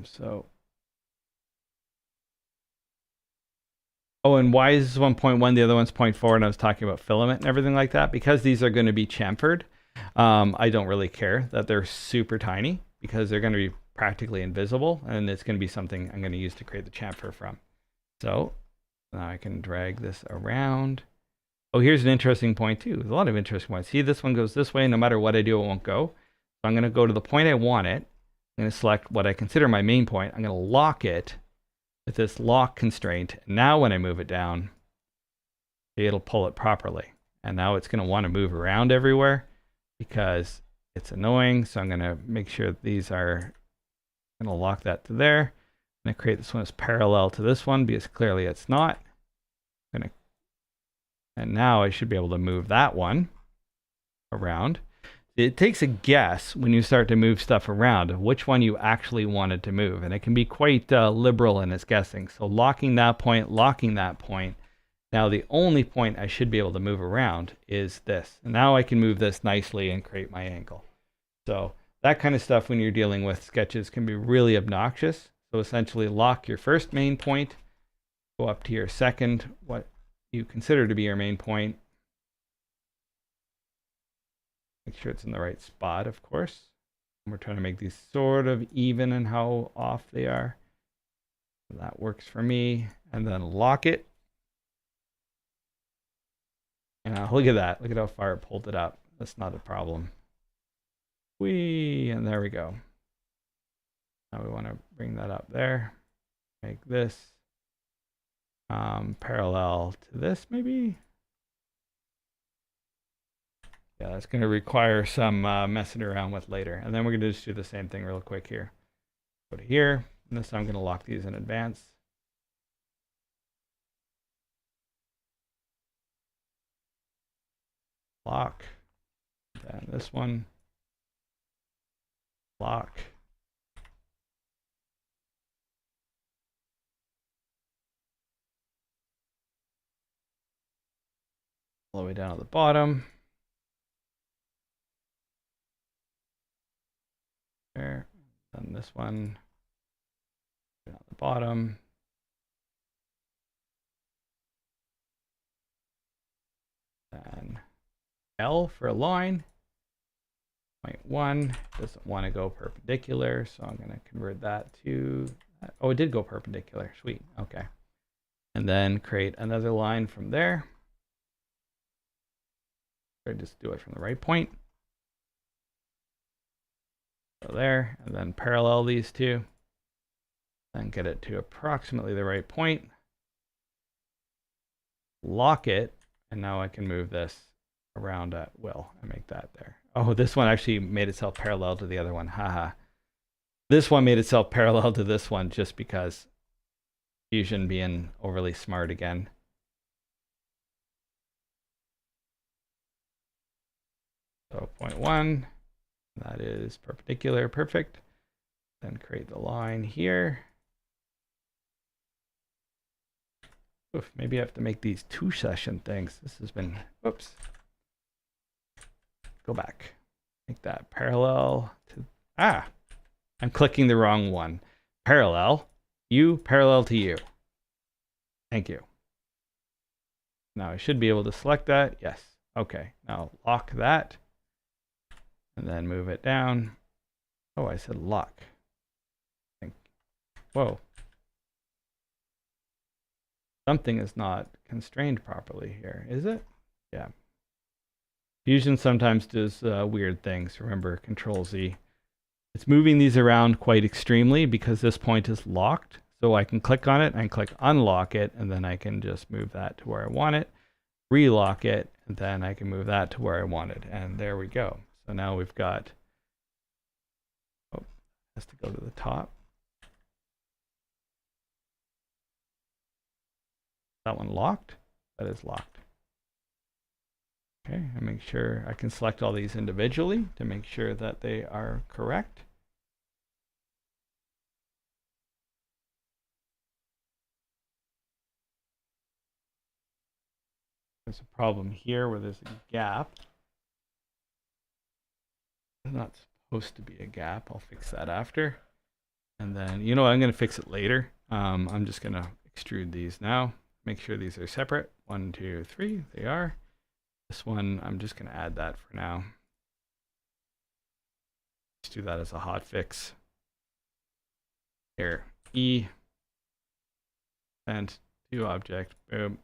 So. Oh, and why is this 1.1? The other one's 0.4, and I was talking about filament and everything like that. Because these are going to be chamfered, I don't really care that they're super tiny because they're going to be practically invisible, and it's going to be something I'm going to use to create the chamfer from. So now I can drag this around. Oh, here's an interesting point too. There's a lot of interesting points. See, this one goes this way. No matter what I do, it won't go. So I'm going to go to the point I want it. I'm going to select what I consider my main point. I'm going to lock it with this lock constraint. Now when I move it down, it'll pull it properly. And now it's going to want to move around everywhere because it's annoying. So I'm going to make sure that these are, I'm going to lock that to there. I'm going to create this one as parallel to this one because clearly it's not. And now I should be able to move that one around. It takes a guess when you start to move stuff around of which one you actually wanted to move. And it can be quite liberal in its guessing. So locking that point, locking that point. Now the only point I should be able to move around is this. And now I can move this nicely and create my angle. So that kind of stuff when you're dealing with sketches can be really obnoxious. So essentially lock your first main point, go up to your second, what you consider to be your main point. Make sure it's in the right spot, of course. And we're trying to make these sort of even in how off they are. So that works for me. And then lock it. And look at that. Look at how far it pulled it up. That's not a problem. Whee! And there we go. Now we want to bring that up there. Make this parallel to this, maybe. Yeah, that's going to require some messing around with later. And then we're going to just do the same thing real quick here. Go to here. And this time I'm going to lock these in advance. Lock. Then this one. Lock. All the way down at the bottom. There. And this one. Down at the bottom. And L for a line. 0.1 doesn't want to go perpendicular, so I'm going to convert that to, oh, it did go perpendicular. Sweet. Okay. And then create another line from there. Or just do it from the right point. So there, and then parallel these two. Then get it to approximately the right point. Lock it, and now I can move this around at will and make that there. Oh, this one actually made itself parallel to the other one. Haha. This one made itself parallel to this one just because Fusion being overly smart again. So 0.1, that is perpendicular, perfect. Then create the line here. Oof, maybe I have to make these 2-session things. This has been, whoops. Go back. Make that parallel to, I'm clicking the wrong one. Parallel, you, parallel to you. Thank you. Now I should be able to select that. Yes. Okay. Now lock that. And then move it down. Oh, I said lock. Whoa. Something is not constrained properly here, is it? Yeah. Fusion sometimes does weird things. Remember, Control Z. It's moving these around quite extremely because this point is locked. So I can click on it and click unlock it, and then I can just move that to where I want it, relock it, and then I can move that to where I want it. And there we go. So now we've got, oh, has to go to the top. That one locked? That is locked. Okay, and make sure I can select all these individually to make sure that they are correct. There's a problem here where there's a gap. It's not supposed to be a gap. I'll fix that after. And then, you know what, I'm going to fix it later. I'm just going to extrude these now. Make sure these are separate. 1, 2, 3, they are. This one, I'm just going to add that for now. Let's do that as a hot fix. Here, E, and to object, boom,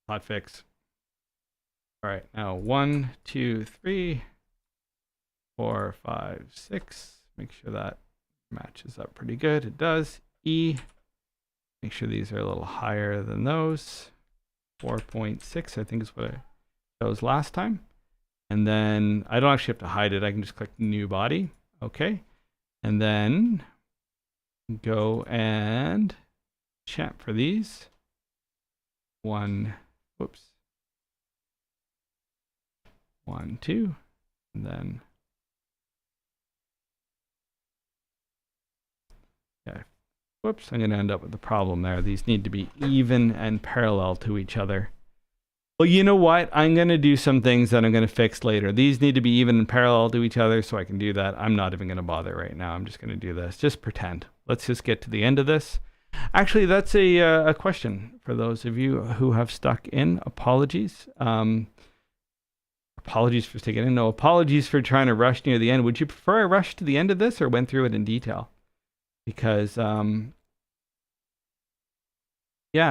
hot fix. All right, now 1, 2, 3, 4, 5, 6. Make sure that matches up pretty good. It does. E, make sure these are a little higher than those. 4.6, I think is what I chose last time. And then I don't actually have to hide it. I can just click new body. Okay. And then go and champ for these. 1, whoops. 1, 2, and then okay. Whoops, I'm going to end up with a problem there. These need to be even and parallel to each other. Well, you know what? I'm going to do some things that I'm going to fix later. These need to be even and parallel to each other, so I can do that. I'm not even going to bother right now. I'm just going to do this. Just pretend. Let's just get to the end of this. Actually, that's a question for those of you who have stuck in. Apologies. Apologies for sticking in. No, apologies for trying to rush near the end. Would you prefer I rush to the end of this or went through it in detail? Because, yeah,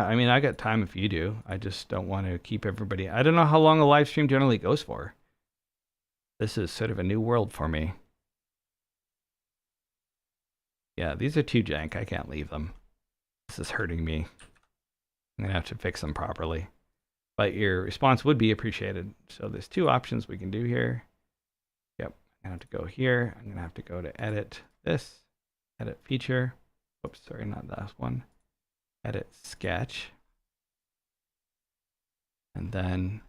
I mean, I got time if you do. I just don't want to keep everybody. I don't know how long a live stream generally goes for. This is sort of a new world for me. Yeah, these are too jank. I can't leave them. This is hurting me. I'm going to have to fix them properly. But your response would be appreciated. So there's 2 options we can do here. Yep, I'm going to have to go here. I'm going to have to go to edit this, edit feature. Oops, sorry, not that one. Edit sketch. And then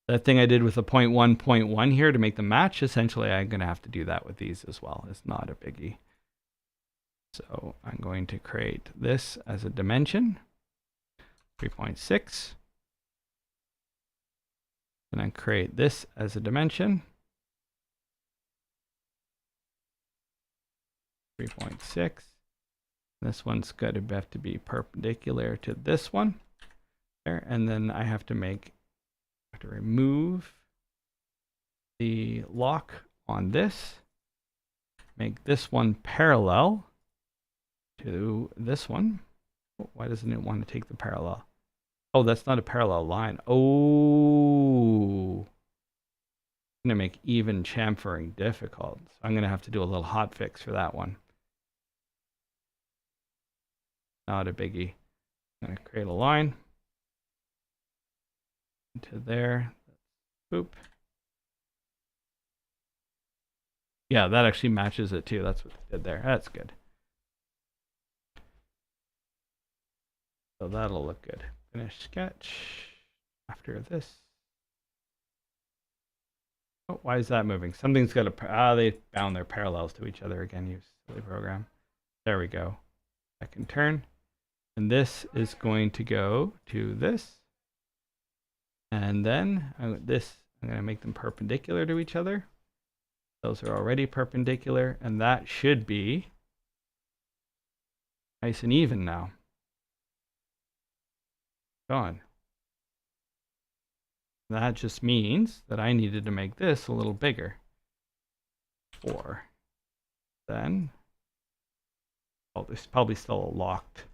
that thing I did with the 0.1.1 here to make them match, essentially I'm going to have to do that with these as well. It's not a biggie. So I'm going to create this as a dimension, 3.6. And then create this as a dimension, 3.6. This one's got to have to be perpendicular to this one there, and then I have to remove the lock on this, make this one parallel to this one. Oh, why doesn't it want to take the parallel? Oh, that's not a parallel line. Oh, I'm going to make even chamfering difficult. So I'm going to have to do a little hot fix for that one. Not a biggie. I'm going to create a line into there. Boop. Yeah, that actually matches it too. That's what I did there. That's good. So that'll look good. Finish sketch after this. Oh, why is that moving? Something's got to, they bound their parallels to each other again, you silly program. There we go. I can turn. And this is going to go to this. And then I'm going to make them perpendicular to each other. Those are already perpendicular, and that should be nice and even now. Gone. That just means that I needed to make this a little bigger. 4. Then, oh, there's probably still a locked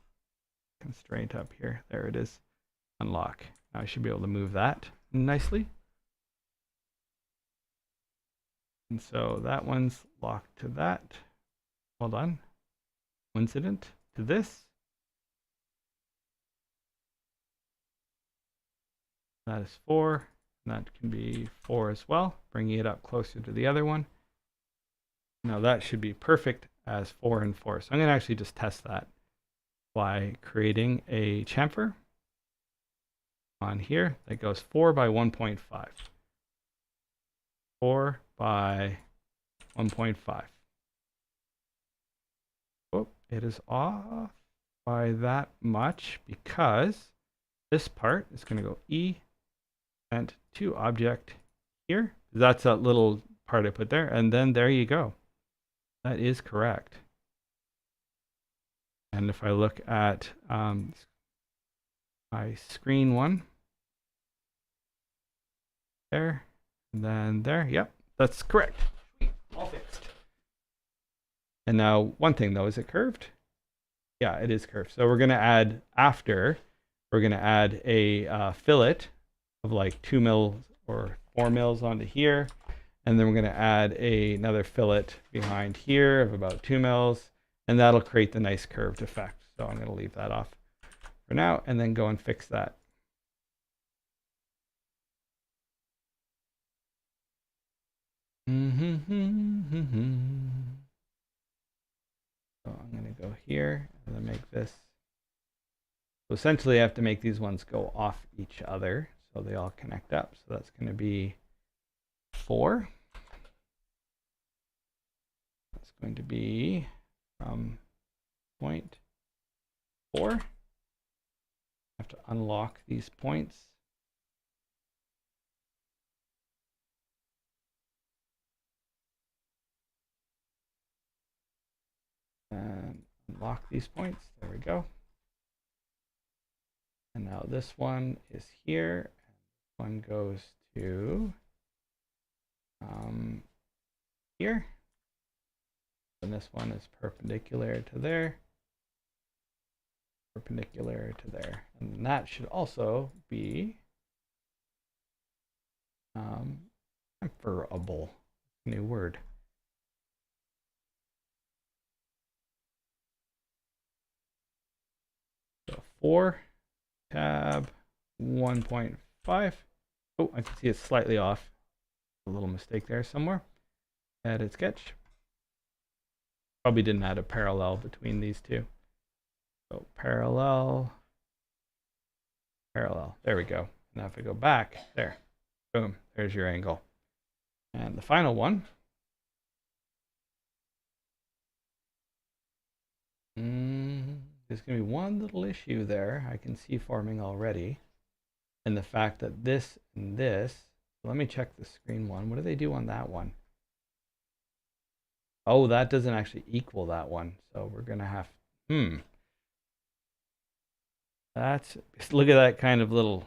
constraint up here. There it is. Unlock. Now I should be able to move that nicely. And so that one's locked to that. Hold on. Coincident to this. That is 4. And that can be 4 as well, bringing it up closer to the other one. Now that should be perfect as 4 and 4. So I'm going to actually just test that by creating a chamfer on here that goes 4 by 1.5. 4 by 1.5. Oh, it is off by that much because this part is going to go E, sent to object here. That's that little part I put there. And then there you go. That is correct. And if I look at my screen one, there, and then there, yep, that's correct. All fixed. And now one thing though, is it curved? Yeah, it is curved. So we're gonna add we're gonna add a fillet of like 2 mils or 4 mils onto here. And then we're gonna add another fillet behind here of about 2 mils, and that'll create the nice curved effect. So I'm gonna leave that off for now and then go and fix that. So I'm going to go here and then make this. So essentially I have to make these ones go off each other so they all connect up. So that's going to be 4. That's going to be from point 4. I have to unlock these points. And unlock these points. There we go. And now this one is here. One goes to here. And this one is perpendicular to there. Perpendicular to there. And that should also be transferable. New word. So 4 tab 1.5. Oh, I can see it's slightly off. A little mistake there somewhere. Edit sketch. Probably didn't add a parallel between these two. So parallel, parallel. There we go. Now if I go back, there, boom, there's your angle. And the final one. There's going to be one little issue there I can see forming already. And the fact that this and this, let me check the screen one. What do they do on that one? Oh, that doesn't actually equal that one. So we're going to have, that's, look at that kind of little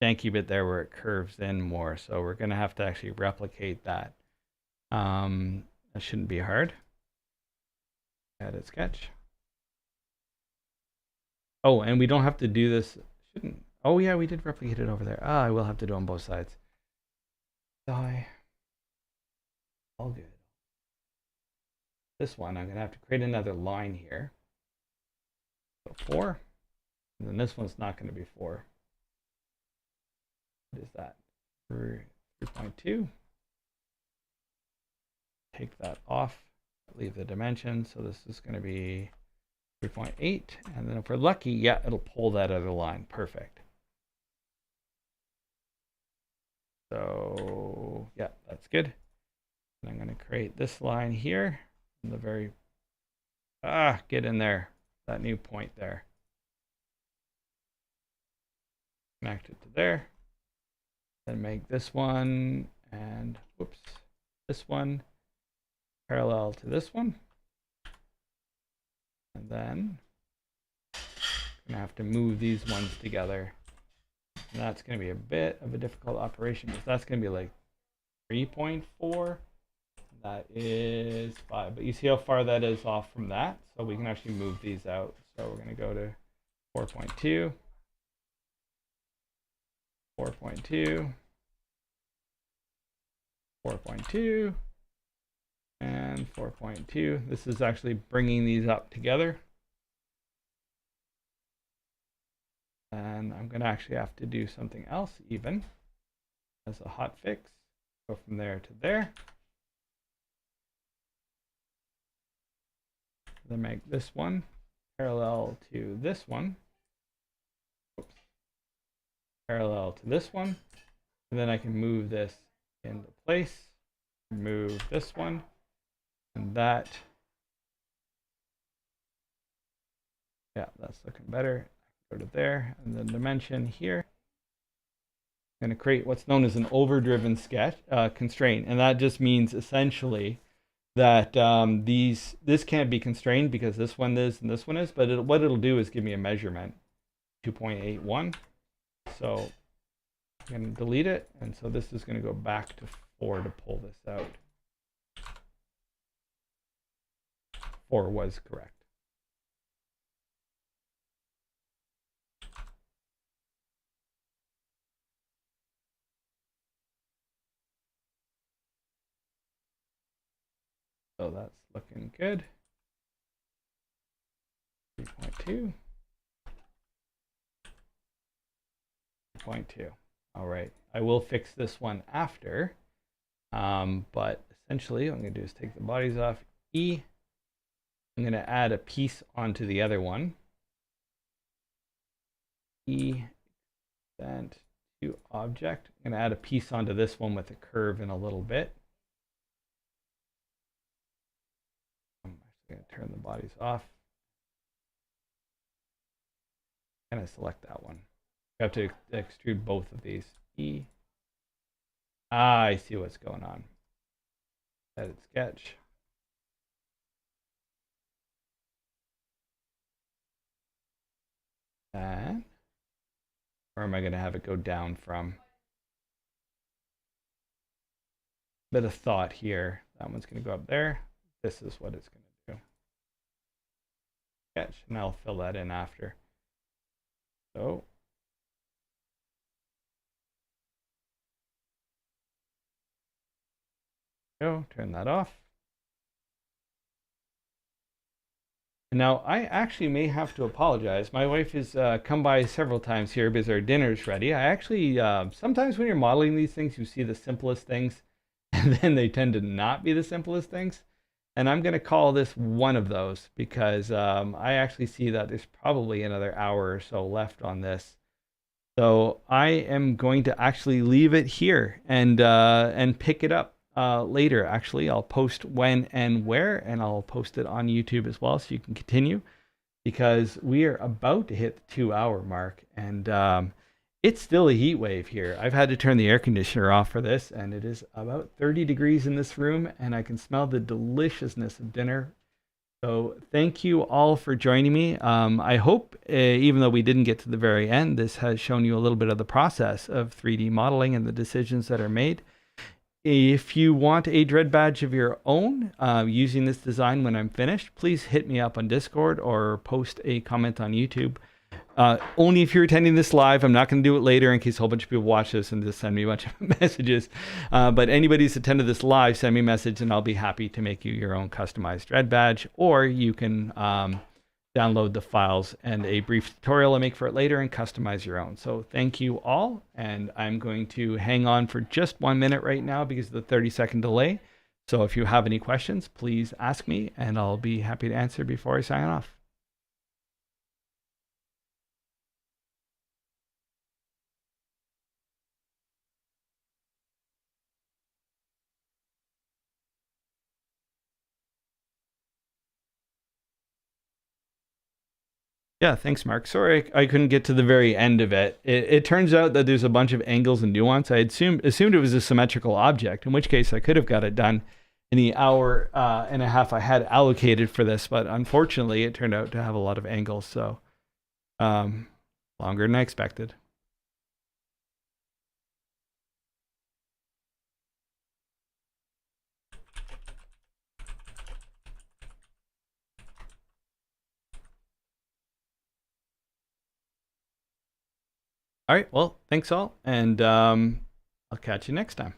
janky bit there where it curves in more. So we're going to have to actually replicate that. That shouldn't be hard. Edit sketch. Oh, and we don't have to do this. Shouldn't. Oh yeah, we did replicate it over there. Ah, I will have to do on both sides. Die. All good. This one, I'm gonna have to create another line here. So 4. And then this one's not gonna be 4. What is that? 3.2. Take that off. Leave the dimension. So this is gonna be 3.8, and then if we're lucky, yeah, it'll pull that other line. Perfect. So yeah, that's good. And I'm going to create this line here in the very get in there, that new point there. Connect it to there. Then make this one and whoops, this one parallel to this one. And then I'm gonna have to move these ones together. And that's gonna be a bit of a difficult operation because that's gonna be like 3.4. That is 5. But you see how far that is off from that? So we can actually move these out. So we're gonna go to 4.2, 4.2, 4.2. And 4.2. This is actually bringing these up together. And I'm going to actually have to do something else even as a hot fix. Go from there to there. Then make this one parallel to this one. Oops. Parallel to this one. And then I can move this into place. Move this one. And that, yeah, that's looking better. Go to there, and the dimension here. I'm going to create what's known as an overdriven sketch constraint, and that just means essentially that this can't be constrained because this one is and this one is, but what it'll do is give me a measurement, 2.81. So I'm going to delete it, and so this is going to go back to 4 to pull this out. 4 was correct. So that's looking good. 3.2. 3.2. All right. I will fix this one after. But essentially, what I'm going to do is take the bodies off. E. I'm going to add a piece onto the other one. E. Extend to object. I'm going to add a piece onto this one with a curve in a little bit. I'm actually going to turn the bodies off. And I select that one. I have to extrude both of these. E. I see what's going on. Edit sketch. And where am I going to have it go down from? Bit of thought here. That one's going to go up there. This is what it's going to do. Sketch, and I'll fill that in after. So go, turn that off. And now I actually may have to apologize. My wife has come by several times here because our dinner's ready. I actually, sometimes when you're modeling these things, you see the simplest things, and then they tend to not be the simplest things. And I'm going to call this one of those because I actually see that there's probably another hour or so left on this. So I am going to actually leave it here and pick it up later. Actually, I'll post when and where, and I'll post it on YouTube as well, so you can continue, because we are about to hit the 2-hour mark, and it's still a heat wave here. I've had to turn the air conditioner off for this, and it is about 30 degrees in this room, and I can smell the deliciousness of dinner. So thank you all for joining me. I hope, even though we didn't get to the very end, this has shown you a little bit of the process of 3D modeling and the decisions that are made. If you want a Dredd badge of your own using this design when I'm finished, please hit me up on Discord or post a comment on YouTube. Only if you're attending this live. I'm not going to do it later in case a whole bunch of people watch this and just send me a bunch of messages. But anybody who's attended this live, send me a message and I'll be happy to make you your own customized Dredd badge. Or you can download the files and a brief tutorial I make for it later and customize your own. So thank you all. And I'm going to hang on for just 1 minute right now because of the 30-second delay. So if you have any questions, please ask me and I'll be happy to answer before I sign off. Yeah, thanks, Mark. Sorry I couldn't get to the very end of it. It turns out that there's a bunch of angles and nuance. I assumed it was a symmetrical object, in which case I could have got it done in the hour and a half I had allocated for this, but unfortunately it turned out to have a lot of angles, so longer than I expected. All right, well, thanks all, and I'll catch you next time.